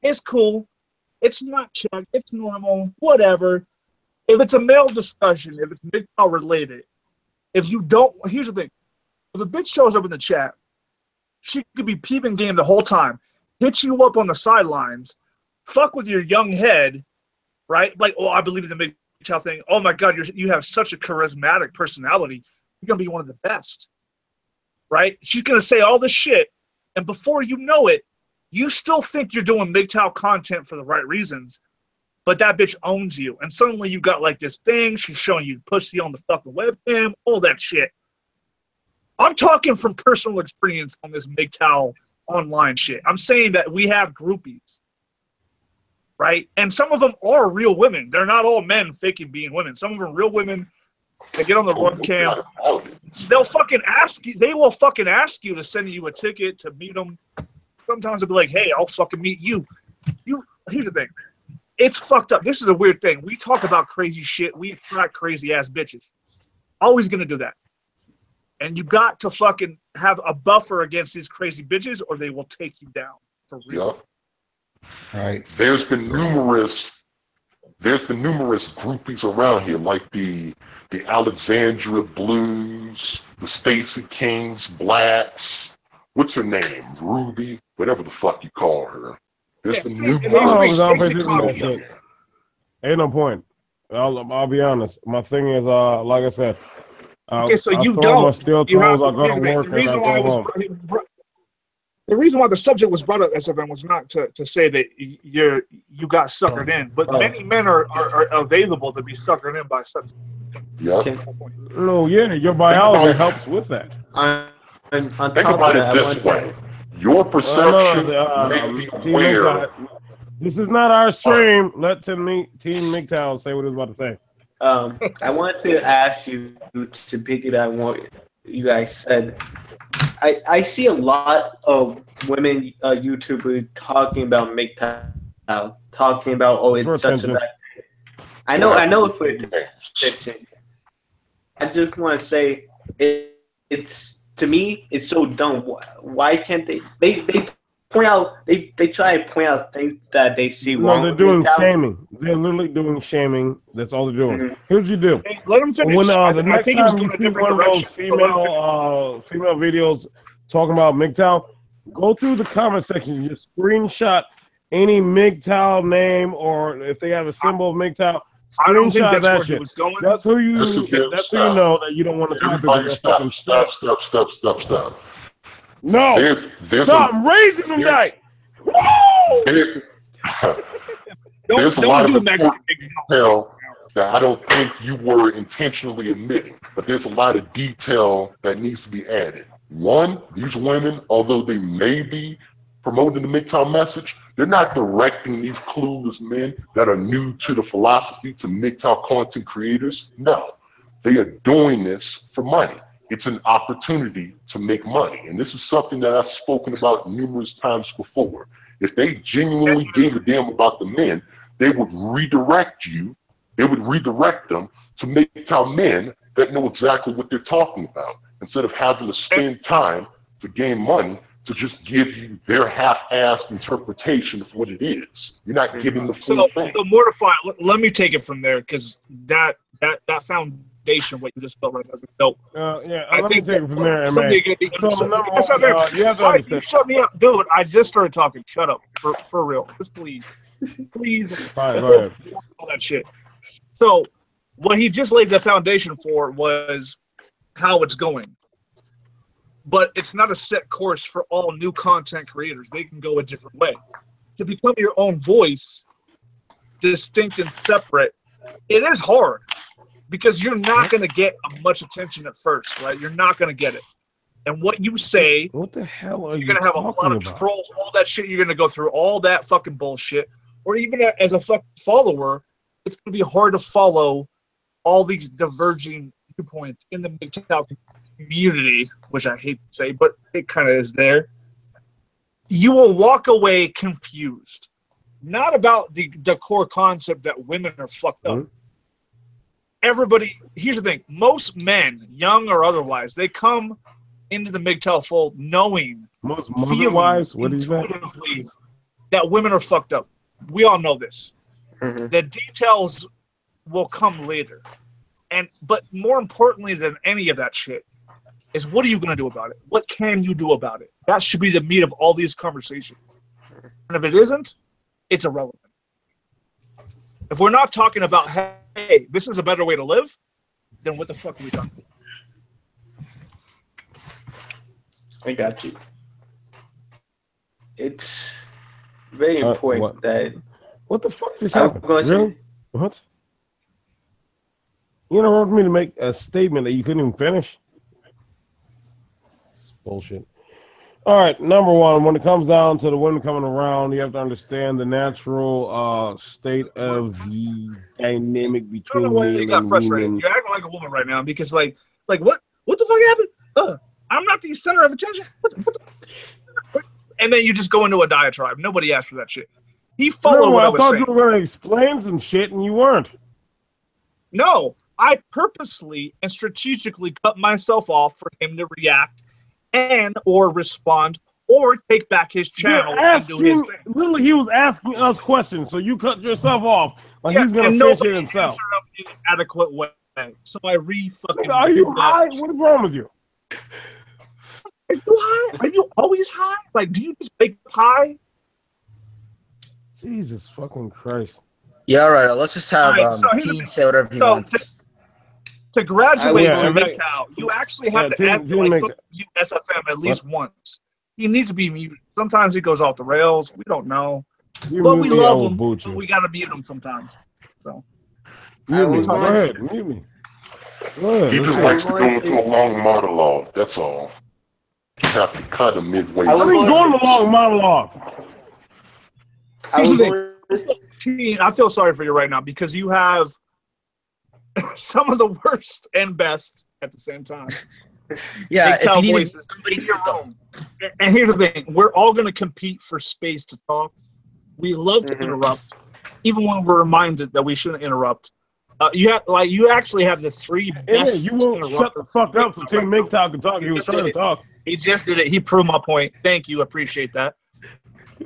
is cool. It's not checked. It's normal. Whatever. If it's a male discussion, if it's Mgtow related, if you don't, here's the thing. If a bitch shows up in the chat, she could be peeping game the whole time, hit you up on the sidelines, fuck with your young head, right? Like, oh, I believe in the Mgtow thing. Oh my God, you have such a charismatic personality. You're gonna be one of the best, right? She's gonna say all this shit, and before you know it, you still think you're doing Mgtow content for the right reasons, but that bitch owns you, and suddenly you got like this thing. She's showing you pussy on the fucking webcam, all that shit. I'm talking from personal experience on this Mgtow online shit. I'm saying that we have groupies, right? And some of them are real women. They're not all men faking being women. Some of them are real women. They get on the webcam. They'll fucking ask you. They will fucking ask you to send you a ticket to meet them. Sometimes they'll be like, "Hey, I'll fucking meet you." Here's the thing. It's fucked up. This is a weird thing. We talk about crazy shit. We attract crazy ass bitches. Always gonna do that. And you got to fucking have a buffer against these crazy bitches, or they will take you down for real. Yeah. Right. There's been numerous groupies around here, like the Alexandria Blues, the Stacy Kings, Blacks. What's her name? Ruby, whatever the fuck you call her. There's been numerous. Ain't no point. I'll be honest. My thing is, like I said, Okay, so I you throw my don't. steel You toes. have, I go to the work and I reason why I go was home. the reason why the subject was brought up as then was not to say that you got suckered in, but many men are available to be suckered in by such. Yeah. No, yeah, your biology helps with that. On Think top about of that, it this way. Your perception may be Team aware. Mgtow, this is not our stream. Let Team Mgtow say what he was about to say. I wanted to ask you to pick it up what you guys said. I see a lot of women YouTubers talking about Mgtow, talking about it's such a bad. I know it's for attention. I just want to say it's to me it's so dumb. Why can't they point out they try to point out things that they see wrong? No, they're doing shaming. They're literally doing shaming. That's all they're doing. Mm-hmm. Here's what you do. Hey, let them finish. When the I next think it was time you going a see different one of those direction. female videos talking about Mgtow, go through the comment section. Just screenshot any Mgtow name, or if they have a symbol of Mgtow, I don't think screenshot that's that where shit. he was going. That's who you know that you don't want to talk to. Everybody stop. No, I'm raising them night. There's a lot of important detail that I don't think you were intentionally admitting, but there's a lot of detail that needs to be added. One, these women, although they may be promoting the Mgtow message, they're not directing these clueless men that are new to the philosophy to Mgtow content creators. No, they are doing this for money. It's an opportunity to make money. And this is something that I've spoken about numerous times before. If they genuinely gave a damn about the men, they would redirect them to Mgtow men that know exactly what they're talking about, instead of having to spend time to gain money to just give you their half-assed interpretation of what it is. You're not getting the full thing. So mortify. Let me take it from there, because that foundation, what you just built right there, dope. I think take it from there, man. You have to understand. You shut me up, dude. I just started talking. Shut up, for real. Just please. Fine, go ahead. All that shit. So, what he just laid the foundation for was how it's going. But it's not a set course for all new content creators. They can go a different way. To become your own voice, distinct and separate, it is hard, because you're not going to get much attention at first, right? You're not going to get it. And what you say, what the hell are you're going to have a lot of trolls, all that shit. You're going to go through all that fucking bullshit. Or even as a fucking follower, it's going to be hard to follow all these diverging viewpoints in the Mgtow community, which I hate to say, but it kind of is there. You will walk away confused. Not about the core concept that women are fucked up. Mm-hmm. Everybody, here's the thing. Most men, young or otherwise, they come into the Mgtow fold knowing, intuitively, that women are fucked up. We all know this. Mm-hmm. The details will come later. But more importantly than any of that shit is, what are you going to do about it? What can you do about it? That should be the meat of all these conversations. And if it isn't, it's irrelevant. If we're not talking about, hey, this is a better way to live, then what the fuck are we talking about? I got you. It's very important that... What the fuck just happened? Really? What? You interrupted me to make a statement that you couldn't even finish? It's bullshit. All right, number one, when it comes down to the women coming around, you have to understand the natural state of the dynamic between men and women. You're acting like a woman right now, because like what the fuck happened? I'm not the center of attention. What the? And then you just go into a diatribe. Nobody asked for that shit. He followed what I was saying. I thought you were going to explain some shit, and you weren't. No, I purposely and strategically cut myself off for him to react and or respond or take back his channel and do his thing. Literally, he was asking us questions, so you cut yourself off. Like Yeah, he's gonna and finish nobody it himself. answered him in an adequate way. So I fucking. Are you high? What is wrong with you? Are you high? Are you always high? Like, do you just wake up high? Jesus fucking Christ. Yeah, all right. Let's just have Alright, so here's the Teen thing. say whatever he So, wants. To graduate Yeah, to in fact- Mgtow, you actually have Yeah, to Teen- act Teen like make fuck you SFM at least once. He needs to be muted. Sometimes he goes off the rails. We don't know. You But mute we me, I love will him. boot But you. we gotta mute him sometimes. So Mute me. was Go going to- ahead. Mute me. Go ahead. He Let's just see. likes to go into a long monologue. That's all. Just have to cut him midway. I I was mean, going to long monologues. I here's was the thing. going Teen, I feel sorry for you right now because you have some of the worst and best at the same time. Yeah, if Mgtow you need voices. somebody In your room. And here's the thing: we're all going to compete for space to talk. We love to interrupt, even when we're reminded that we shouldn't interrupt. You actually have the three Yeah, best. you won't shut the fuck up so Team Mgtow can talk. He was trying to talk. He just did it. He proved my point. Thank you. Appreciate that.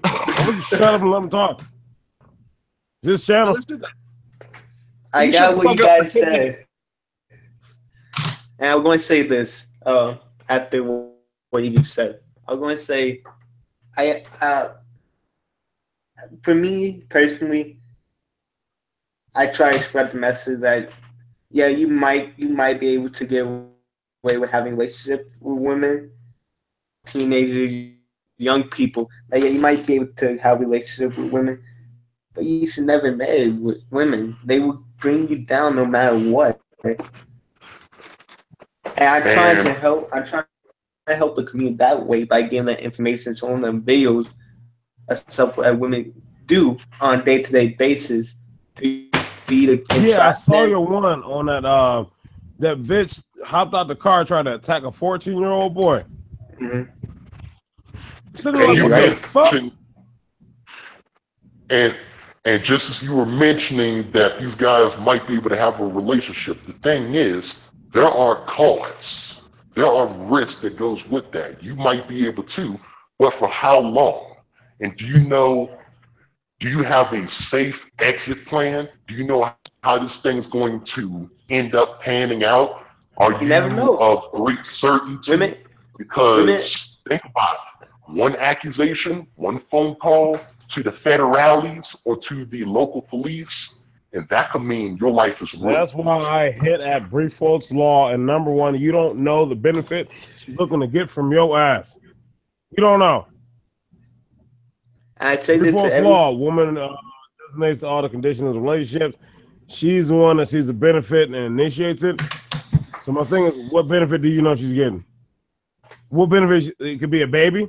Why don't you shut up and let him talk? This channel. Let's do that. I You got shut what the you fuck up guys for 10 minutes. said. And I'm going to say this after what you said. I'm going to say, for me personally, I try to spread the message that, yeah, you might be able to get away with having relationships with women, teenagers, young people. Like, yeah, you might be able to have a relationship with women, but you should never marry with women. They will bring you down no matter what. And I'm trying to help. I'm trying to help the community that way by giving them information, showing them videos of stuff that women do on a day-to-day basis. Yeah, I saw your one on that. That bitch hopped out the car trying to attack a 14-year-old boy. Mm-hmm. And you What the fuck? And just as you were mentioning that these guys might be able to have a relationship, the thing is, there are costs. There are risks that goes with that. You might be able to, but for how long? And do you have a safe exit plan? Do you know how this thing is going to end up panning out? Are you never know. of great certainty? Because think about it. One accusation, one phone call to the federales or to the local police, and that could mean your life is ruined. That's why I hit at brief false law. And number one, you don't know the benefit she's looking to get from your ass. You don't know. I'd say brief this false to law. Woman designates all the conditions of relationships. She's the one that sees the benefit and initiates it. So my thing is, what benefit do you know she's getting? What benefit? It could be a baby.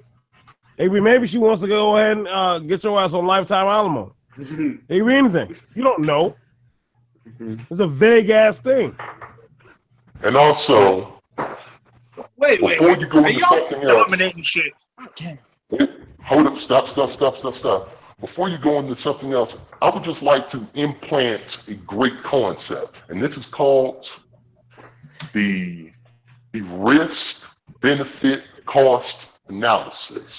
Maybe she wants to go ahead and get your ass on lifetime alimony. It could be anything. You don't know. It's a vague ass thing. And also, Wait. before you go Are into y'all something else, dominating shit? Okay. hold up, stop. Before you go into something else, I would just like to implant a great concept, and this is called the risk, benefit, cost analysis.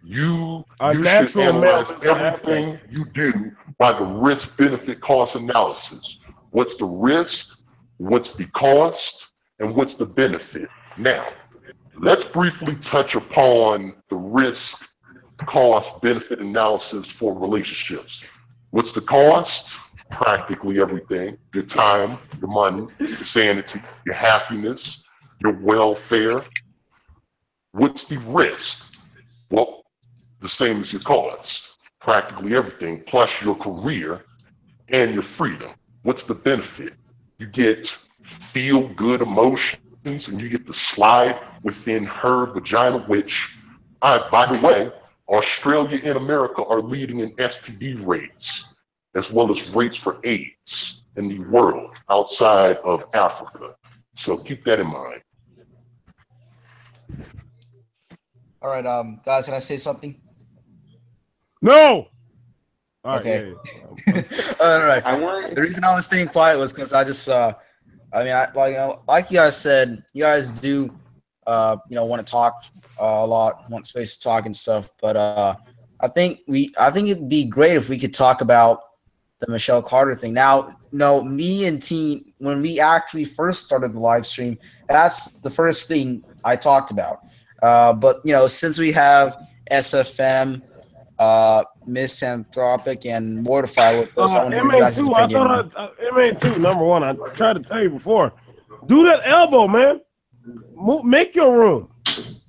You should analyze everything you do by the risk, benefit, cost analysis. What's the risk? What's the cost? And what's the benefit? Now, let's briefly touch upon the risk, cost, benefit analysis for relationships. What's the cost? Practically everything. Your time, your money, your sanity, your happiness, your welfare. What's the risk? Well, the same as your cost. Practically everything, plus your career and your freedom. What's the benefit? You get feel-good emotions, and you get to slide within her vagina, which, by the way, Australia and America are leading in STD rates, as well as rates for AIDS in the world outside of Africa. So keep that in mind. All right, guys, can I say something? No. All right, Okay. Yeah. All right. The reason I was staying quiet was because I just, like you guys said, you guys do want to talk a lot, want space to talk and stuff. But I think it'd be great if we could talk about the Michelle Carter thing. Now, no, me and Teen, when we actually first started the live stream, that's the first thing I talked about. But since we have SFM, Misanthropic, and Mortify with us, I want to hear you guys' MA2, I opinion. thought MA2, number one, I tried to tell you before. Do that elbow, man. Make your room.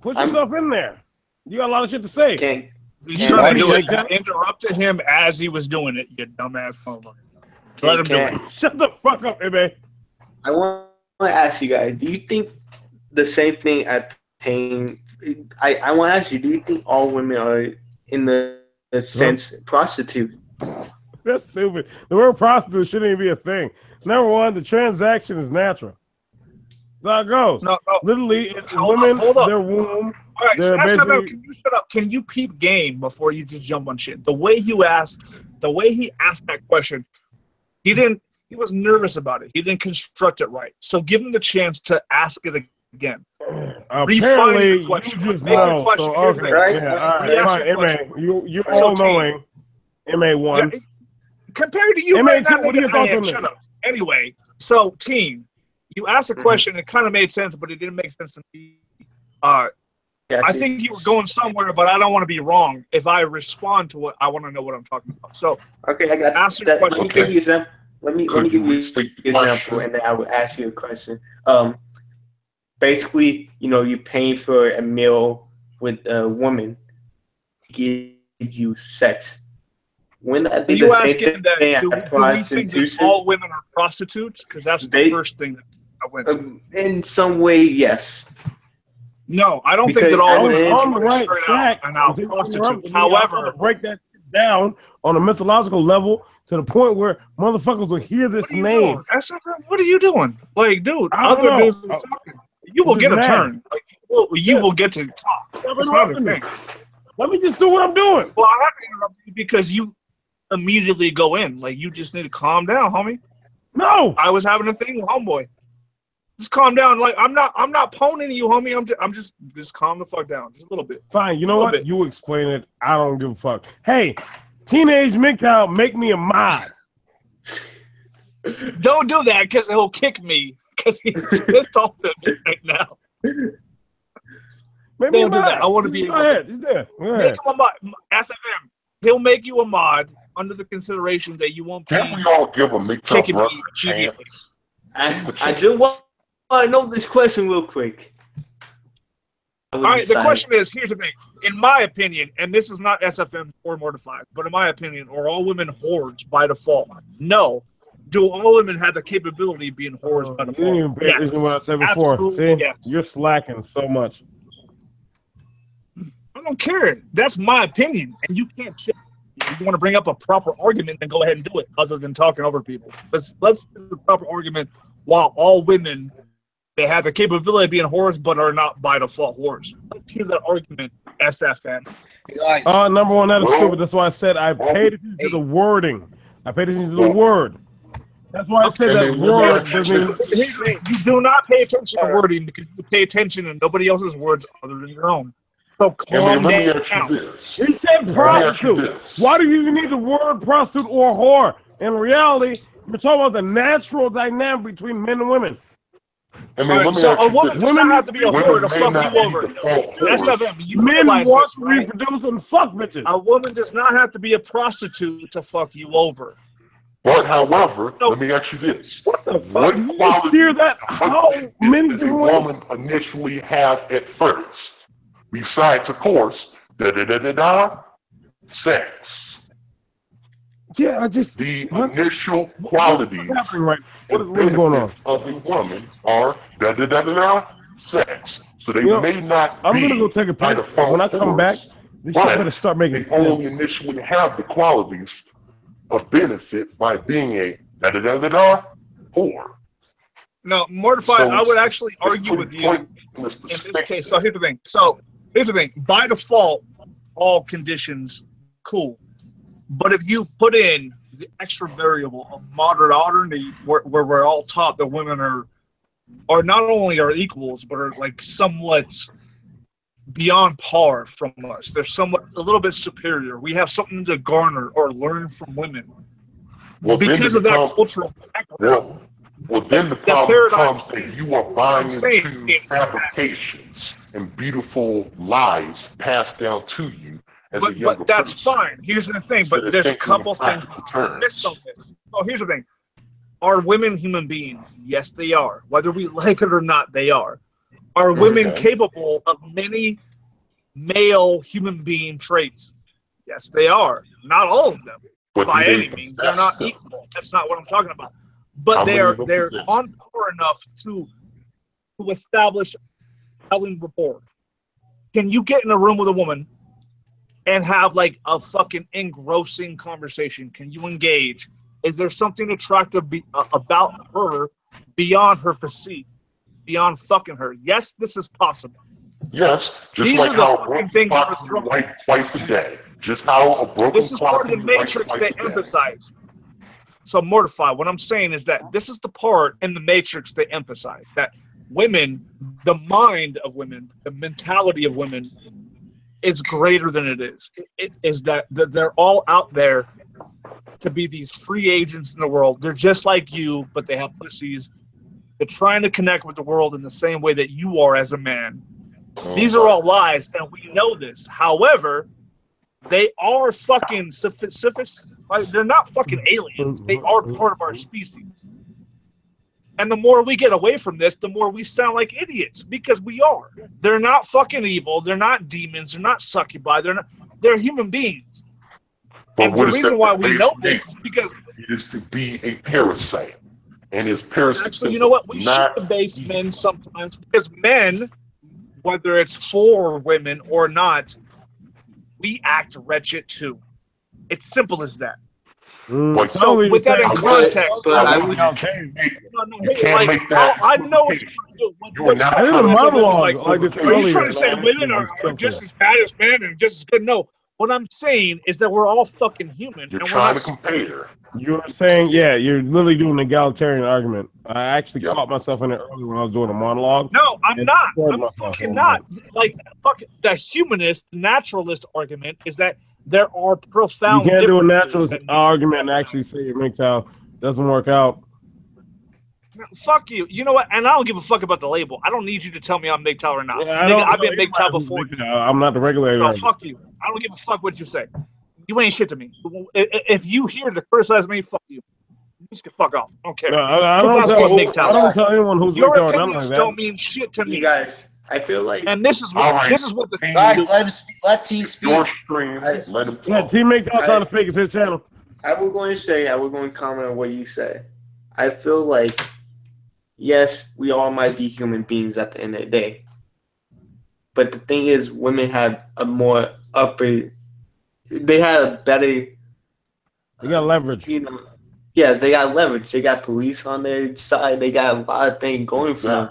Put yourself in there. You got a lot of shit to say. Can't. You trying to do it. You interrupted him as he was doing it, you dumbass motherfucker. Let him do it. Shut the fuck up, MA. I want to ask you guys, do you think the same thing at Pain? I want to ask you, do you think all women are, in the sense, prostitute? That's stupid. The word prostitute shouldn't even be a thing. Number one, the transaction is natural. That's how it goes. No. Literally, it's women, their womb. All right, so can you shut up? Can you peep game before you just jump on shit? The way he asked that question, he was nervous about it. He didn't construct it right. So give him the chance to ask it again. Apparently, you just know. So, okay, right? Yeah, all right, fine, MA. You're all knowing. MA1. Yeah, compared to you, MA2, what are your thoughts on this? Shut up. Anyway, so team, you asked a question. It kind of made sense, but it didn't make sense to me. I think you were going somewhere, but I don't want to be wrong. If I respond to it, I want to know what I'm talking about. So, okay, I got ask your question. Let me give you some. Let me give you an example, and then I will ask you a question. Basically, you're paying for a meal with a woman, give you sex. Wouldn't that be you the asking same that? thing Do we think that all women are prostitutes? Because that's the first thing that I went to. In some way, yes. No, I don't think that all women on the right track are now prostitutes. However, break that down on a mythological level to the point where motherfuckers will hear this name. SFM, what are you doing? Like, dude, I don't other know. dudes are talking. You will get a turn. Like, you will get to talk. It's not a thing. Let me just do what I'm doing. Well, I have to interrupt you because you immediately go in. Like, you just need to calm down, homie. No, I was having a thing with homeboy. Just calm down. Like, I'm not poning you, homie. I'm just calm the fuck down, just a little bit. Fine. You know what? You explain it. I don't give a fuck. Hey, teenage Mgtow, make me a mod. Don't do that because he'll kick me because he's pissed off at me right now. Make me a mod. I want to be. Go ahead. Just there. Go ahead. Make him a mod. SFM. He'll make you a mod under the consideration that you won't. Can't we all give a Mgtow brother a chance? I just want to know this question real quick. All right, the question is, here's the thing. In my opinion, and this is not SFM or Mortified, but in my opinion, are all women whores by default? No. Do all women have the capability of being whores by default? You didn't even pay attention to what I said before. Absolutely, see? Yes. You're slacking so much. I don't care. That's my opinion, and you can't shit. If you want to bring up a proper argument, then go ahead and do it, other than talking over people. Let's do the proper argument while all women, they have the capability of being whores, but are not by default whores. Let's hear that argument, SFN. Hey guys, Number one, that is stupid. That's why I said I paid attention to the wording. I paid attention to the word. That's why I said that word doesn't. You do not pay attention to wording because you pay attention to nobody else's words other than your own. So calm down. He said prostitute. Why do you even need the word prostitute or whore? In reality, we're talking about the natural dynamic between men and women. So a woman does not have to be a whore to fuck you over. SFM, you men realize want this, to right? reproduce and fuck bitches. A woman does not have to be a prostitute to fuck you over. But however, let me ask you this. What the fuck? Did you steer that? How many does a woman initially have at first? Besides, of course, sex. Yeah, I just the initial qualities. What is going on? Of a woman are sex. So they may not. I'm gonna go take a piss. When I come back, this shit better start making sense. They only initially have the qualities of benefit by being a whore. No, Mortified, I would actually argue with you in this case. So here's the thing. By default, all conditions, cool. But if you put in the extra variable of modernity, where we're all taught that women are are not only our equals, but are like somewhat beyond par from us. They're somewhat a little bit superior. We have something to garner or learn from women because of that cultural background. Well, then the problem comes that you are buying into fabrications and beautiful lies passed down to you as a younger But that's person. fine. Here's the thing. But there's a couple things missed on this. Oh, here's the thing. Are women human beings? Yes, they are. Whether we like it or not, they are. Are women capable of many male human being traits? Yes, they are. Not all of them, by any means. They're not equal. That's not what I'm talking about. But they're on par enough to establish telling rapport. Can you get in a room with a woman and have like a fucking engrossing conversation? Can you engage? Is there something attractive about her beyond her physique, beyond fucking her? Yes, this is possible. Yes, just these like are the how fucking things that are thrown. Like twice a day. Just how a broken This is part of the matrix they emphasize. So Mortify, what I'm saying is that this is the part in the matrix they emphasize that women, the mind of women, the mentality of women is greater than it is. It is that they're all out there to be these free agents in the world. They're just like you, but they have pussies. They're trying to connect with the world in the same way that you are as a man. These are all lies, and we know this. However, they are fucking they're not fucking aliens. They are part of our species. And the more we get away from this, the more we sound like idiots, because we are. They're not fucking evil. They're not demons. They're not succubi. They're human beings. But and the reason why we know this is because it is to be a parasite. And it's parasite. Actually, you know what? We should debase men sometimes, because men, whether it's for women or not, we act wretched too. It's simple as that. So with that in context, I know what you're trying to do. I did a monologue are you trying to say women are just as bad as men and just as good? No. What I'm saying is that we're all fucking human. You're trying to compare. You're saying, yeah, you're literally doing an egalitarian argument. I actually caught myself in it earlier when I was doing a monologue. No, I'm not. I'm fucking not. Like, fuck the humanist, naturalist argument is that there are profound. You can't do a naturalist argument and actually say your Mgtow doesn't work out. Fuck you. You know what? And I don't give a fuck about the label. I don't need you to tell me I'm Mgtow or not. Yeah, I've been Mgtow before. I'm not the regulator. So fuck you. I don't give a fuck what you say. You ain't shit to me. If you here to criticize me, fuck you. Just get fuck off. I don't care. No, I don't tell anyone who's Your Mgtow or nothing like opinions that. don't mean shit to me. You guys, I feel like, and this is what the guys, let him speak. Let team speak. Your stream, let him talk. Yeah, Team Mgtow trying to speak. It's his channel. I was going to comment on what you said. I feel like, yes, we all might be human beings at the end of the day. But the thing is, women have a more they have a better. They got leverage. You know, yes, they got leverage. They got police on their side. They got a lot of things going for them.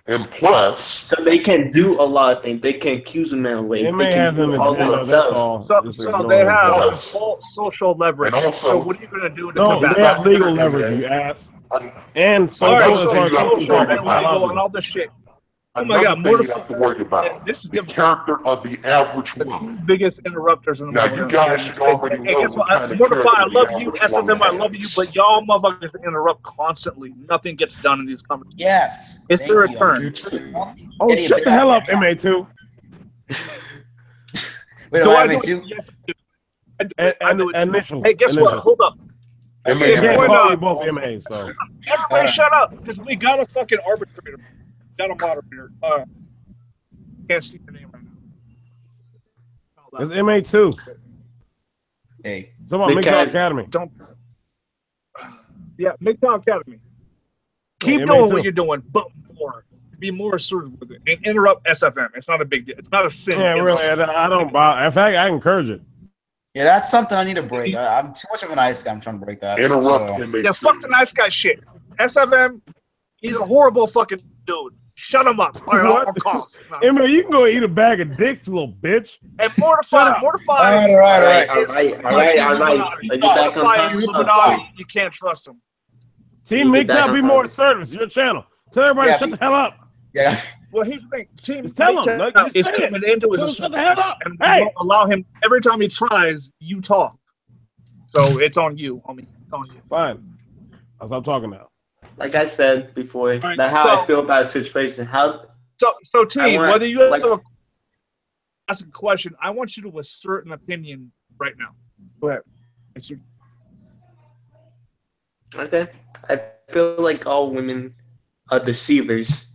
And plus, so they can do a lot of things. They can accuse them in a way. They can do all this stuff. So they have social leverage. So what are you going to do to combat they have legal leverage, you ass. And social and legal and all this shit. Oh my God, thing you have to worry about. This is the character of the average woman. Biggest interrupters in the Now you guys should already know. Guess what? Mortify, I love you. SFM, I love you, but y'all motherfuckers interrupt constantly. Nothing gets done in these conversations. Yes. It's their turn. Oh, shut the hell up, MA2. Wait, do I MA2? Yes, initials. Hey, guess what? Hold up. You can't call you both MA, so. Everybody shut up, because we got a fucking arbitrator. Got a moderator. Can't see your name right now. It's MA2. Hey. Someone Mgtow Academy. Don't. Yeah, Mgtow Academy. Keep doing what you're doing, but more. Be more assertive with it. And interrupt SFM. It's not a big deal. It's not a sin. Yeah, really. I don't buy. In fact, I encourage it. Yeah, that's something I need to break. I'm too much of a nice guy. I'm trying to break that. Interrupt him. Yeah, fuck the nice guy shit. SFM, he's a horrible fucking dude. Shut him up. All costs. Emma, you can go eat a bag of dicks, little bitch. And Mortify. All right. You can't trust him. Team Mgtow, be more assertive. It's your channel. Tell everybody Yeah, shut the hell up. Yeah. Well, here's the thing. Team Just tell him. Mgtow Like, just is say it. coming into his Tell him shut the hell assertiveness, up. and Hey. you don't allow him every time he tries. You talk, so it's on you, homie. It's on you. Fine. I'll stop talking now. Like I said before, right, that's how so- I feel about the situation. How So team, want, whether you have like- ask a question, I want you to assert an opinion right now. Go ahead. It's your Okay. I feel like all women are deceivers.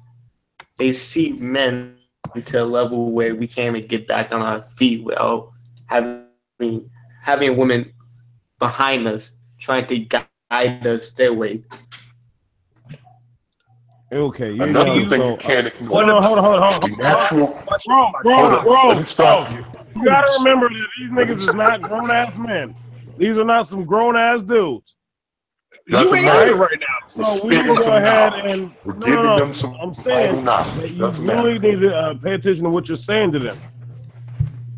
They see men to a level where we can't even get back on our feet without having a woman behind us trying to guide us their way. Okay, you're Another young, thing so you can't ignore. hold on. The natural. Bro, Let me stop you. You gotta remember that these niggas is not grown ass men. These are not some grown ass dudes. You Doesn't ain't matter. it right now. So we can go ahead and We're giving them some I'm saying vital that knowledge. you Doesn't really matter. need to pay attention to what you're saying to them.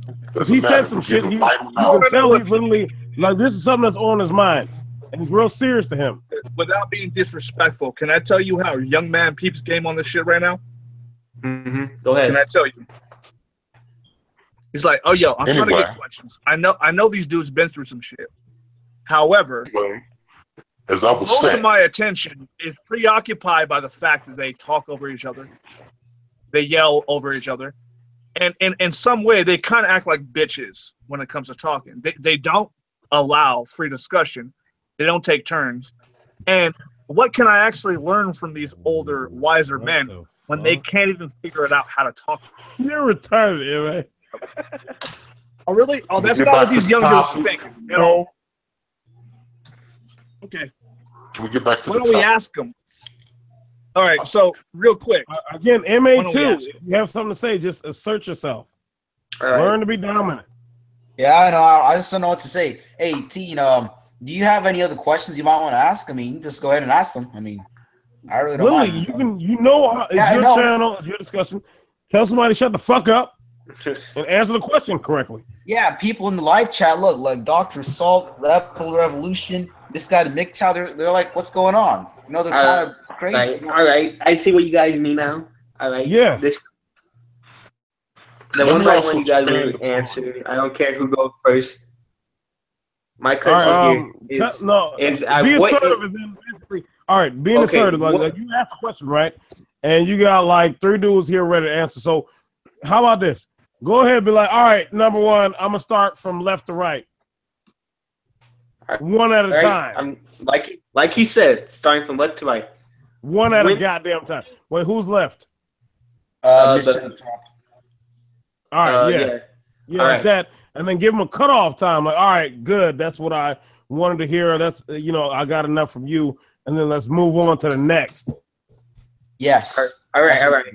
If Doesn't he matter. said some We're shit, giving you vital can knowledge. tell he's literally like this is something that's on his mind, and it's real serious to him. Without being disrespectful, can I tell you how young man peeps game on this shit right now? Go ahead. Can I tell you? He's like, oh yo, I'm trying to Anyway. get questions. I know these dudes been through some shit. However, Anyway, as I was most of saying, my attention is preoccupied by the fact that they talk over each other, they yell over each other, and in some way they kind of act like bitches when it comes to talking. They don't allow free discussion. They don't take turns. And what can I actually learn from these older, wiser What men the when they fuck? can't even figure it out how to talk? You're retarded, man. Oh, really? Oh, that's Get not back what to these the young dudes topic. think. You know? Okay. can we get back to Why the don't we topic? ask them? All right. So, real quick. Again, Why MA don't we too. ask If you have something to say, just assert yourself. All right. Learn to be dominant. Yeah, I know. I just don't know what to say. Hey, Teen, do you have any other questions you might want to ask? I mean, just go ahead and ask them. I mean, I really don't Lily, mind. you can, it's Yeah, I your know. channel, it's your discussion. Tell somebody to shut the fuck up and answer the question correctly. Yeah, people in the live chat, look, like Dr. Salt, Rebel Revolution, this guy, the Mgtow, they're like, what's going on? You know, they're kind of crazy. All right. I see what you guys mean now. All right. Yeah. The Let one me by also one you guys expand will upon- answer. I don't care who goes first. My All question right, here is, be what assertive is in basically. All right, being Okay, assertive. Like, what- like you asked a question, right? And you got like 3 dudes here ready to answer. So, how about this? Go ahead and be like, all right, number one, I'm gonna start from left to right, one at a right? time, I'm like he said, starting from left to right. one at a When- goddamn time. Wait, who's left? Mr. All right, yeah, All like right. that, and then give them a cutoff time. Like, all right, good, that's what I wanted to hear. That's I got enough from you, and then let's move on to the next. Yes. All right. That's All what- right.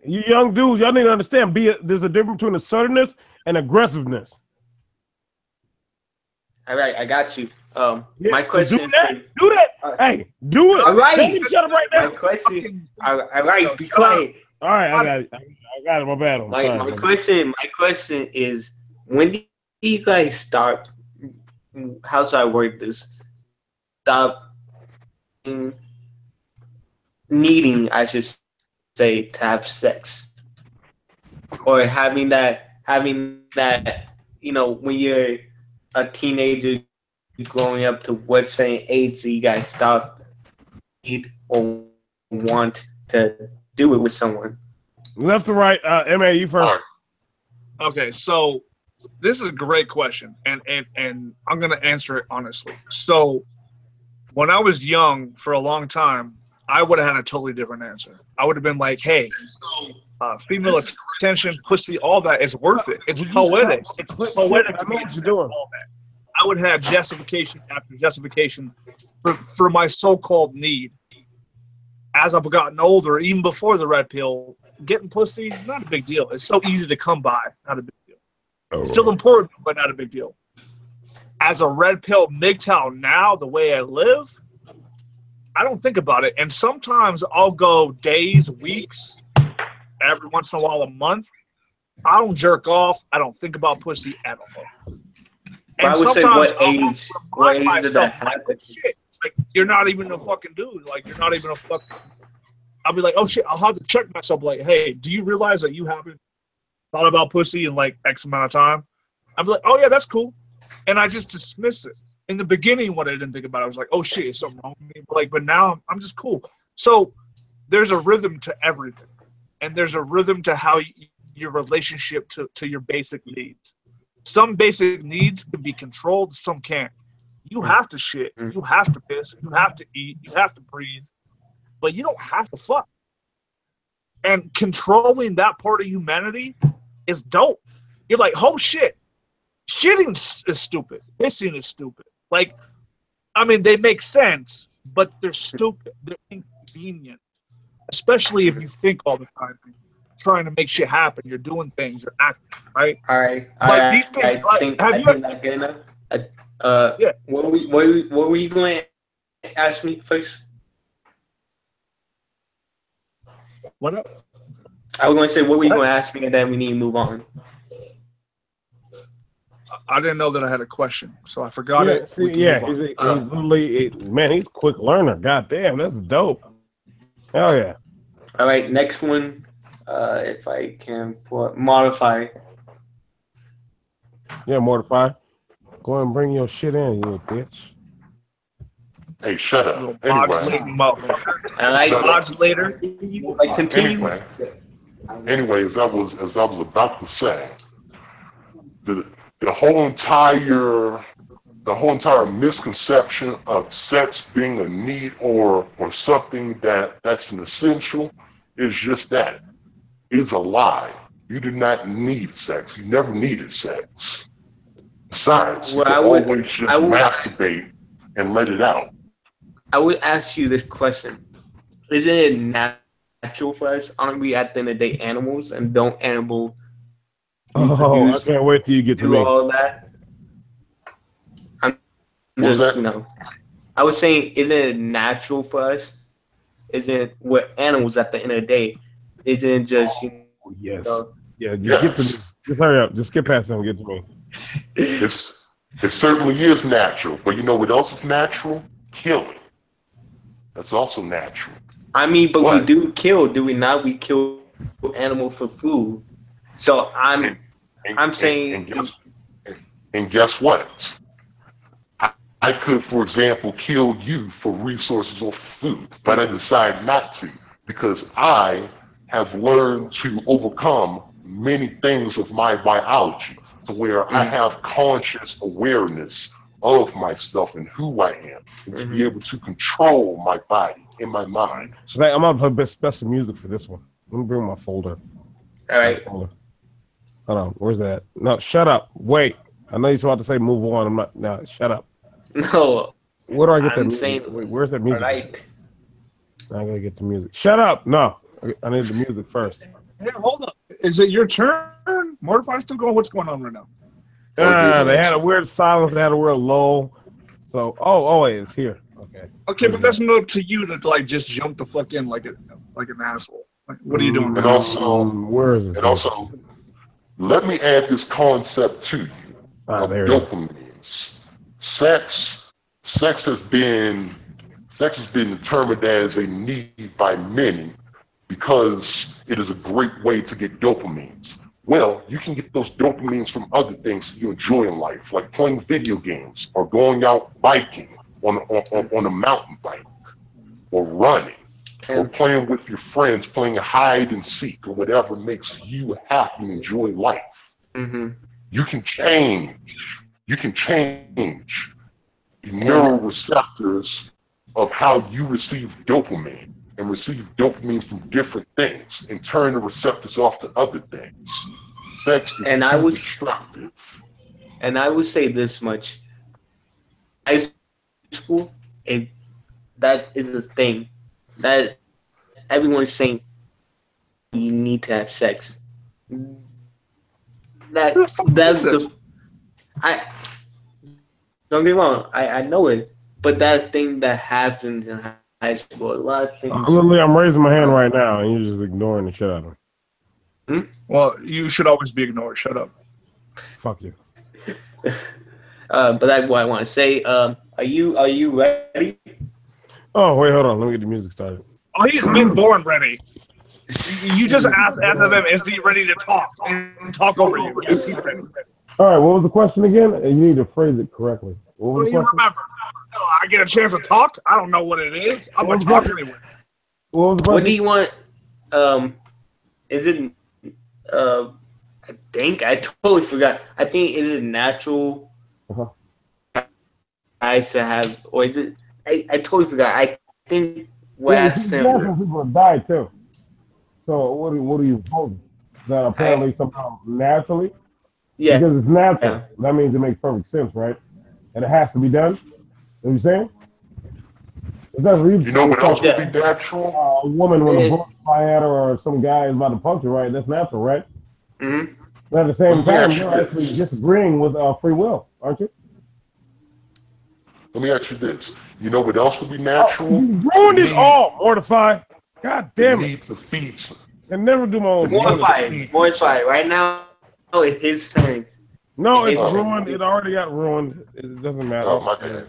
You young dudes, y'all need to understand. There's a difference between assertiveness and aggressiveness. All right. I got you. Yeah, My so question. do that. Hey, do it. All right. Tell me to shut up right now. My question. All right. Be quiet. All right, I got it. I got it. My bad. I'm sorry. My question is, when do you guys start? How should I word this? Stop needing, I should say, to have sex, or having that. When you're a teenager, growing up to what certain age do you guys stop need or want to do it with someone? Left to right. MA, you first. Okay, so this is a great question, and I'm gonna answer it honestly. So, when I was young, for a long time, I would have had a totally different answer. I would have been like, "Hey, female attention, pussy, all that is worth it. It's poetic. It's poetic I to know be what you're doing. all that." I would have justification after justification for my so-called need. As I've gotten older, even before the red pill, getting pussy, not a big deal. It's so easy to come by, not a big deal. Still important, but not a big deal. As a red pill Mgtow now, the way I live, I don't think about it. And sometimes I'll go days, weeks, every once in a while a month. I don't jerk off. I don't think about pussy at all. I would say, sometimes what I'll age? remind What age did myself, that like, happen? shit, like, you're not even a fucking dude. Like, you're not even a fucking. I'll be like, oh shit, I'll have to check myself. Like, hey, do you realize that you haven't thought about pussy in like X amount of time? I'm like, oh yeah, that's cool, and I just dismiss it. In the beginning, what I didn't think about, it, I was like, oh shit, is something wrong with me? Like, but now I'm just cool. So there's a rhythm to everything, and there's a rhythm to how your relationship to your basic needs. Some basic needs can be controlled, some can't. You have to shit, you have to piss, you have to eat, you have to breathe, but you don't have to fuck. And controlling that part of humanity is dope. You're like, oh shit, shitting is stupid, pissing is stupid. Like, I mean, they make sense, but they're stupid. They're inconvenient, especially if you think all the time, trying to make shit happen. You're doing things, you're acting, right? All right. But these things, I think that's good enough. Yeah. What were you going to ask me first? What up? I was going to say, what were you going to ask me, and then we need to move on. I didn't know that I had a question, so I forgot it. See, he's literally, man, he's a quick learner. God damn, that's dope. Hell yeah. All right, next one. If I can modify. Yeah, mortify. Go ahead and bring your shit in, you little bitch. Hey, shut up. Little Anyway, modulating motherfucker. All right, Modulator. like continue. anyway, as I was about to say, the whole entire misconception of sex being a need or something that's an essential is just that. It's a lie. You do not need sex. You never needed sex. Besides, you can always just masturbate and let it out. I would ask you this question. Isn't it natural for us? Aren't we at the end of the day animals, and don't animal I can't wait till you get to do me. all that? I'm just, I was saying, isn't it natural for us? Isn't we're animals at the end of the day? Isn't it just, Yes. Yeah, just get to me. Just hurry up. Just skip past him and get to me. It certainly is natural, but you know what else is natural? Killing. That's also natural. I mean, but we do kill, do we not? We kill animal for food. So I'm saying. And guess what? I could, for example, kill you for resources or food, but I decide not to because I have learned to overcome many things of my biology to where I have conscious awareness of myself and who I am, and to be able to control my body and my mind. So I'm gonna play special music for this one. Let me bring my folder. All right. Hold on. Where's that? No, shut up. Wait. I know you're about to say move on. I'm not. No, shut up. No. Where do I get that music? Saying, wait, where's that music? All right. I gotta get the music. Shut up. No. I need the music first. Hey, hold up. Is it your turn? Mortify's still going? What's going on right now? They had a weird silence. They had a weird lull. So, wait, it's here. Okay. Okay, but that's not up to you to like just jump the fuck in like an asshole. Like, what are you doing? And also, where is this? And also, let me add this concept to you of dopamines. Sex has been determined as a need by many because it is a great way to get dopamines. Well, you can get those dopamines from other things you enjoy in life, like playing video games or going out biking on a mountain bike or running or playing with your friends, playing hide and seek or whatever makes you happy and enjoy life. Mm-hmm. You can change the neuroreceptors of how you receive dopamine and receive dopamine from different things and turn the receptors off to other things. Sex is destructive. And I would say this much. High school, that is a thing that everyone is saying you need to have sex. That's the don't get me wrong, I know it, but that thing that happens in high school, a lot of things. I'm raising my hand right now, and you're just ignoring the shit out of me. Well, you should always be ignored. Shut up. Fuck you. But that's what I want to say. Are you ready? Oh wait, hold on. Let me get the music started. Oh, he's been born ready. You just asked him, is he ready to talk and talk over you? Yes, he's ready. All right, what was the question again? You need to phrase it correctly. What was Well, the you question? remember, I get a chance to talk. I don't know what it is. I'm going to talk anyway. What was the What do question? you want? Is it? I totally forgot. I think is it natural guys to have, or is it? I totally forgot. I think we asked him. Natural people die too. So what are you holding? That apparently somehow naturally? Yeah. Because it's natural. Yeah. That means it makes perfect sense, right? And it has to be done. You know what I'm saying? Is that real? You know what else would be natural? A woman with a bullet fly at her, or some guy is about to punch her, right? That's natural, right? Mm-hmm. But at the same time, you're actually disagreeing with free will, aren't you? Let me ask you this. You know what else would be natural? You ruined it all, Mortify. God damn it. Need to feed. I never do my own. Mortify. Right now, it's his turn. No, it's ruined. It already got ruined. It doesn't matter. Oh, my bad.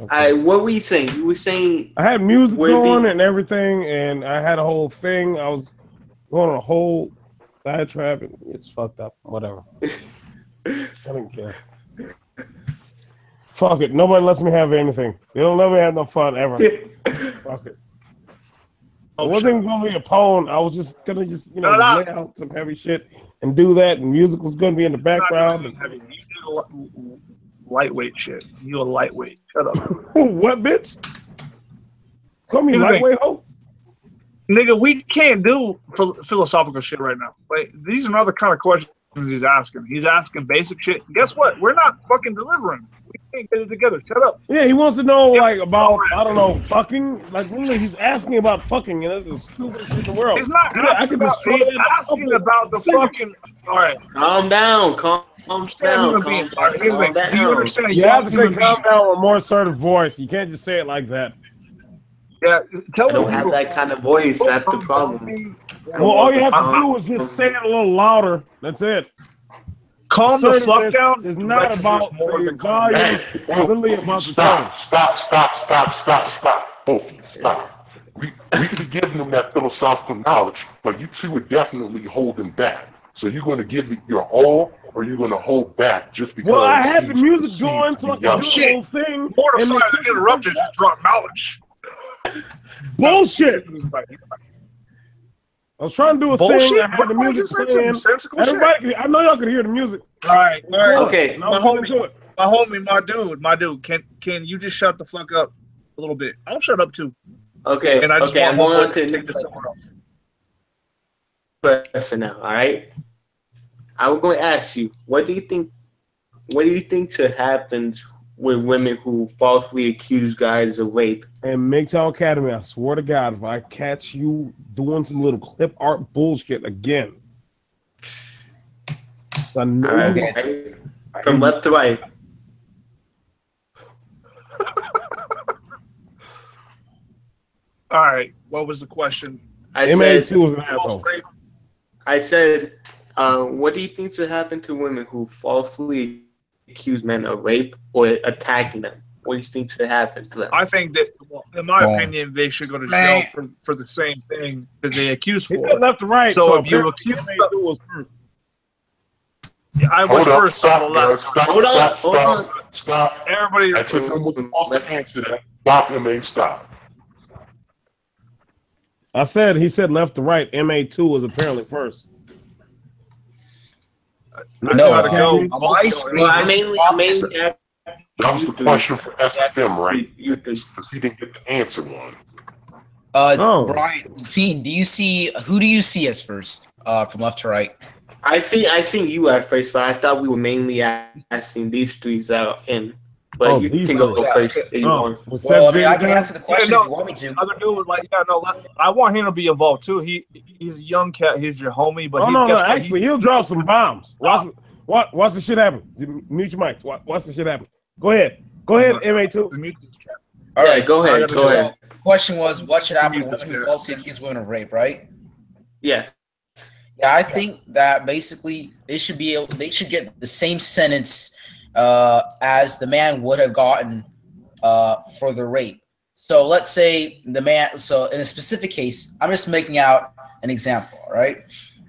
Okay. What were you saying? You were saying I had music going and everything, and I had a whole thing. I was going on a whole diatribe, and it's fucked up. Whatever. I don't care. Fuck it. Nobody lets me have anything. They don't let me have no fun ever. Fuck it. I wasn't gonna be a poem. I was just gonna lay out some heavy shit and do that, and music was gonna be in the background. You lightweight shit. You a lightweight. Shut up. What, bitch? Call me lightweight, ho? Nigga, we can't do philosophical shit right now. Like, these are other kind of questions he's asking. He's asking basic shit. Guess what? We're not fucking delivering. We can't get it together. Shut up. Yeah, he wants to know, like, about, I don't know, fucking. Like, really, he's asking about fucking, and that's the stupidest shit in the world. He's not asking about, he's asking about the fucking. All right. Calm down. Calm down. You understand? You have to say calm down with a more assertive voice. You can't just say it like that. Yeah, I don't have that kind of voice. That's the problem. Well, all you have to do is just say it a little louder. That's it. Calm the fuck down. It's not about more than volume. It's literally about the tone. Stop. Both of you, stop. We could be giving them that philosophical knowledge, but you two are definitely holding back. So you're going to give it your all, or you're going to hold back just because. Well, I had the music going, so I could do the whole thing. Mortify the interrupters and drop knowledge. Bullshit. I was trying to do a thing. I had the music playing. Everybody, I know y'all could hear the music. All right. Okay. My homie, my dude. Can you just shut the fuck up a little bit? I'll shut up too. Okay. And I just I'm going on to take this somewhere else. Question now. All right. I was going to ask you, what do you think should happen with women who falsely accuse guys of rape? And Mgtow Academy, I swear to God, if I catch you doing some little clip art bullshit again, I know right. From left to right. All right. What was the question? MA2 was an asshole. I said, what do you think should happen to women who falsely accuse men of rape or attacking them? What do you think should happen to them? I think that, in my opinion, they should go to jail for the same thing that they accuse for. Left to right. So if you accuse MA2 was first. Yeah, I was first. Hold on. Stop. Everybody. I took him with the answer that. Stop, MA, stop. He said left to right. MA2 was apparently first. No, on my screen. That was the question for SFM, right? Because he didn't get the answer one. Brian, Teen, who do you see as first from left to right? I seen you at first, but I thought we were mainly asking these three that are in. But you can go first if you want. Well, I mean, I can answer the question if you want me to. Other dude, I want him to be involved too. He's a young cat. He's your homie, but actually, he'll drop some bombs. Watch the shit happen. Mute your mics. Watch the shit happen. Go ahead, MA2. All right, go ahead. The question was, what should happen to women who falsely accuse women of rape, right? Yeah. Yeah, I think that basically they should get the same sentence as the man would have gotten for the rape. So let's say the man. So in a specific case, I'm just making out an example, right?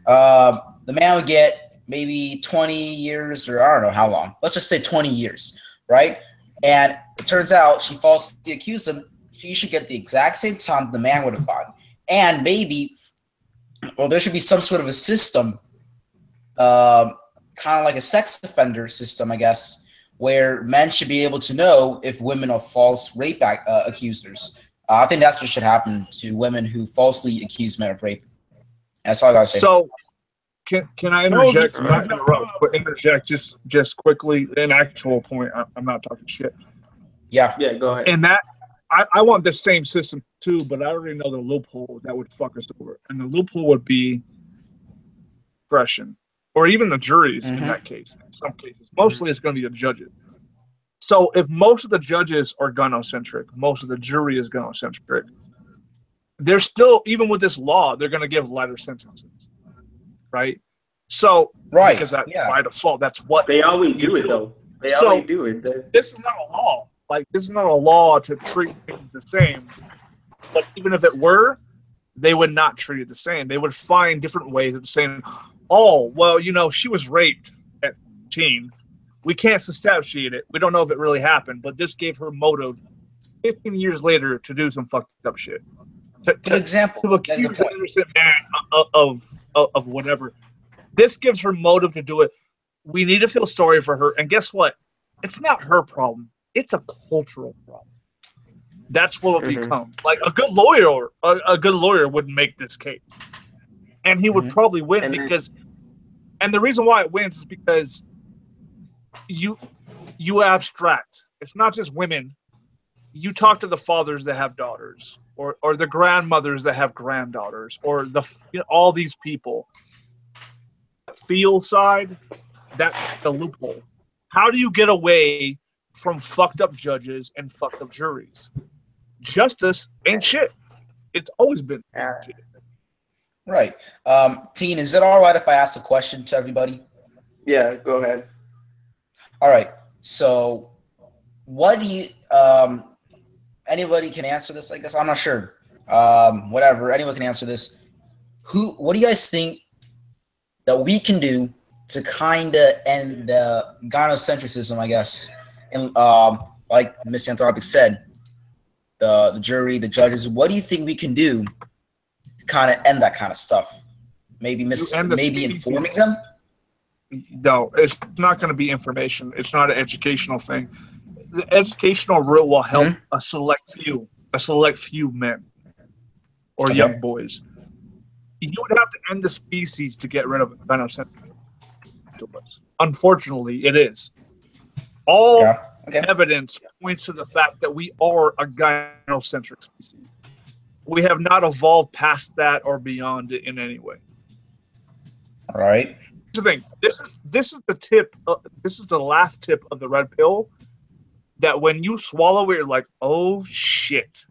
The man would get maybe 20 years, or I don't know how long. Let's just say 20 years, right? And it turns out she falsely accused him. She should get the exact same time the man would have gotten, and maybe, well, there should be some sort of a system, kind of like a sex offender system, I guess, where men should be able to know if women are false rape accusers. I think that's what should happen to women who falsely accuse men of rape. That's all I gotta say. So, can I interject? Not interrupt, but interject just quickly. An actual point. I'm not talking shit. Yeah. Yeah, go ahead. And that I want the same system too, but I already know the loophole that would fuck us over. And the loophole would be discretion, or even the juries in that case. In some cases, mostly it's going to be the judges. So if most of the judges are gynocentric, most of the jury is gynocentric, they're still, even with this law, they're going to give lighter sentences, right? So because that, by default, that's what they always do it though. They always do it. This is not a law. Like, this is not a law to treat things the same. But even if it were, they would not treat it the same. They would find different ways of saying, oh, well, you know, she was raped at 15. We can't substantiate it. We don't know if it really happened, but this gave her motive 15 years later to do some fucked up shit. Good example. To accuse an innocent man of whatever. This gives her motive to do it. We need to feel sorry for her. And guess what? It's not her problem. It's a cultural problem. That's what it becomes. Like a good lawyer would make this case, and he would probably win because. And the reason why it wins is because you abstract. It's not just women. You talk to the fathers that have daughters, or the grandmothers that have granddaughters, or all these people. Feel side, that's the loophole. How do you get away from fucked up judges and fucked up juries? Justice ain't shit. It's always been shit. Right. Teen, is it all right if I ask a question to everybody? Yeah, go ahead. All right. So, what do you? Anybody can answer this. I guess I'm not sure. Whatever. Anyone can answer this. What do you guys think that we can do to kind of end the gynocentrism, I guess? And like Miss Anthropic said, the jury, the judges, what do you think we can do to kind of end that kind of stuff? Maybe informing them? No, it's not going to be information. It's not an educational thing. The educational rule will help a select few men or young boys. You would have to end the species to get rid of gynocentrism. Unfortunately, it is. All evidence points to the fact that we are a gynocentric species. We have not evolved past that or beyond it in any way. All right. Here's the thing. This is the tip. This is the last tip of the red pill. That when you swallow it, you're like, oh shit.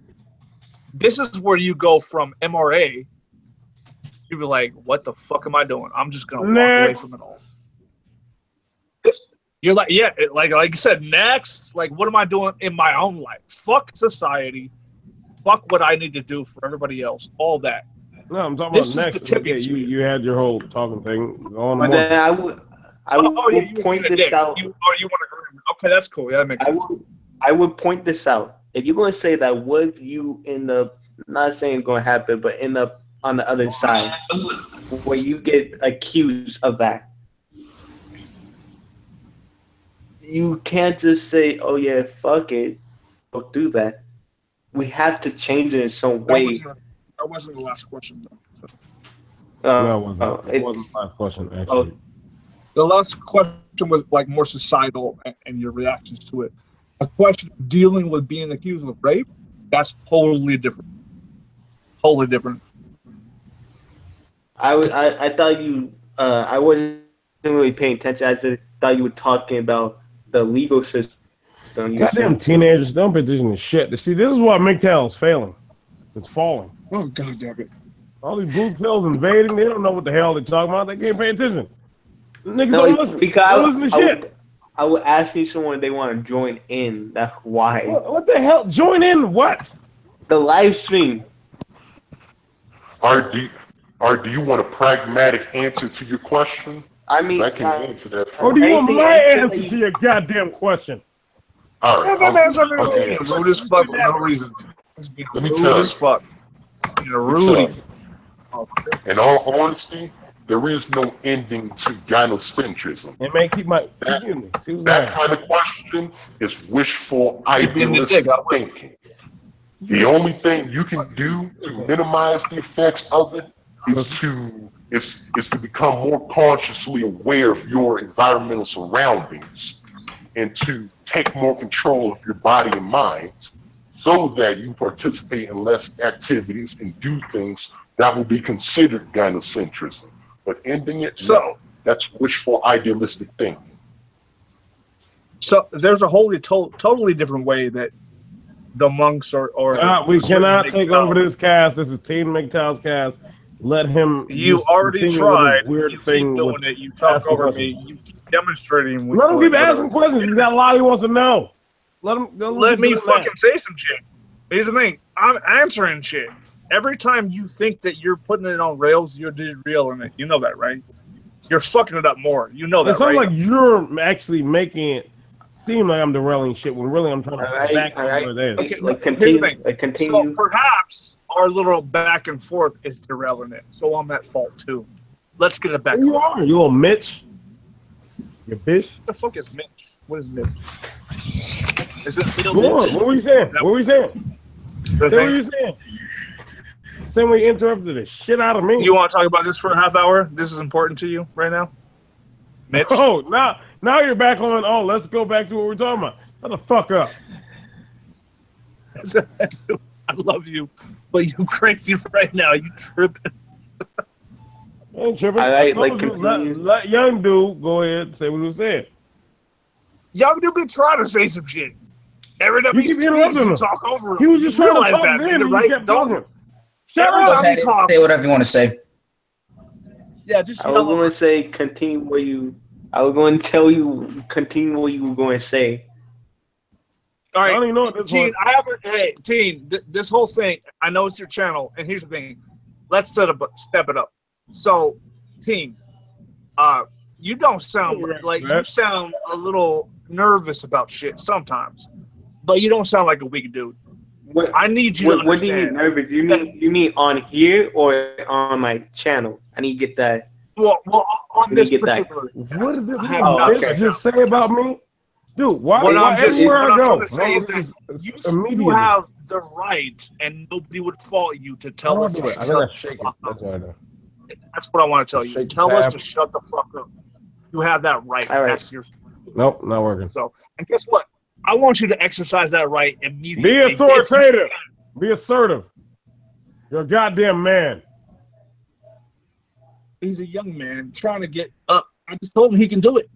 This is where you go from MRA. You be like, what the fuck am I doing? I'm just gonna walk away from it all. You're like, yeah, like you said, next. Like, what am I doing in my own life? Fuck society. Fuck what I need to do for everybody else. All that. No, I'm talking about next. Yeah, you had your whole talking thing going. But then I would point this out. You want to agree? Okay, that's cool. Yeah, that makes sense. I would point this out. If you're going to say that, what if you end up, not saying it's going to happen, but end up on the other side where you get accused of that? You can't just say, oh yeah, fuck it, don't do that. We have to change it in some way. That wasn't the last question, though. No, it wasn't the last question, actually. The last question was like more societal and your reactions to it. A question dealing with being accused of rape, that's totally different. Totally different. I thought you, I wasn't really paying attention. I just thought you were talking about the legal system. Goddamn teenagers don't pay attention to shit. See, this is why Mgtow is failing. It's falling. Oh, God damn it. All these blue pills invading, they don't know what the hell they're talking about. They can't pay attention. Niggas no, don't listen. Because don't listen to shit. I would ask you someone if they want to join in. That's why. What the hell? Join in what? The live stream. Do you want a pragmatic answer to your question? I mean, I can answer that. Or do you want Anything my until answer you- to your goddamn question? All right. That man's I'll being answer. rude as fuck for no reason. He's being Let me rude tell as you. fuck. Being a Let me tell Rudy. you. In all honesty, there is no ending to gynocentrism. It may keep my. That- Excuse me. See what's That going on. kind of question is wishful Keep being the dick, idealistic I will. thinking. The only thing you can do to minimize the effects of it is to become more consciously aware of your environmental surroundings and to take more control of your body and mind so that you participate in less activities and do things that will be considered gynocentrism. But ending it, no, that's wishful idealistic thinking. So there's a totally different way that the monks or We cannot certain take Mgtow- over this cast. This is Team Mgtow's cast. Let him. You just already continue with his tried. weird You keep thing doing with it. You talk asking over questions. me. You keep demonstrating. Let him keep whatever. asking questions. He's got a lot he wants to know. Let him. Let me keep doing fucking that. say some shit. Here's the thing. I'm answering shit. Every time you think that you're putting it on rails, you're derailing it. You know that, right? You're fucking it up more. You know It that, sounds right? like you're actually making it seem like I'm derailing shit when really I'm trying to Alright, back alright. where it is. Okay, Like here's the continue. thing. Like continue. So perhaps our little back and forth is derailing it. So I'm at fault too. Let's get it back. Who you on. are? You little Mitch? You bitch? What the fuck is Mitch? What is Mitch? Is it still Go on. Mitch? What were you saying? What were you saying? The What were thing? you saying? Same way you interrupted the shit out of me. You want to talk about this for a half hour? This is important to you right now, Mitch? Oh, now you're back on. Oh, let's go back to what we're talking about. Shut the fuck up. I love you, but you crazy right now. You tripping. I ain't tripping. All right, I told like, you, continue. let young dude go ahead and say what he was saying. Y'all do be trying to say some shit. Every time You he keep speaks, interrupting you him. talk over him. He was just You trying to realize talk that, then, nigga, and right? you kept Don't talking. you? Shut Every up. time he talks, Say whatever you want to say. yeah, just I was going to say continue what you. I was going to tell you continue what you were going to say. All I right, don't even know what this Teen, was. hey, Teen, this whole thing, I know it's your channel, and here's the thing. Let's step it up. So, Teen, you don't sound like you sound a little nervous about shit sometimes, but you don't sound like a weak dude. What, I need you to what do you mean understand. nervous? You mean on here or on my channel? I need to get that. Well, on Let me this get that. particular. What did this I have Oh, not bitch okay. checked just out. say about me? Dude, why What I'm just- everywhere what I I'm go, trying to say is that it's You immediately. have the right, and nobody would fault you to tell How us do to I do it? I shut gotta the shake it. fuck That's up. what I do. That's what I want to tell you. Shake the Tell us tab. to shut the fuck up. You have that right. All right. That's your. Nope, not working. So, and guess what? I want you to exercise that right immediately. Be authoritative. Be assertive. You're a goddamn man. He's a young man trying to get up. I just told him he can do it.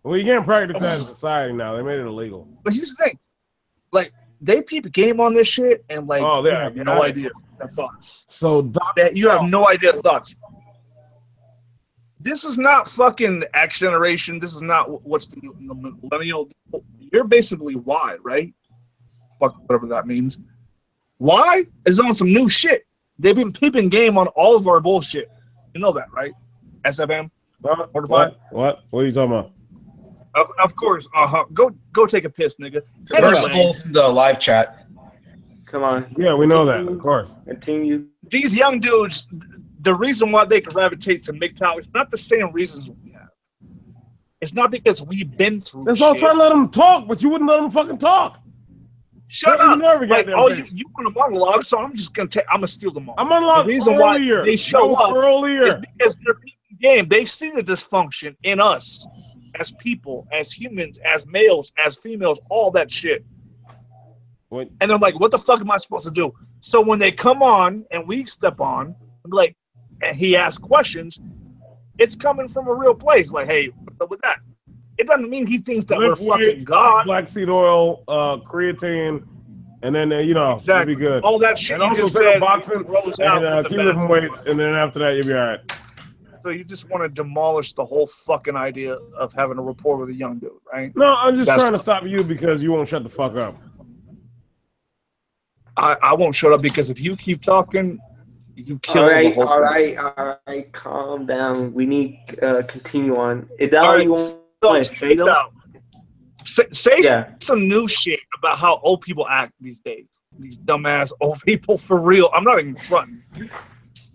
Well, you can't practice that in society now. They made it illegal. But here's the thing, like they peep a game on this shit, and like Oh, you yeah, have got no it. idea their thoughts. So, Doc, That you have no idea thoughts. This is not fucking X generation. This is not what's the millennial. You're basically Y, right? Fuck whatever that means. Y is on some new shit. They've been peeping game on all of our bullshit. You know that, right? SFM. what? Mortified? What are you talking about? Of course. Go take a piss, nigga. First Anyway, of all, the live chat. Come on. Yeah, we know that, of course. Continue. these young dudes, the reason why they gravitate to Mgtow is not the same reasons we have. It's not because we've been through That's all shit. trying to let them talk, but you wouldn't let them fucking talk. Shut You up. never got Like, them oh, things. you want a monologue, so I'm just gonna I'm gonna steal them all. I'm unlocked The reason why earlier. they show That was up earlier. is because they're playing the game. They see the dysfunction in us as people, as humans, as males, as females, all that shit. What? And they're like, what the fuck am I supposed to do? So when they come on and we step on, and be like, and he asks questions, it's coming from a real place. Like, hey, what's up with that? It doesn't mean he thinks that we're Lift fucking weights, God. black seed oil, creatine, and then you know Exactly. you'll be good. All that shit And you also just take said a boxing throws out and with the keep lifting bad weights, and then after that you'll be all right. So you just want to demolish the whole fucking idea of having a rapport with a young dude, right? No, I'm just That's trying to stop you because you won't shut the fuck up. I won't shut up because if you keep talking, you kill the whole thing. All right. Calm down. We need continue on. Is that All all right, you want to say though? Say Yeah. some new shit about how old people act these days. These dumbass old people, for real. I'm not even fronting.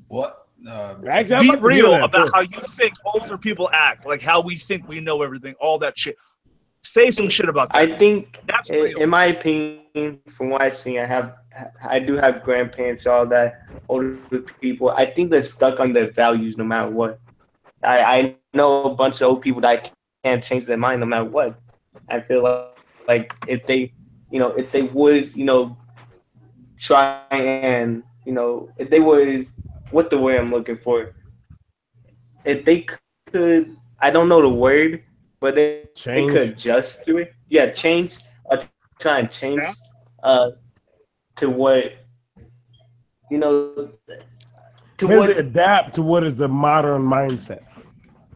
What? Actually, I'd Be like to hear real that, about too. how you think older people act, like how we think we know everything, all that shit. Say some shit about that. I think, That's real. in my opinion, from what I've seen, I do have grandparents, all that older people. I think they're stuck on their values no matter what. I know a bunch of old people that can't change their mind no matter what. I feel like if they, if they would, try and, if they would, what the word I'm looking for? If they could, I don't know the word, but they Change. could adjust to it. Yeah, change, try and change to what, to Basically what, adapt to what is the modern mindset.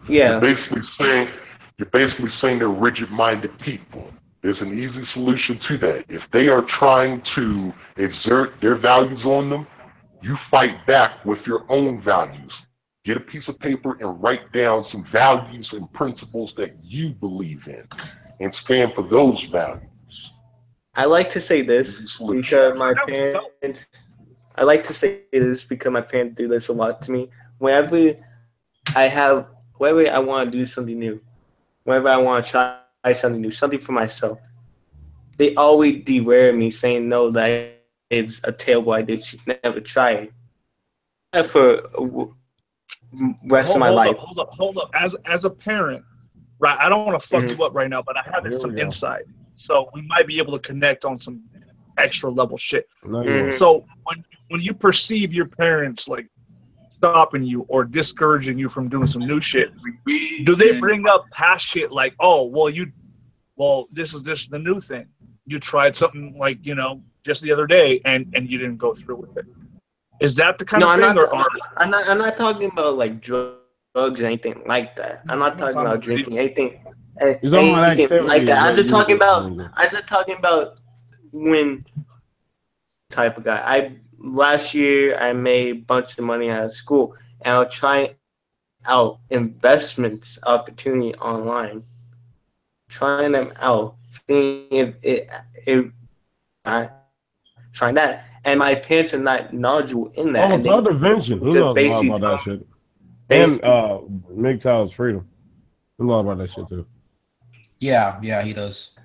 You're yeah. basically saying they're rigid-minded people. There's an easy solution to that. If they are trying to exert their values on them, you fight back with your own values. Get a piece of paper and write down some values and principles that you believe in, and stand for those values. I like to say Easy this solution. because my parents. I like to say this because my parents do this a lot to me. Whenever I want to do something new, whenever I want to try something new, something for myself, they always derail me, saying no, that it's a terrible idea. You should never try it. For rest of my life. Hold up. As a parent, right? I don't want to fuck Mhm. you up right now, but I have Here some we go. insight, so we might be able to connect on some extra level shit. No, you Mhm. won't. So when you perceive your parents like stopping you or discouraging you from doing some new shit, do they bring up past shit like, oh, this is the new thing. You tried something like, just the other day and you didn't go through with it. Is that the kind No, of thing, or I'm not talking about like drugs or anything like that. I'm not talking about drinking anything, You're talking about anything like activities that. that I'm just talking about when type of guy. Last year I made a bunch of money out of school, and I was trying out investments opportunity online, trying them out, seeing if I trying that, and my parents are not knowledgeable in that, Oh, and talk they to Vincent. He just knows a lot basically about that shit. basi- And Mgtow's freedom. He knows a lot about that shit too. Yeah, he does.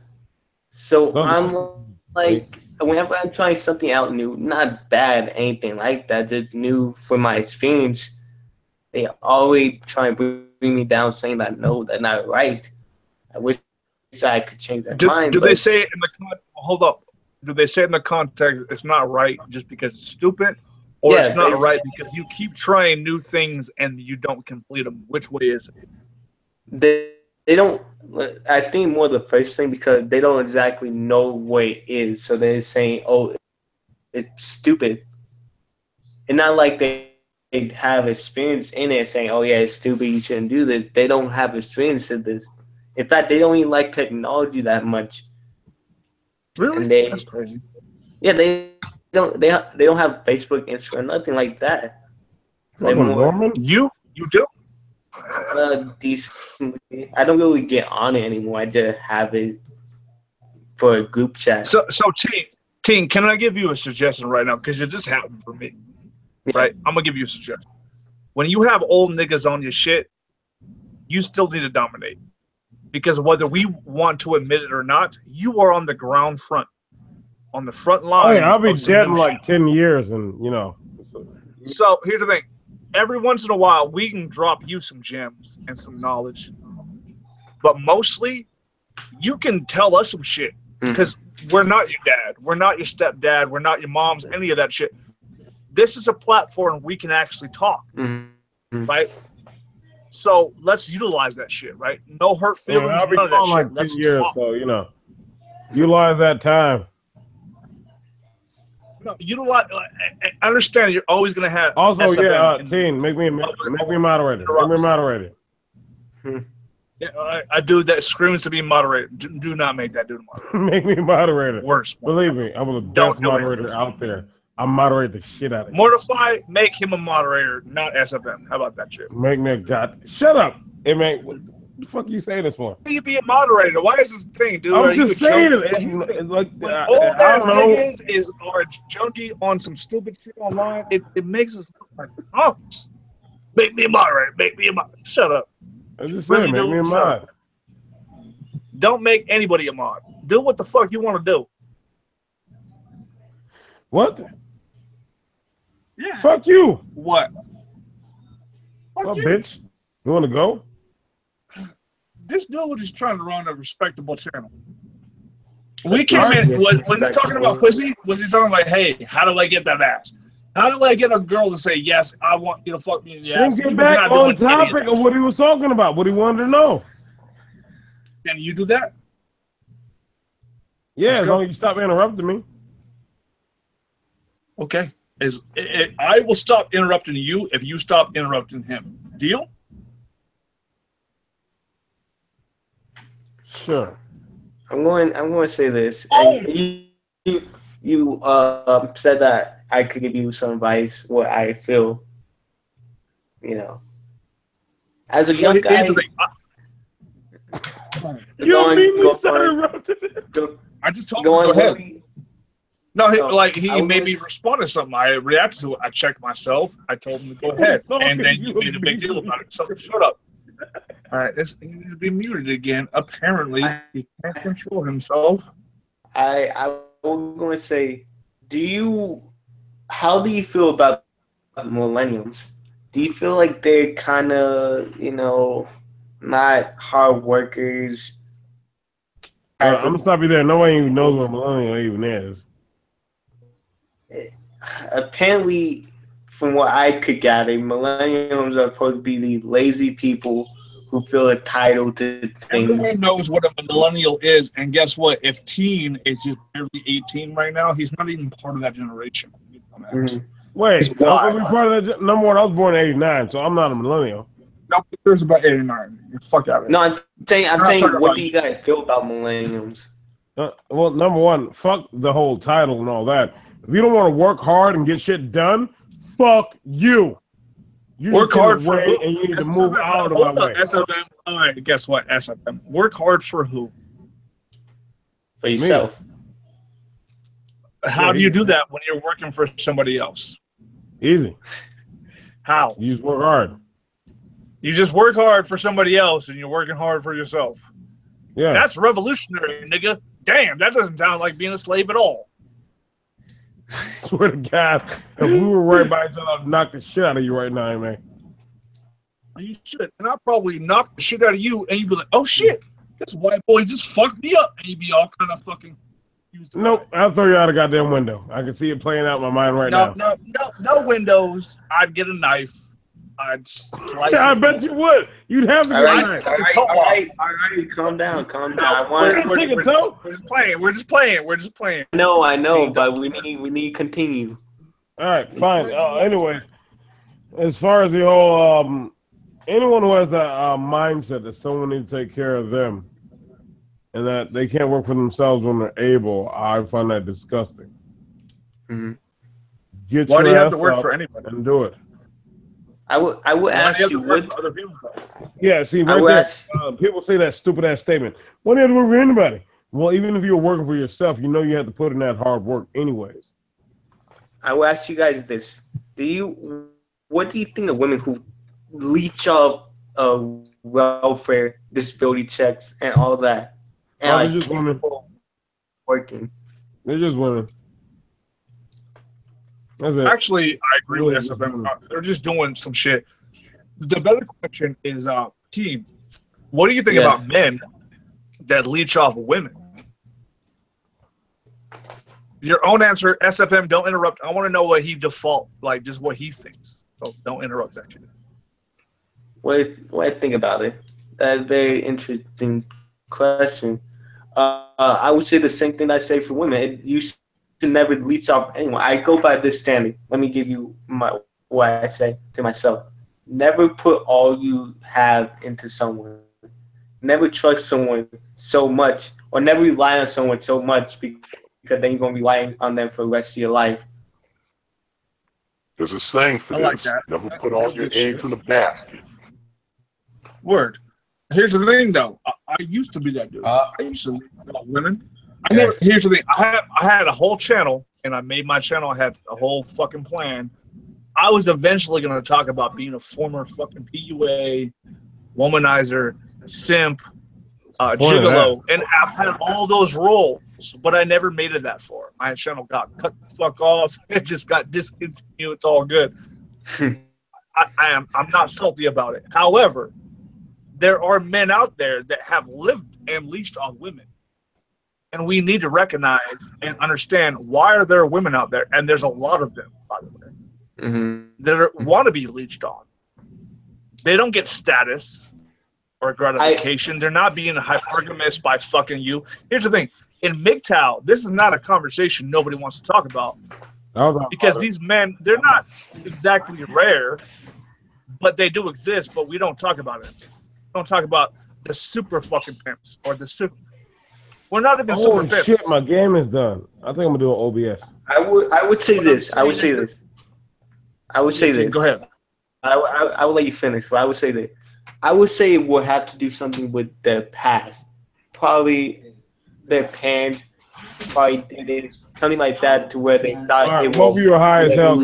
So Talk to I'm Vincent. like, whenever I'm trying something out new, not bad, anything like that, just new for my experience, they always try and bring me down, saying that no, that's not right. I wish I could change their mind, do they but say it in the hold up? Do they say it in the context it's not right just because it's stupid, or yeah, it's not right because you keep trying new things and you don't complete them? Which way is it? they don't. I think more the first thing because they don't exactly know what it is, so they're saying, "Oh, it's stupid." And not like they have experience in it, saying, "Oh yeah, it's stupid. You shouldn't do this." They don't have experience in this. In fact, they don't even like technology that much, Really? and That's crazy. yeah, they don't have Facebook, Instagram, nothing like that. They're Fucking more Mormon? You do? decently. I don't really get on it anymore. I just have it for a group chat. So teen, can I give you a suggestion right now? Because it just happened for me. Yeah. Right? I'm gonna give you a suggestion. When you have old niggas on your shit, you still need to dominate. Because whether we want to admit it or not, you are on the ground front, on the front Oh line. yeah, I'll be of some dead in new like shit. 10 years, and So here's the thing. Every once in a while, we can drop you some gems and some knowledge. But mostly, you can tell us some shit. Because we're not your dad. We're not your stepdad. We're not your mom's, any of that shit. This is a platform we can actually talk. Right? So let's utilize that shit, right? No hurt feelings, I'll be none of that gone shit. like 10 Let's years, talk. so utilize that time. No, utilize. I understand you're always gonna have. Also, SFM in Teen, make me a moderator. public Make me a moderator. A dude that screams to be moderator. Do not make that dude a moderator. Make me a moderator. Worst. Believe me, I'm the Don't best do it. moderator out there. I moderate the shit out of you. Mortify, make him a moderator, not SFM. How about that shit? Make me a god. Shut up. Hey, man, what the fuck are you saying this for? You be a moderator. Why is this thing, dude? I'm just saying it. Like, Old I ass don't know. niggas are junkie on some stupid shit online. It makes us look like punks. Make me a moderator. Make me a moderator. Shut up. I'm just saying, make me a mod. Don't make anybody a mod. Do what the fuck you want to do. What? Yeah. Fuck you. What? Fuck What, you. bitch? You want to go? This dude is trying to run a respectable channel. We came in, was he talking about pussy? Was he talking like, hey, how do I get that ass? How do I get a girl to say, yes, I want you to fuck me in the ass? Then get back on topic of what he was talking about, what he wanted to know. Can you do that? Yeah, as long as you stop interrupting me. Okay. I will stop interrupting you if you stop interrupting him. Deal? Sure. I'm going to say this. Oh. And you said that I could give you some advice. What I feel, as a young guy. You mean me started interrupting? I just told him to go ahead. No, he made me respond to something. I reacted to it. I checked myself. I told him to go ahead, and then you made a big deal about it. So shut up. All right, he's been muted again. Apparently, he can't control himself. I was going to say, how do you feel about millennials? Do you feel like they're kind of, not hard workers? I'm going to stop you there. Nobody even knows what a millennial even is. Apparently, from what I could gather, millennials are supposed to be the lazy people who feel entitled to things. Everyone knows what a millennial is, and guess what? If teen is just barely 18 right now, he's not even part of that generation. Mm-hmm. Wait, I'm part of that. Number one, I was born in '89, so I'm not a millennial. No, there's about 89. Fuck out of it. No, I'm saying, what do you guys feel about millennials? Well, number one, fuck the whole title and all that. If you don't want to work hard and get shit done, fuck you. You work hard for who? And you need to move out of my way. SFM. All right, guess what? SFM. Work hard for who? For yourself. How do you do that when you're working for somebody else? Easy. How? You just work hard. You just work hard for somebody else and you're working hard for yourself. Yeah. That's revolutionary, nigga. Damn, that doesn't sound like being a slave at all. Swear to God, if we were right by each other, I'd knock the shit out of you right now, man. You should. And I'll probably knock the shit out of you and you'd be like, oh shit, this white boy just fucked me up. And you'd be all kind of fucking used to Nope, I'll throw you out a goddamn window. I can see it playing out in my mind right now. No windows. I'd get a knife. I'd slice I bet you would. You'd have to get a knife. All right, calm down. We're just playing. No, I know, but we need to continue. All right, fine. Anyway, as far as the whole anyone who has that mindset that someone needs to take care of them and that they can't work for themselves when they're able, I find that disgusting. Mm-hmm. Why do you have to work for anybody and do it? I would ask you what other people. Yeah, see, right there, people say that stupid ass statement. Why do you have to work for anybody? Well, even if you're working for yourself, you know you have to put in that hard work anyways. I will ask you guys this: what do you think of women who leech off welfare, disability checks, and all that? And they're just women working. They're just women. Actually, I agree with SFM. They're just doing some shit. The better question is, team, what do you think about men that leech off women? Your own answer, SFM, don't interrupt. I want to know what he just what he thinks. So don't interrupt that shit. What I think about it? That's a very interesting question. I would say the same thing I say for women. You should never leech off anyone. I go by this standard. Let me give you what I say to myself. Never put all you have into someone. never trust someone so much, or never rely on someone so much, because then you're gonna rely on them for the rest of your life. There's a saying for I this. like that. Never That's put all your good shit. eggs in a basket. Word. Here's the thing, though. I used to be that dude. I used to leave women. Here's the thing. I had a whole channel, and I made my channel. I had a whole fucking plan. I was eventually going to talk about being a former fucking PUA, womanizer, simp, gigolo, and I've had all those roles, but I never made it that far. My channel got cut the fuck off. It just got discontinued. It's all good. I'm not salty about it. However, there are men out there that have lived and leashed on women. And we need to recognize and understand, why are there women out there? And there's a lot of them, by the way, that want to be leached on. They don't get status or gratification. They're not being hypergamous by fucking you. Here's the thing. In Mgtow, this is not a conversation nobody wants to talk about. Because these men, they're not exactly rare, but they do exist, but we don't talk about it. We don't talk about the super fucking pimps or the super. We're not even super pimps. Shit, my game is done. I think I'm gonna do an OBS. I would say this. I would say this. Go ahead. I will let you finish, but I would say that. I would say it will have to do something with their past. Probably their parents probably did it, something like that, to where they thought it was. You are high as hell.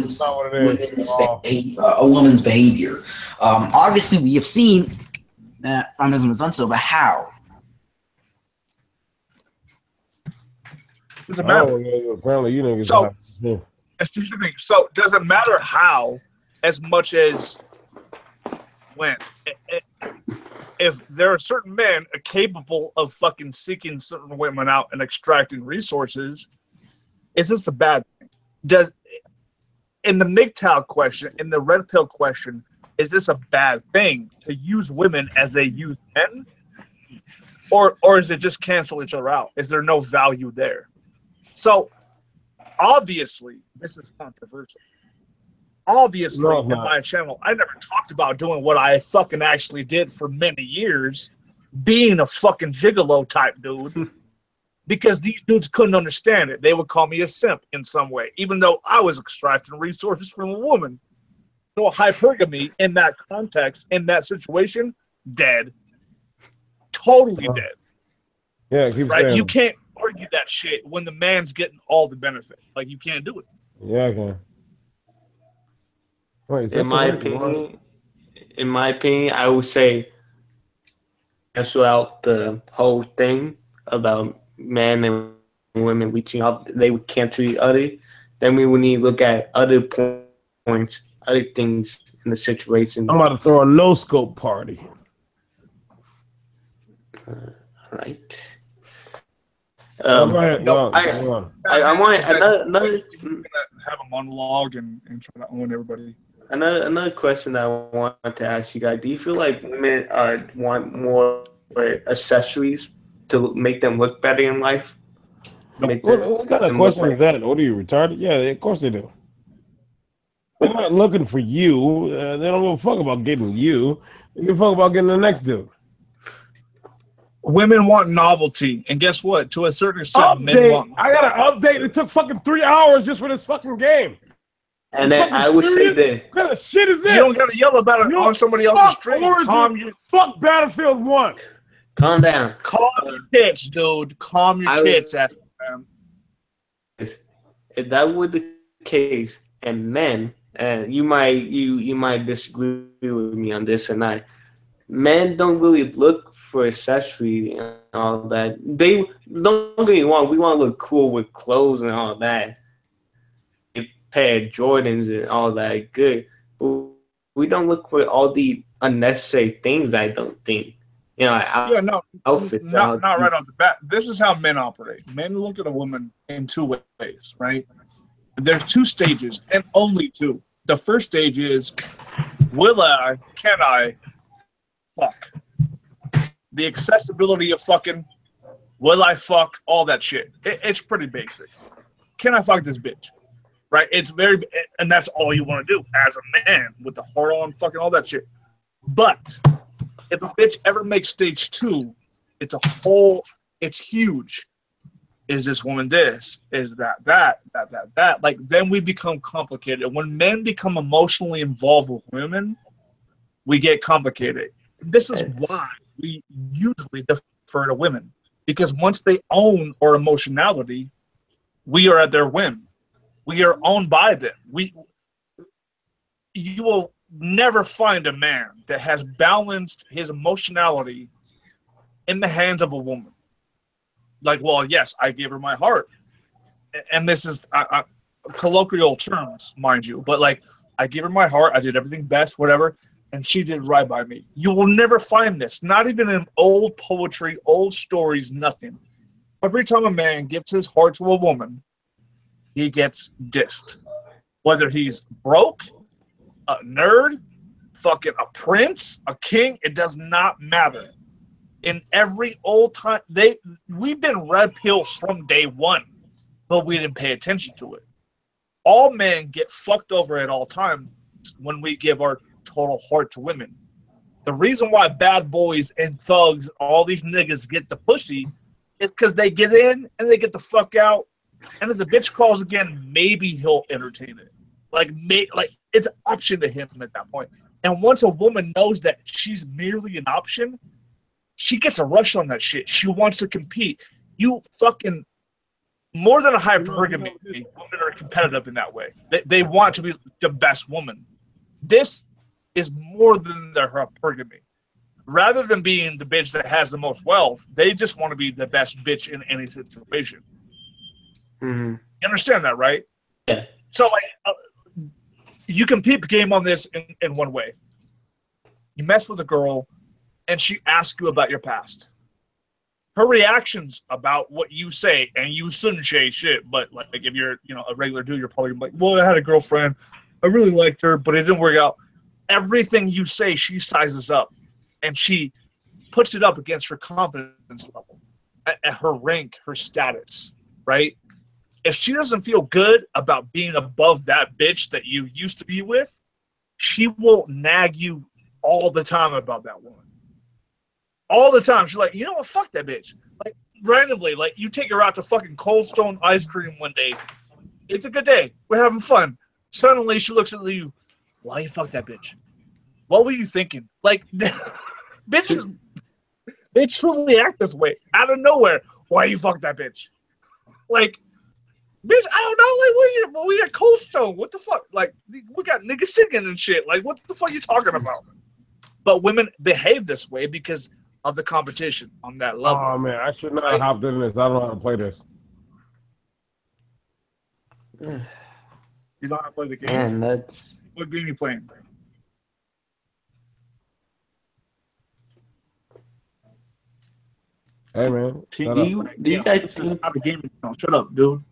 A woman's behavior. Obviously, we have seen that feminism has done so, but how? Doesn't matter. Apparently, you didn't get so, excuse me. So, does it matter how, as much as when? If there are certain men capable of fucking seeking certain women out and extracting resources, is this the bad thing? In the Mgtow question, in the red pill question, is this a bad thing to use women as they use men? Or is it just cancel each other out? Is there no value there? So, obviously, this is controversial. Obviously, in my channel, I never talked about doing what I fucking actually did for many years, being a fucking gigolo type dude, because these dudes couldn't understand it. They would call me a simp in some way, even though I was extracting resources from a woman. So hypergamy in that context, in that situation, dead. Totally dead. Yeah, keep right? saying. You can't argue that shit when the man's getting all the benefit. Like, you can't do it. Yeah, I can. Wait, in my opinion, I would say cancel out the whole thing about men and women reaching out. They would cancel each other. Then we would need to look at other points, other things in the situation. I'm about to throw a no-scope party. Right. I want another have a monologue and try to own everybody. Another question that I want to ask you guys: do you feel like women want more accessories to make them look better in life? What kind of question is that? What are you, retarded? Yeah, of course they do. They're not looking for you. They don't give a fuck about getting you. They give a fuck about getting the next dude. Women want novelty, and guess what? To a certain extent, men want. I got an update. It took fucking 3 hours just for this fucking game. And then I would say this. What kind of shit is this? You don't gotta yell about it on somebody else's stream. Calm your fuck Battlefield 1. Calm down. Calm your tits, dude. Calm your tits, ass man. If that were the case, and men, and you might disagree with me on this, and men don't really look for accessory and all that. They don't get me wrong. We want to look cool with clothes and all that. A pair of Jordans and all that, good. But we don't look for all the unnecessary things. I don't think. Outfits. Not right off the bat. This is how men operate. Men look at a woman in two ways, right? There's two stages, and only two. The first stage is, can I fuck? The accessibility of fucking, will I fuck, all that shit. It's pretty basic. Can I fuck this bitch? Right? It's very, and that's all you want to do as a man with the heart on, fucking all that shit. But If a bitch ever makes stage 2, it's huge. Is this woman this? Is that? Like, then we become complicated. When men become emotionally involved with women, we get complicated. This is why we usually defer to women. Because once they own our emotionality, we are at their whim. We are owned by them. You will never find a man that has balanced his emotionality in the hands of a woman. Like, well, yes, I gave her my heart. And this is colloquial terms, mind you. But, like, I gave her my heart. I did everything best, whatever. And she did right by me. You will never find this. Not even in old poetry, old stories, nothing. Every time a man gives his heart to a woman, he gets dissed. Whether he's broke, a nerd, fucking a prince, a king, it does not matter. In every old time, we've been red pills from day one, but we didn't pay attention to it. All men get fucked over at all times when we give our total heart to women. The reason why bad boys and thugs, all these niggas get the pussy is because they get in and they get the fuck out. And if the bitch calls again, maybe he'll entertain it. Like it's an option to him at that point. And once a woman knows that she's merely an option, she gets a rush on that shit. She wants to compete. You fucking, more than a hypergamy, women are competitive in that way. They want to be the best woman. This is more than their hypergamy. Rather than being the bitch that has the most wealth, they just want to be the best bitch in any situation. Mm-hmm. You understand that, right? Yeah. So, like, you can peep game on this in one way. You mess with a girl, and she asks you about your past. Her reactions about what you say, and you shouldn't say shit, but like if you're a regular dude, you're probably like, well, I had a girlfriend, I really liked her, but it didn't work out. Everything you say, she sizes up, and she puts it up against her confidence level, at her rank, her status, right? If she doesn't feel good about being above that bitch that you used to be with, she will nag you all the time about that woman. All the time. She's like, you know what? Fuck that bitch. Like, randomly, like, you take her out to fucking Cold Stone ice cream one day. It's a good day. We're having fun. Suddenly, she looks at you. Why you fuck that bitch? What were you thinking? Like, bitches, they truly act this way. Out of nowhere. Why you fuck that bitch? Like, bitch, I don't know. Like, we at Cold Stone. What the fuck? Like, we got niggas singing and shit. Like, what the fuck you talking about? But women behave this way because of the competition on that level. Oh man, I should not have hopped in this. I don't know how to play this. You don't know how to play the game? Man, that's... What game are you playing? Hey man, do you guys think... Not a game. Shut up, dude.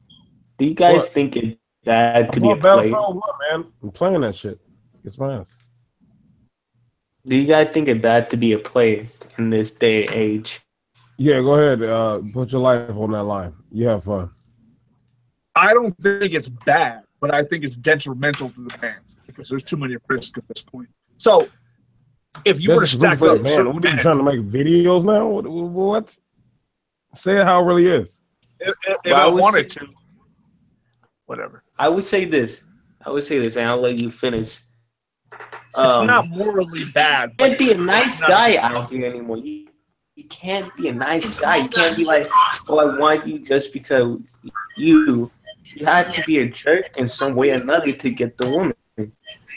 Do you guys What? think it's bad to I'm be a on player? Battlefield 1, man. I'm playing that shit. It's my ass. Do you guys think it's bad to be a player in this day and age? Yeah, go ahead. Put your life on that line. You have fun. I don't think it's bad, but I think it's detrimental to the man because there's too many risks at this point. So, if you were to stack up, man, what are you trying to make videos now? What? Say it how it really is. If I wanted to, whatever. I would say this, and I'll let you finish. It's not morally bad. You can't be a nice guy out there anymore. You can't be a nice guy. You can't be like, oh, I want you just because you have to be a jerk in some way or another to get the woman.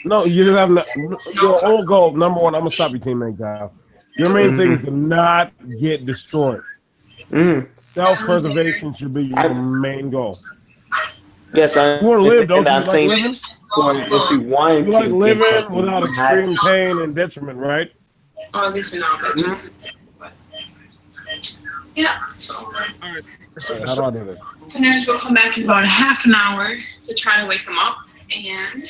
No, you just have your own goal. Number one, I'm gonna stop your teammate, Kyle. Your main thing is to not get destroyed. Self-preservation should be your main goal. Yes, I want to live, don't you? I'm saying living? If you want you like living without extreme pain and detriment, right? Oh, listen, yeah. So, how do I do this? The nurse will come back in about a half an hour to try to wake him up, and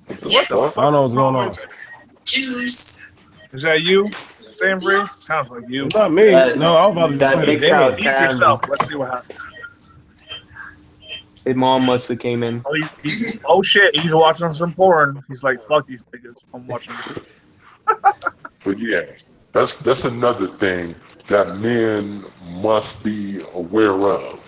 I don't know what's going on. Juice. Is that you, Stanbury? Sounds like you. It's not me. No, I was about to play the game. Eat yourself. Let's see what happens. His mom must have came in. Oh shit, he's watching some porn. He's like, fuck these niggas. I'm watching this. But yeah, that's another thing that men must be aware of.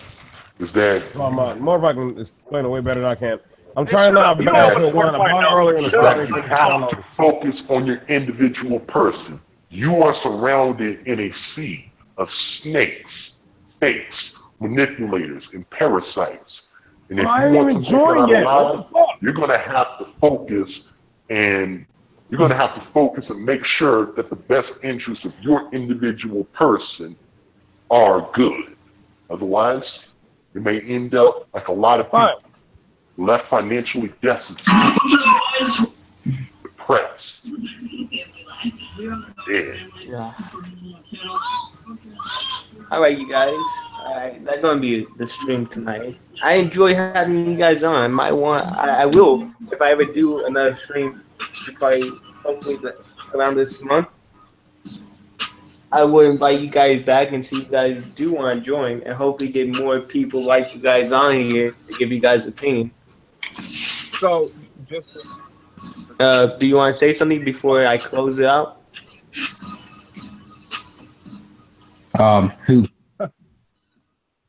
Is that More if I can explain it way better than I can. I'm Hey, trying shut not up. to You don't have backpedal a bar one. fight About now. earlier in the Shut show, up. that you I don't have know. to focus on your individual person. You are surrounded in a sea of snakes, fakes, manipulators, and parasites. And if I you ain't want even to make it joined out yet. What the alive, fuck? you're gonna have to focus and make sure that the best interests of your individual person are good. Otherwise, you may end up like a lot of Fine. people, left financially destitute, depressed. Yeah. All right, you guys. All right, that's gonna be the stream tonight. I enjoy having you guys on. I will if I ever do another stream, probably hopefully around this month. I will invite you guys back and see if you guys do want to join, and hopefully get more people like you guys on here to give you guys opinion. So, just Do you want to say something before I close it out? Who?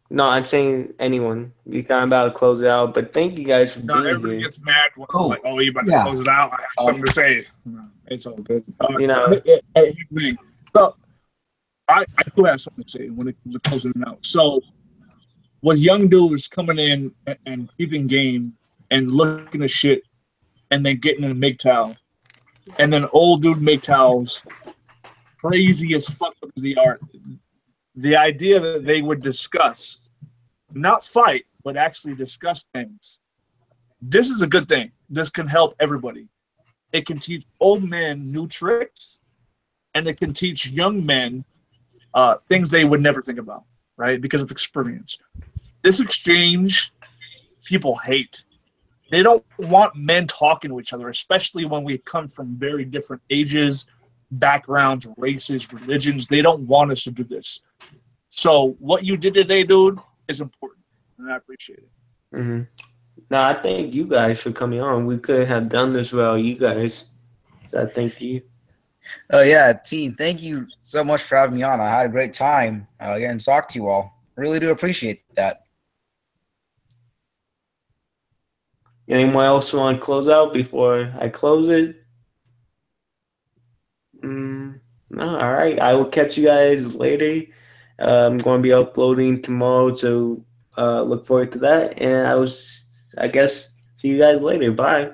No, I'm saying anyone. We kind of about to close it out, but thank you guys for being everybody here. gets mad when Oh, like, oh, you about yeah. to close it out. I have something to say. No, it's all good. You know. Here's the thing. So, I do have something to say when it comes to closing it out. So, was young dudes coming in and keeping game and looking at shit and then getting in a Mgtow, and then old dude Mgtows, crazy as fuck up as they are. The idea that they would discuss, not fight, but actually discuss things. This is a good thing. This can help everybody. It can teach old men new tricks, and it can teach young men things they would never think about, right? Because of experience. This exchange, people hate. They don't want men talking to each other, especially when we come from very different ages, backgrounds, races, religions. They don't want us to do this. So what you did today, dude, is important, and I appreciate it. Mm-hmm. No, I thank you guys for coming on. We couldn't have done this without you guys. So I thank you. Oh yeah, team. Thank you so much for having me on. I had a great time getting to talk to you all. Really do appreciate that. Anyone else want to close out before I close it? No, all right. I will catch you guys later. I'm going to be uploading tomorrow, so look forward to that. And I guess see you guys later. Bye.